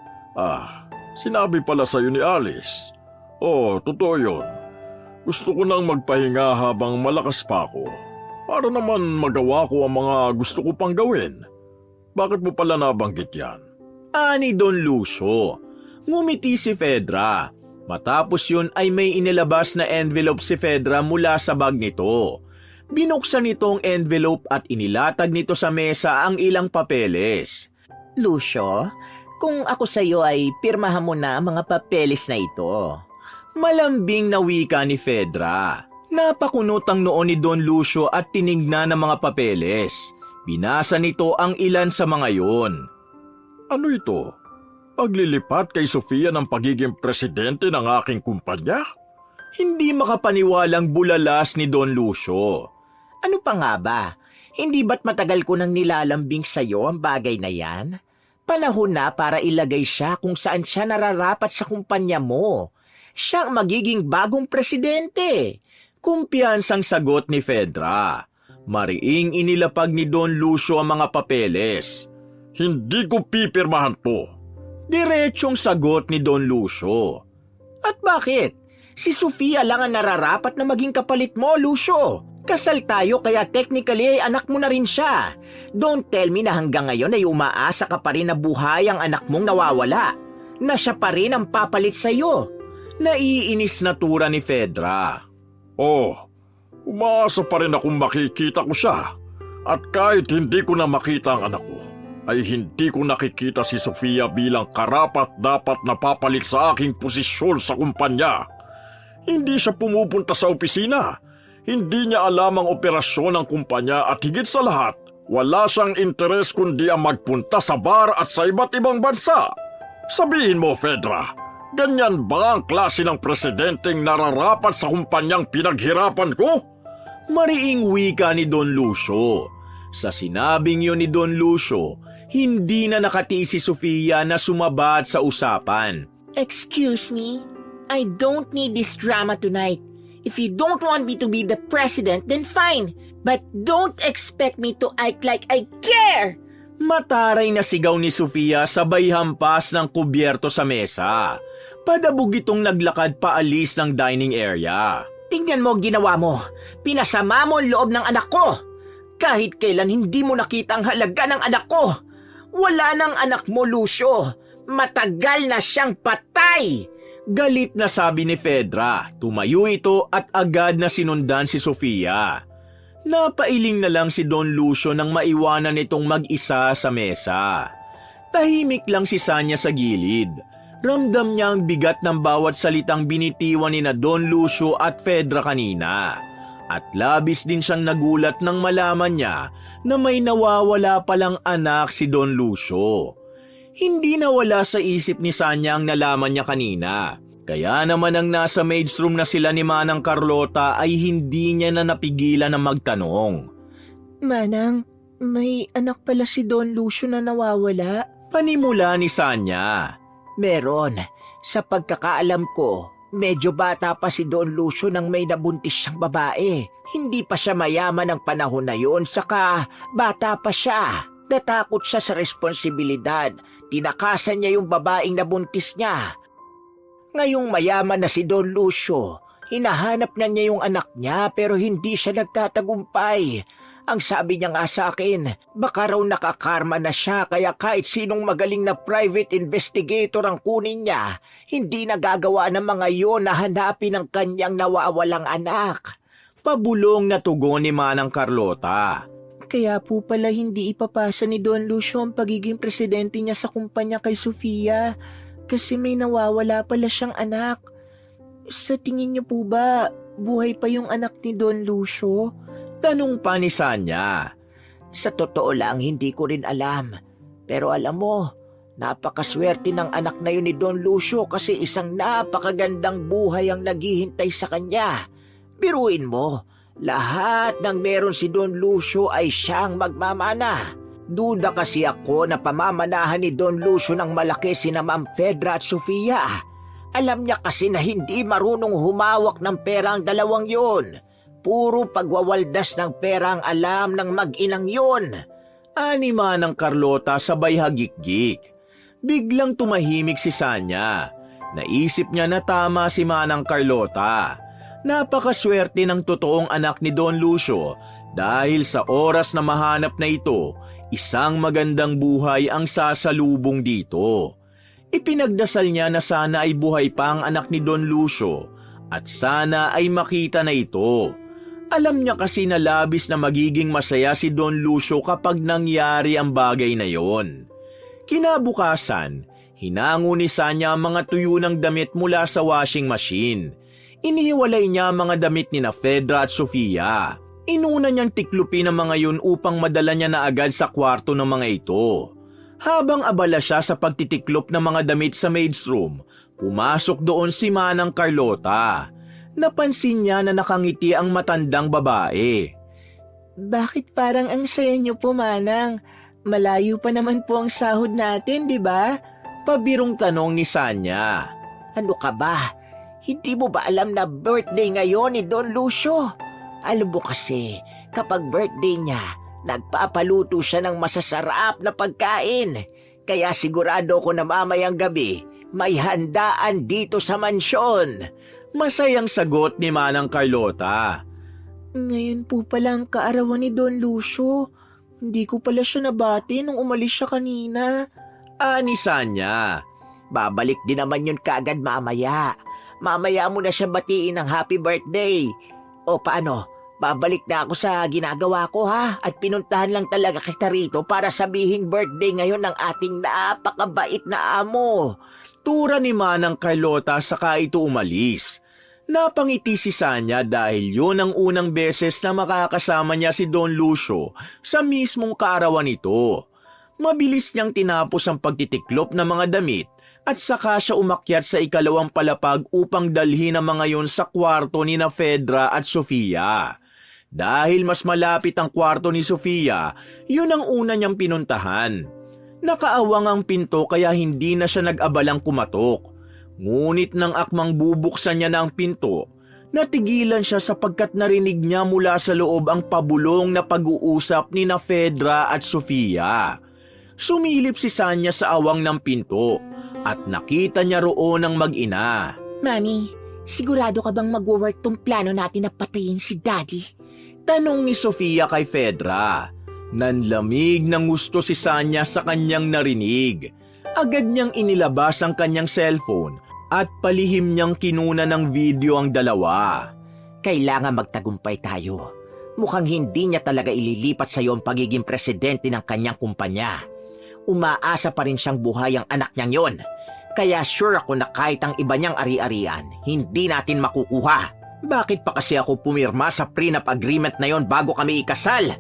S3: Sinabi pala sa'yo ni Alice. Totoo yun. Gusto ko nang magpahinga habang malakas pa ako. Para naman magawa ko ang mga gusto ko pang gawin. Bakit mo pala nabanggit yan?
S1: Ani Don Lucio. Ngumiti si Fedra. Matapos yun ay may inilabas na envelope si Fedra mula sa bag nito. Binuksan nito ang envelope at inilatag nito sa mesa ang ilang papeles.
S2: Lucio, kung ako sa iyo ay pirmahan mo na ang mga papeles na ito.
S1: Malambing na wika ni Fedra. Napakunot ang noon ni Don Lucio at tinignan ang mga papeles. Binasa nito ang ilan sa mga yon.
S3: Ano ito? Paglilipat kay Sofia ng pagiging presidente ng aking kumpanya?
S1: Hindi makapaniwalang bulalas ni Don Lucio.
S2: Ano pa nga ba? Hindi ba't matagal ko nang nilalambing sa iyo ang bagay na yan? Panahon na para ilagay siya kung saan siya nararapat sa kumpanya mo. Siya ang magiging bagong presidente.
S1: Kumpiyansang sagot ni Fedra. Mariing inilapag ni Don Lucio ang mga papeles.
S3: Hindi ko pipirmahan to.
S1: Diretsyong sagot ni Don Lucio.
S2: At bakit? Si Sofia lang ang nararapat na maging kapalit mo, Lucio. Kasal tayo kaya technically ay anak mo na rin siya. Don't tell me na hanggang ngayon ay umaasa ka pa rin na buhay ang anak mong nawawala. Na siya pa rin ang papalit sa'yo.
S1: Naiinis na tura ni Fedra.
S3: Umaasa pa rin akong makikita ko siya. At kahit hindi ko na makita ang anak ko, ay hindi ko nakikita si Sofia bilang karapat-dapat na papalit sa aking posisyon sa kumpanya. Hindi siya pumupunta sa opisina. Hindi niya alam ang operasyon ng kumpanya at higit sa lahat, wala siyang interes kundi ang magpunta sa bar at sa iba't ibang bansa. Sabihin mo, Fedra, ganyan ba ang klase ng presidenteng nararapat sa kumpanyang pinaghirapan ko?
S1: Mariing wika ni Don Lucio. Sa sinabing yun ni Don Lucio, hindi na nakatiis si Sofia na sumabat sa usapan.
S2: Excuse me, I don't need this drama tonight. If you don't want me to be the president, then fine. But don't expect me to act like I care!
S1: Mataray na sigaw ni Sofia sabay hampas ng kubyerto sa mesa. Padabog itong naglakad paalis ng dining area.
S2: Tingnan mo ang ginawa mo. Pinasama mo ang loob ng anak ko. Kahit kailan hindi mo nakita ang halaga ng anak ko. Wala nang anak mo, Lucio. Matagal na siyang patay.
S1: Galit na sabi ni Fedra. Tumayo ito at agad na sinundan si Sofia. Napailing na lang si Don Lucio nang maiwanan itong mag-isa sa mesa. Tahimik lang si Sanya sa gilid. Ramdam niya ang bigat ng bawat salitang binitiwan ni na Don Lucio at Fedra kanina. At labis din siyang nagulat nang malaman niya na may nawawala palang anak si Don Lucio. Hindi nawala sa isip ni Sanya ang nalaman niya kanina. Kaya naman ang nasa maid's room na sila ni Manang Carlota ay hindi niya na napigilan na magtanong.
S2: Manang, may anak pala si Don Lucio na nawawala?
S1: Panimula ni Sanya.
S2: Meron. Sa pagkakaalam ko, medyo bata pa si Don Lucio nang may nabuntis siyang babae. Hindi pa siya mayaman ng panahon na yun, saka bata pa siya. Natakot siya sa responsibilidad. Tinakasan niya yung babaeng nabuntis niya. Ngayong mayaman na si Don Lucio, hinahanap na niya yung anak niya pero hindi siya nagtatagumpay. Ang sabi niya nga sa akin, baka raw nakakarma na siya kaya kahit sinong magaling na private investigator ang kunin niya, hindi nagagawa ng mga yon na hanapin ang kanyang nawawalang anak.
S1: Pabulong na tugon ni Manang Carlota.
S2: Kaya po pala hindi ipapasa ni Don Lucio ang pagiging presidente niya sa kumpanya kay Sofia kasi may nawawala pala siyang anak. Sa tingin niyo po ba, buhay pa yung anak ni Don Lucio?
S1: Tanong pa ni Sanya.
S2: Sa totoo lang, hindi ko rin alam. Pero alam mo, napakaswerte ng anak na yun ni Don Lucio kasi isang napakagandang buhay ang naghihintay sa kanya. Biruin mo, lahat ng meron si Don Lucio ay siyang magmamana. Duda kasi ako na pamamanahan ni Don Lucio ng malaki sina Ma'am Fedra at Sofia. Alam niya kasi na hindi marunong humawak ng pera ang dalawang yun. Puro pagwawaldas ng pera ang alam ng mag-inang yun.
S1: Anima ng Carlota sabay hagikgik. Biglang tumahimik si Sanya. Naisip niya na tama si Manang Carlota. Napakaswerte ng totoong anak ni Don Lucio dahil sa oras na mahanap na ito, isang magandang buhay ang sasalubong dito. Ipinagdasal niya na sana ay buhay pa ang anak ni Don Lucio at sana ay makita na ito. Alam niya kasi na labis na magiging masaya si Don Lucio kapag nangyari ang bagay na yon. Kinabukasan, hinango ni Sanya ang mga tuyo ng damit mula sa washing machine. Inihiwalay niya ang mga damit ni na Fedra at Sofia. Inuna niyang tiklupin ang mga yun upang madala niya na agad sa kwarto ng mga ito. Habang abala siya sa pagtitiklop ng mga damit sa maid's room, pumasok doon si Manang Carlota. Napansin niya na nakangiti ang matandang babae.
S2: Bakit parang ang saya niyo po, Manang? Malayo pa naman po ang sahod natin, di ba?
S1: Pabirong tanong ni Sanya.
S2: Ano ka ba? Hindi mo ba alam na birthday ngayon ni Don Lucio? Alam mo kasi, kapag birthday niya, nagpapaluto siya ng masasarap na pagkain. Kaya sigurado ko na mamayang gabi, may handaan dito sa mansyon.
S1: Masayang sagot ni Manang Carlota.
S2: Ngayon po pala ang kaarawan ni Don Lucio. Hindi ko pala siya nabati nung umalis siya kanina.
S1: Ani Sanya.
S2: Babalik din naman yun kaagad mamaya. Mamaya mo na siya batiin ng happy birthday. O paano? Babalik na ako sa ginagawa ko ha at pinuntahan lang talaga kita rito para sabihing birthday ngayon ng ating napakabait na amo.
S1: Tura ni Manang Carlota saka ito umalis. Napangiti si Sanya dahil yun ang unang beses na makakasama niya si Don Lucio sa mismong kaarawan nito. Mabilis niyang tinapos ang pagtitiklop ng mga damit at saka siya umakyat sa ikalawang palapag upang dalhin ang mga yon sa kwarto ni na Fedra at Sofia. Dahil mas malapit ang kwarto ni Sofia, yun ang una niyang pinuntahan. Nakaawang ang pinto kaya hindi na siya nag-abalang kumatok. Ngunit nang akmang bubuksan niya na ang pinto, natigilan siya sapagkat narinig niya mula sa loob ang pabulong na pag-uusap ni na Fedra at Sofia. Sumilip si Sanya sa awang ng pinto at nakita niya roon ang mag-ina.
S2: Mami, sigurado ka bang mag-work tong plano natin na patayin si Daddy?
S1: Tanong ni Sofia kay Fedra. Nanlamig ng gusto si Sanya sa kanyang narinig. Agad niyang inilabas ang kanyang cellphone at palihim niyang kinuna ng video ang dalawa.
S2: Kailangan magtagumpay tayo. Mukhang hindi niya talaga ililipat sa iyo ang pagiging presidente ng kanyang kumpanya. Umaasa pa rin siyang buhay ang anak niyang yon. Kaya sure ako na kahit ang iba niyang ari-arian, hindi natin makukuha. Bakit pa kasi ako pumirma sa prenup agreement na yon bago kami ikasal?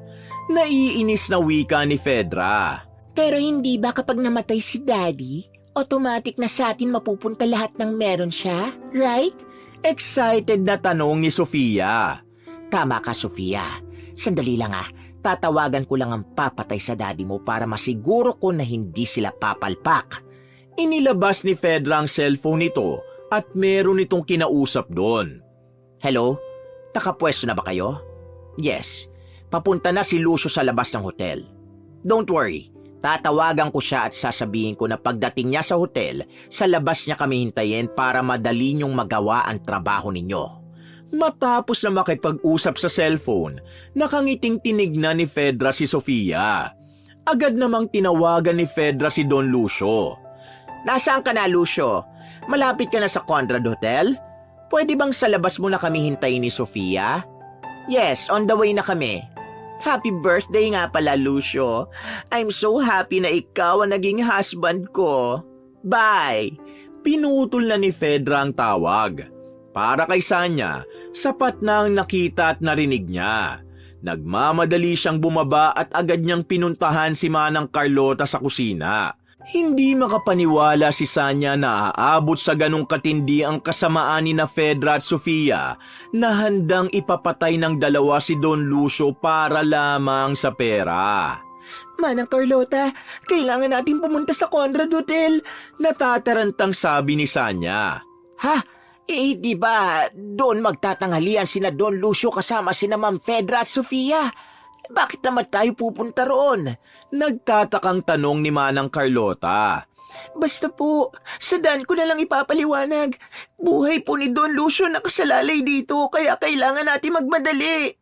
S1: Naiinis na wika ni Fedra.
S2: Pero hindi ba kapag namatay si Daddy, automatic na sa atin mapupunta lahat ng meron siya, right?
S1: Excited na tanong ni Sofia.
S2: Tama ka, Sofia. Sandali lang tatawagan ko lang ang papatay sa daddy mo para masiguro ko na hindi sila papalpak.
S1: Inilabas ni Fedra ang cellphone nito at meron itong kinausap doon.
S2: Hello? Nakapwesto na ba kayo? Yes. Papunta na si Lucio sa labas ng hotel. Don't worry. Tatawagan ko siya at sasabihin ko na pagdating niya sa hotel, sa labas niya kami hintayin para madali niyong magawa ang trabaho ninyo.
S1: Matapos na makipag-usap sa cellphone, nakangiting tinignan ni Fedra si Sofia. Agad namang tinawagan ni Fedra si Don Lucio.
S2: Nasaan ka na, Lucio? Malapit ka na sa Conrad Hotel? Pwede bang sa labas mo na kami hintayin ni Sofia? Yes, on the way na kami. Happy birthday nga pala, Lucio. I'm so happy na ikaw ang naging husband ko. Bye!
S1: Pinutol na ni Fedra ang tawag. Para kay Sanya, sapat na ang nakita at narinig niya. Nagmamadali siyang bumaba at agad niyang pinuntahan si Manang Carlota sa kusina. Hindi makapaniwala si Sanya na aabot sa ganong katindi ang kasamaan ni na Fedra at Sofia na handang ipapatay ng dalawa si Don Lucio para lamang sa pera.
S2: Manang Carlota, kailangan natin pumunta sa Conrad Hotel.
S1: Natatarantang sabi ni Sanya.
S2: Ha? Di ba doon magtatanghalian sina Don Lucio kasama sina Ma'am Fedra at Sofia? Bakit naman tayo pupunta roon?
S1: Nagtatakang tanong ni Manang Carlota.
S2: Basta po, sa daan ko na lang ipapaliwanag. Buhay po ni Don Lucio nakasalalay dito, kaya kailangan natin magmadali.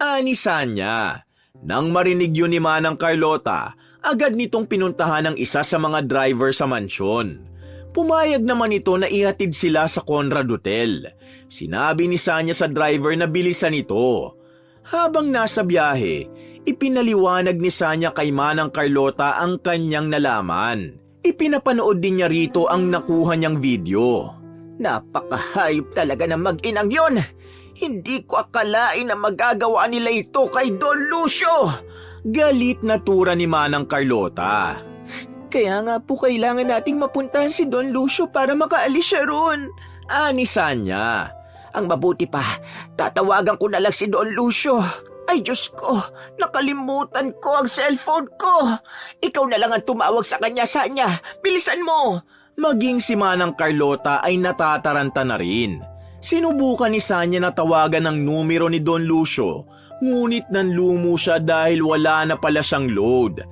S1: Ani Sanya. Nang marinig yun ni Manang Carlota, agad nitong pinuntahan ang isa sa mga driver sa mansyon. Pumayag naman ito na ihatid sila sa Conrad Hotel. Sinabi ni Sanya sa driver na bilisan ito. Habang nasa biyahe, ipinaliwanag ni Sanya kay Manang Carlota ang kanyang nalaman. Ipinapanood din niya rito ang nakuha niyang video.
S2: Napakahayop talaga ng mag-inang yon. Hindi ko akalain na magagawa nila ito kay Don Lucio.
S1: Galit na tura ni Manang Carlota.
S2: Kaya nga po kailangan nating mapuntahan si Don Lucio para makaalis siya roon.
S1: Ani Sanya.
S2: Ang mabuti pa, tatawagan ko na lang si Don Lucio. Ay Diyos ko, nakalimutan ko ang cellphone ko. Ikaw na lang ang tumawag sa kanya, Sanya. Bilisan mo.
S1: Maging si Manang Carlota ay natataranta na rin. Sinubukan ni Sanya na tawagan ang numero ni Don Lucio, ngunit nanlumo siya dahil wala na pala siyang load.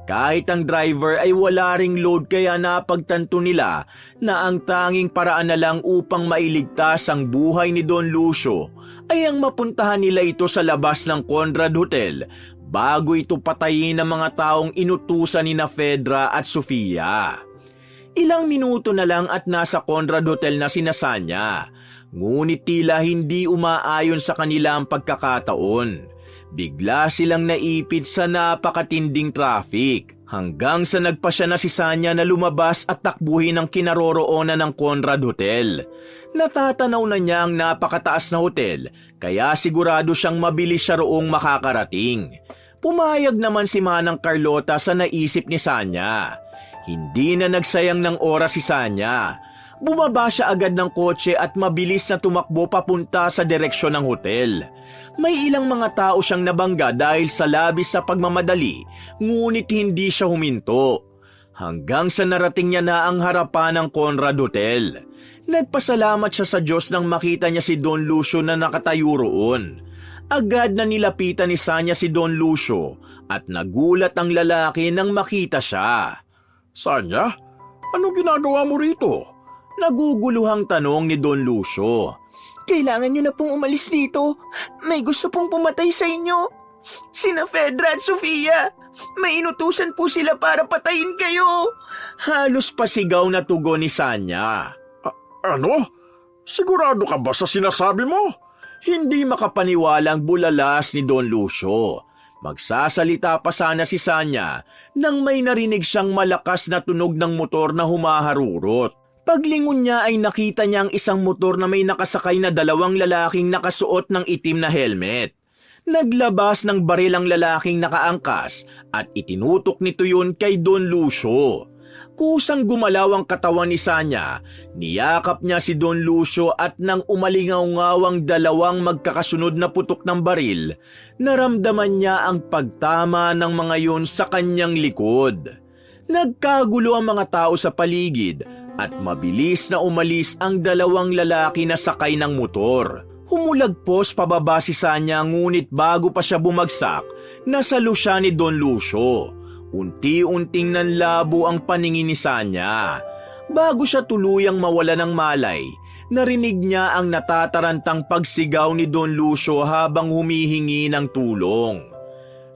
S1: Kahit ang driver ay wala ring load kaya napagtanto nila na ang tanging paraan na lang upang mailigtas ang buhay ni Don Lucio ay ang mapuntahan nila ito sa labas ng Conrad Hotel bago ito patayin ng mga taong inutusan ni na Fedra at Sofia. Ilang minuto na lang at nasa Conrad Hotel na si Sanya, ngunit tila hindi umaayon sa kanila ang pagkakataon. Bigla silang naipit sa napakatinding traffic hanggang sa nagpasya na si Sanya na lumabas at takbuhin ang kinaroroonan ng Conrad Hotel. Natatanaw na niya ang napakataas na hotel kaya sigurado siyang mabilis siya roong makakarating. Pumayag naman si Manang Carlota sa naisip ni Sanya. Hindi na nagsayang ng oras si Sanya. Bumaba siya agad ng kotse at mabilis na tumakbo papunta sa direksyon ng hotel. May ilang mga tao siyang nabangga dahil sa labis sa pagmamadali, ngunit hindi siya huminto. Hanggang sa narating niya na ang harapan ng Conrad Hotel. Nagpasalamat siya sa Diyos nang makita niya si Don Lucio na nakatayo roon. Agad na nilapitan ni Sanya si Don Lucio at nagulat ang lalaki nang makita siya.
S3: Sanya, anong ginagawa mo rito?
S1: Naguguluhang tanong ni Don Lucio.
S2: Kailangan niyo na pong umalis dito. May gusto pong pumatay sa inyo. Sina Fedra at Sofia. May inutusan po sila para patayin kayo.
S1: Halos pasigaw na tugon ni Sanya.
S3: Ano? Sigurado ka ba sa sinasabi mo?
S1: Hindi makapaniwalang bulalas ni Don Lucio. Magsasalita pa sana si Sanya nang may narinig siyang malakas na tunog ng motor na humaharurot. Paglingon niya ay nakita niya ang isang motor na may nakasakay na dalawang lalaking nakasuot ng itim na helmet. Naglabas ng baril ang lalaking nakaangkas at itinutok nito yun kay Don Lucio. Kusang gumalaw ang katawan ni Sanya, niyakap niya si Don Lucio at nang umalingaw-ngawang dalawang magkakasunod na putok ng baril, naramdaman niya ang pagtama ng mga yun sa kanyang likod. Nagkagulo ang mga tao sa paligid at mabilis na umalis ang dalawang lalaki na sakay ng motor. Humulagpos pababa si Sanya ngunit bago pa siya bumagsak, nasalo siya ni Don Lucio. Unti-unting nanlabo ang paningin ni Sanya. Bago siya tuluyang mawala ng malay, narinig niya ang natatarantang pagsigaw ni Don Lucio habang humihingi ng tulong.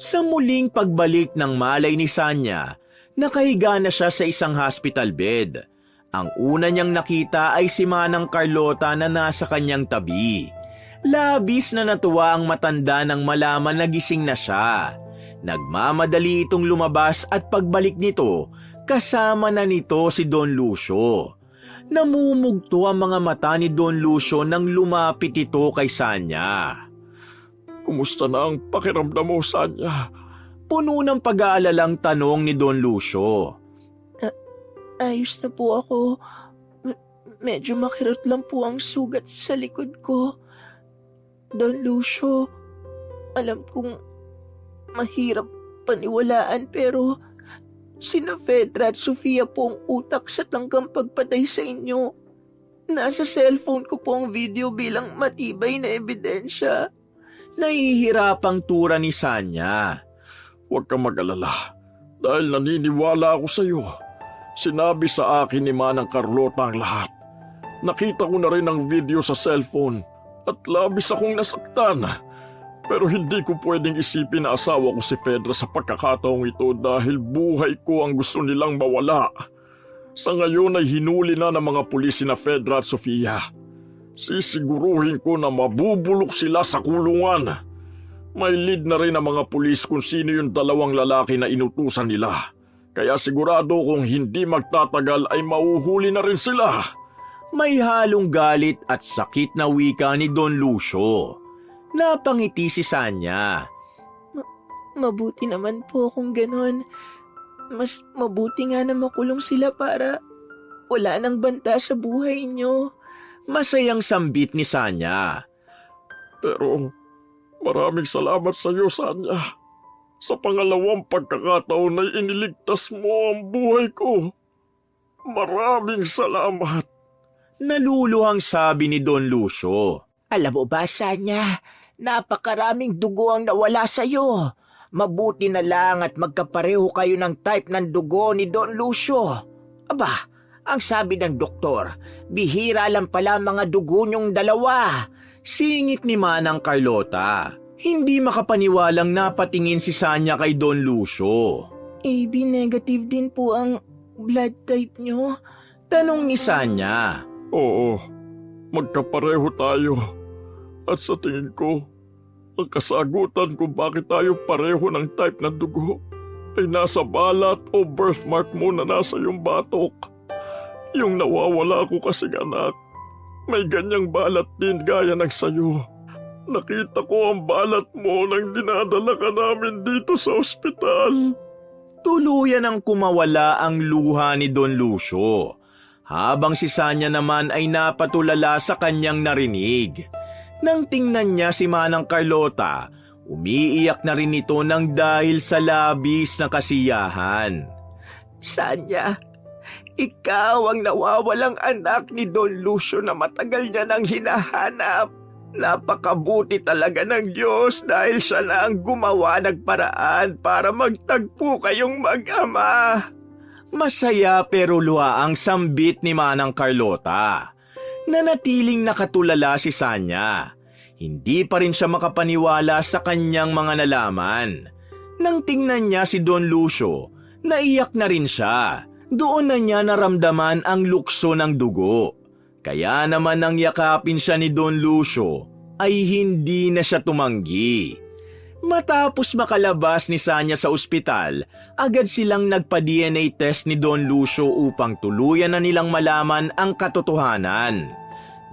S1: Sa muling pagbalik ng malay ni Sanya, nakahiga na siya sa isang hospital bed. Ang una niyang nakita ay si Manang Carlota na nasa kanyang tabi. Labis na natuwa ang matanda nang malaman na gising na siya. Nagmamadali itong lumabas at pagbalik nito, kasama na nito si Don Lucio. Namumugto ang mga mata ni Don Lucio nang lumapit ito kay Sanya.
S3: Kumusta na ang pakiramdam mo, Sanya?
S1: Puno ng pag-aalalang tanong ni Don Lucio.
S4: Ayos na po ako. Medyo makirot lang po ang sugat sa likod ko. Don Lucio, alam kong mahirap paniwalaan pero sina Fedra at Sofia po ang utak sa tangkang pagpatay sa inyo. Nasa cellphone ko po ang video bilang matibay na ebidensya.
S1: Nahihirapang tura ni Sanya.
S3: Huwag kang mag-alala dahil naniniwala ako sa iyo. Sinabi sa akin ni Manang Carlota ang lahat. Nakita ko na rin ang video sa cellphone at labis akong nasaktan. Pero hindi ko pwedeng isipin na asawa ko si Fedra sa pagkakataong ito dahil buhay ko ang gusto nilang mawala. Sa ngayon ay hinuli na ng mga pulis na Fedra at Sofia. Sisiguruhin ko na mabubulok sila sa kulungan. May lead na rin ang mga pulis kung sino yung dalawang lalaki na inutusan nila. Kaya sigurado kung hindi magtatagal ay mauhuli na rin sila.
S1: May halong galit at sakit na wika ni Don Lucio. Napangiti si Sanya.
S4: Mabuti naman po kung ganon. Mas mabuti nga na makulong sila para wala nang banta sa buhay nyo.
S1: Masayang sambit ni Sanya.
S3: Pero maraming salamat sa iyo, Sanya. Sa pangalawang pagkakataon ay iniligtas mo ang buhay ko. Maraming salamat.
S1: Naluluhang sabi ni Don Lucio.
S2: Alam mo ba, Sanya, napakaraming dugo ang nawala sa'yo. Mabuti na lang at magkapareho kayo ng type ng dugo ni Don Lucio. Aba, ang sabi ng doktor, bihira lang pala ang mga dugo niyong dalawa.
S1: Singit ni Manang Carlota. Hindi makapaniwalang napatingin si Sanya kay Don Lucio.
S4: AB negative din po ang blood type nyo.
S1: Tanong ni Sanya.
S3: Oo, magkapareho tayo. At sa tingin ko, ang kasagutan kung bakit tayo pareho ng type ng dugo ay nasa balat o birthmark mo na nasa iyong batok. Yung nawawala ko kasing anak, may ganyang balat din gaya ng sayo. Nakita ko ang balat mo nang dinadala ka namin dito sa ospital.
S1: Tuluyan ang kumawala ang luha ni Don Lucio. Habang si Sanya naman ay napatulala sa kanyang narinig. Nang tingnan niya si Manang Carlota, umiiyak na rin ito nang dahil sa labis na kasiyahan.
S4: Sanya, ikaw ang nawawalang anak ni Don Lucio na matagal niya nang hinahanap. Napakabuti talaga ng Diyos dahil siya na ang gumawa ng paraan para magtagpo kayong mag-ama.
S1: Masaya pero luhaang sambit ni Manang Carlota. Nanatiling nakatulala si Sanya. Hindi pa rin siya makapaniwala sa kanyang mga nalaman. Nang tingnan niya si Don Lucio, naiyak na rin siya. Doon na niya naramdaman ang lukso ng dugo. Kaya naman nang yakapin siya ni Don Lucio, ay hindi na siya tumanggi. Matapos makalabas ni Sanya sa ospital, agad silang nagpa-DNA test ni Don Lucio upang tuluyan na nilang malaman ang katotohanan.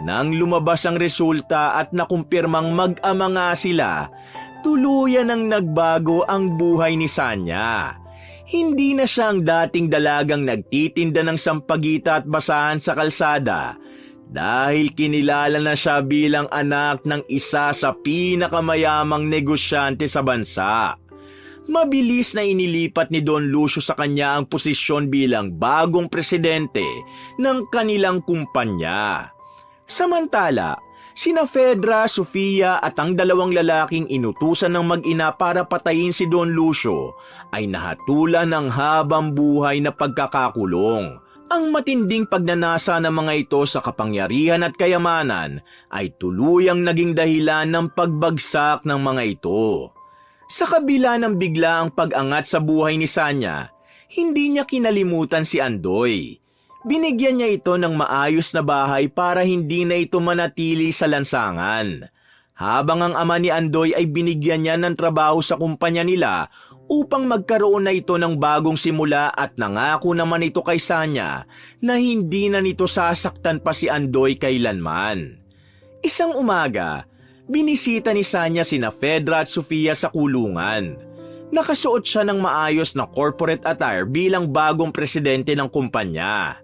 S1: Nang lumabas ang resulta at nakumpirmang mag-ama nga sila, tuluyan ang nagbago ang buhay ni Sanya. Hindi na siya ang dating dalagang nagtitinda ng sampagita at basahan sa kalsada dahil kinilala na siya bilang anak ng isa sa pinakamayamang negosyante sa bansa. Mabilis na inilipat ni Don Lucio sa kanya ang posisyon bilang bagong presidente ng kanilang kumpanya. Samantala, sina Fedra, Sofia at ang dalawang lalaking inutusan ng mag-ina para patayin si Don Lucio ay nahatulan ng habang buhay na pagkakakulong. Ang matinding pagnanasa ng mga ito sa kapangyarihan at kayamanan ay tuluyang naging dahilan ng pagbagsak ng mga ito. Sa kabila ng biglaang pag-angat sa buhay ni Sanya, hindi niya kinalimutan si Andoy. Binigyan niya ito ng maayos na bahay para hindi na ito manatili sa lansangan. habang ang ama ni Andoy ay binigyan niya ng trabaho sa kumpanya nila upang magkaroon na ito ng bagong simula at nangako naman ito kay Sanya na hindi na nito sasaktan pa si Andoy kailanman. Isang umaga, binisita ni Sanya sina Fedra at Sofia sa kulungan. Nakasuot siya ng maayos na corporate attire bilang bagong presidente ng kumpanya.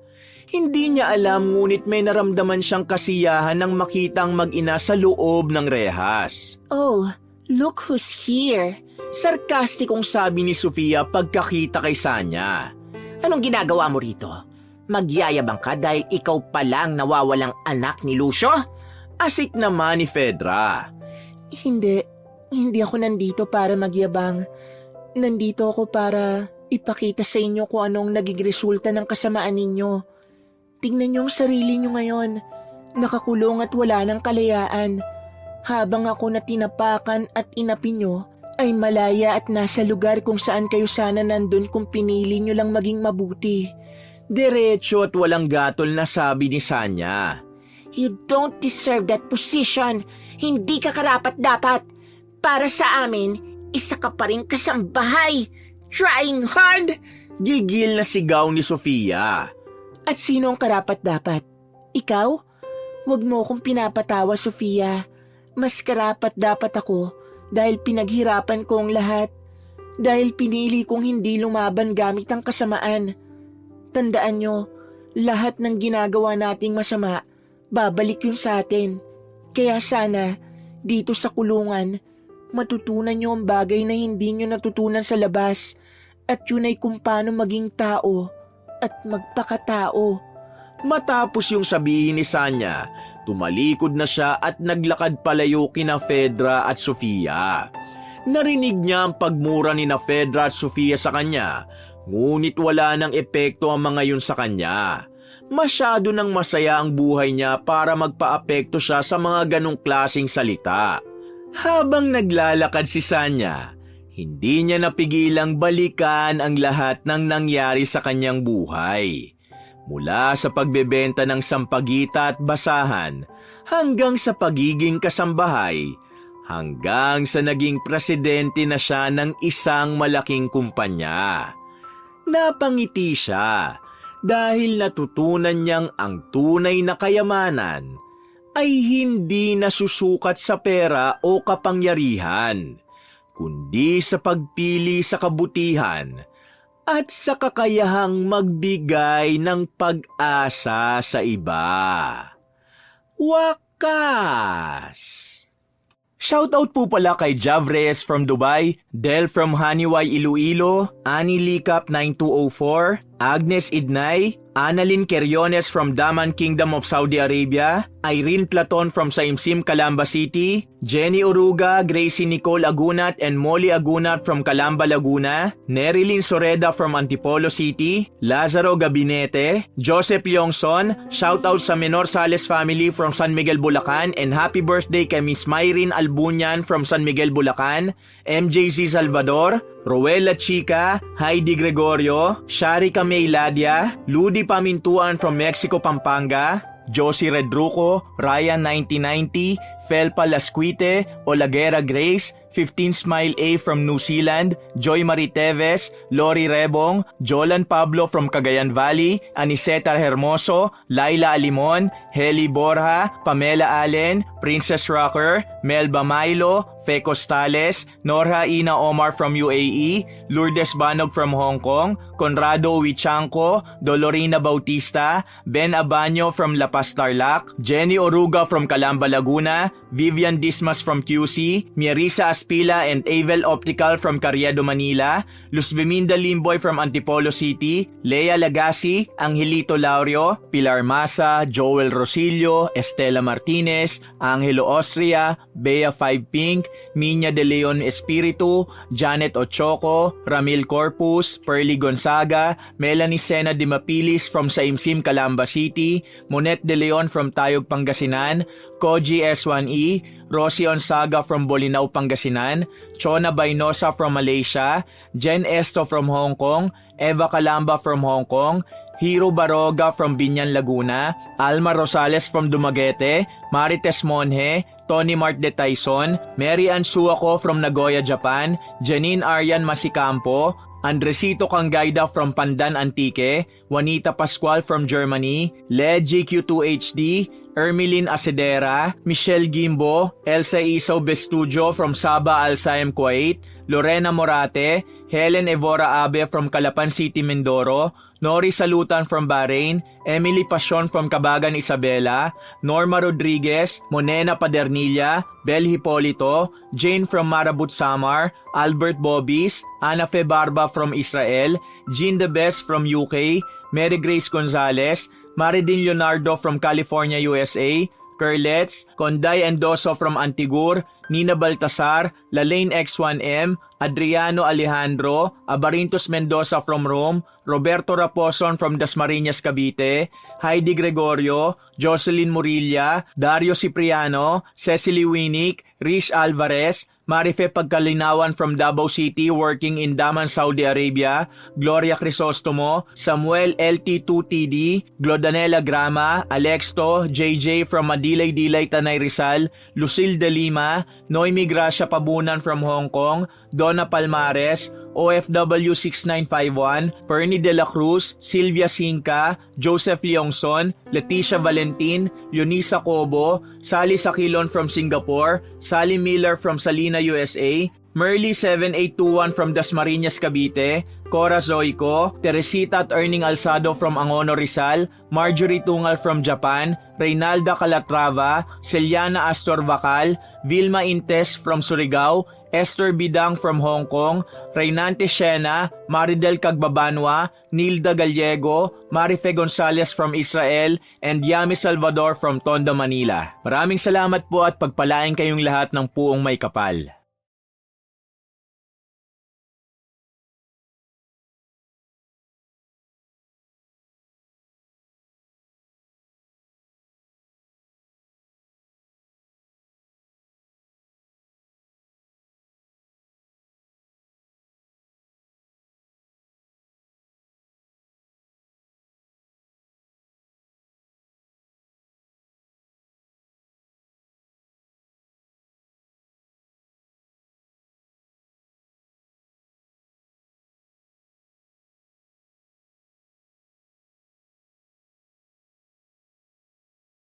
S1: Hindi niya alam ngunit may naramdaman siyang kasiyahan nang makita ang mag-ina sa loob ng rehas.
S2: Oh, look who's here.
S1: Sarkastikong sabi ni Sofia pagkakita kay Sanya.
S2: Anong ginagawa mo rito? Magyayabang ka dahil ikaw pa lang nawawalang anak ni Lucio?
S1: Asik naman ni Fedra.
S2: Hindi ako nandito para magyabang. Nandito ako para ipakita sa inyo kung anong naging resulta ng kasamaan ninyo. Tingnan niyo ang sarili niyo ngayon. Nakakulong at wala ng kalayaan. Habang ako na tinapakan at inapi niyo, ay malaya at nasa lugar kung saan kayo sana nandun kung pinili niyo lang maging mabuti.
S1: Diretso at walang gatol na sabi ni Sanya.
S2: You don't deserve that position. Hindi ka karapat-dapat. Para sa amin, isa ka pa rin kasambahay. Trying hard.
S1: Gigil na sigaw ni Sofia.
S2: At sino ang karapat-dapat? Ikaw? Huwag mo akong pinapatawa, Sofia. Mas karapat-dapat ako dahil pinaghirapan ko ang lahat. Dahil pinili kong hindi lumaban gamit ang kasamaan. Tandaan nyo, lahat ng ginagawa nating masama, babalik yun sa atin. Kaya sana, dito sa kulungan, matutunan nyo ang bagay na hindi nyo natutunan sa labas. At yun ay kung paano maging tao at magpakatao.
S1: Matapos yung sabihin ni Sanya, tumalikod na siya at naglakad palayo kina Fedra at Sofia. Narinig niya ang pagmura ni na Fedra at Sofia sa kanya, ngunit wala nang epekto ang mga yun sa kanya. Masyado nang masaya ang buhay niya para magpaapekto siya sa mga ganong klaseng salita. Habang naglalakad si Sanya, hindi niya napigilang balikan ang lahat ng nangyari sa kanyang buhay. Mula sa pagbebenta ng sampagita at basahan, hanggang sa pagiging kasambahay, hanggang sa naging presidente na siya ng isang malaking kumpanya. Napangiti siya dahil natutunan niyang ang tunay na kayamanan ay hindi nasusukat sa pera o kapangyarihan, kundi sa pagpili sa kabutihan at sa kakayahang magbigay ng pag-asa sa iba. Wakas! Shoutout po pala kay Jav Reyes from Dubai, Del from Haniway Iloilo, Ani Likap 9204, Agnes Idnay, Annalyn Queriones from Daman Kingdom of Saudi Arabia, Irene Platon from Saimsim, Calamba City, Jenny Oruga, Gracie Nicole Agunat and Molly Agunat from Calamba, Laguna, Nerilyn Soreda from Antipolo City, Lazaro Gabinete, Joseph Yongson, shoutout sa Menor Sales family from San Miguel, Bulacan, and happy birthday kay Miss Mayrin Albunyan from San Miguel, Bulacan, MJC Salvador, Rowella Chica, Heidi Gregorio, Sharika May Ladia, Ludi Pamintuan from Mexico, Pampanga, Josie Redruco, Ryan 1990, Felpa Lasquite, Olaguera Grace, 15 Smile A from New Zealand, Joy Marie Teves, Lori Rebong, Jolan Pablo from Cagayan Valley, Aniseta Hermoso, Laila Alimon, Heli Borja, Pamela Allen, Princess Rocker, Melba Milo, Fe Costales, Norha Ina Omar from UAE, Lourdes Banog from Hong Kong, Conrado Wichanco, Dolorina Bautista, Ben Abanyo from La Paz Tarlac, Jenny Oruga from Calamba, Laguna, Vivian Dismas from QC, Mierisa Aspila and Avel Optical from Carriedo, Manila, Luz Viminda Limboy from Antipolo City, Lea Lagasi, Angelito Laurio, Pilar Masa, Joel Rosillo, Estela Martinez, Angelo Austria, Bea 5 Pink, Minya de Leon Espiritu, Janet Ochoco, Ramil Corpus, Pearly Gonzaga, Melanie Sena de Mapilis from Saimsim, Calamba City, Monet de Leon from Tayog, Pangasinan, Koji S1E, Rosie Onsaga from Bolinao, Pangasinan, Chona Bainosa from Malaysia, Jen Esto from Hong Kong, Eva Calamba from Hong Kong, Hiro Baroga from Binyan, Laguna, Alma Rosales from Dumaguete, Marites Monje, Tony Mart de Tyson, Mary Ann Suaco from Nagoya, Japan, Janine Arian Masicampo, Andresito Cangayda from Pandan Antique, Juanita Pascual from Germany, Led GQ2HD, Ermeline Acedera, Michelle Gimbo, Elsa Isaw Bestudio from Sabah Al Saim, Kuwait, Lorena Morate, Helen Evora Abe from Calapan City, Mindoro, Nori Salutan from Bahrain, Emily Pasion from Cabagan, Isabela, Norma Rodriguez, Monena Padernilla, Bel Hipolito, Jane from Marabut, Samar, Albert Bobis, Ana Fe Barba from Israel, Jean De Best from UK, Mary Grace Gonzalez, Maridin Leonardo from California, USA, Curlets, Conday Endoso from Antigur, Nina Baltasar, Lalaine X1M, Adriano Alejandro, Abarintos Mendoza from Rome, Roberto Raposon from Dasmariñas, Cavite, Heidi Gregorio, Jocelyn Murilla, Dario Cipriano, Cecily Winnick, Rish Alvarez, Marife Pagkalinawan from Davao City working in Daman, Saudi Arabia, Gloria Crisostomo, Samuel LT2TD, Glodanela Grama, Alexto, JJ from Madilay-Dilay, Tanay Rizal, Lucille De Lima, Noemi Gracia Pabunan from Hong Kong, Donna Palmares, OFW 6951, Perny De La Cruz, Sylvia Sinca, Joseph Leongson, Leticia Valentin, Leonisa Cobo, Sally Sakilon from Singapore, Sally Miller from Salina, USA, Merly 7821 from Dasmariñas, Cavite, Cora Zoico, Teresita at Erning Alsado from Angono, Rizal, Marjorie Tungal from Japan, Reynalda Calatrava, Celiana Astor Vacal, Vilma Intes from Surigao, Esther Bidang from Hong Kong, Reynante Shena, Maridel Cagbabanwa, Nilda Gallego, Marife Gonzalez from Israel, and Yami Salvador from Tondo, Manila. Maraming salamat po at pagpalain kayong lahat ng puong may kapal.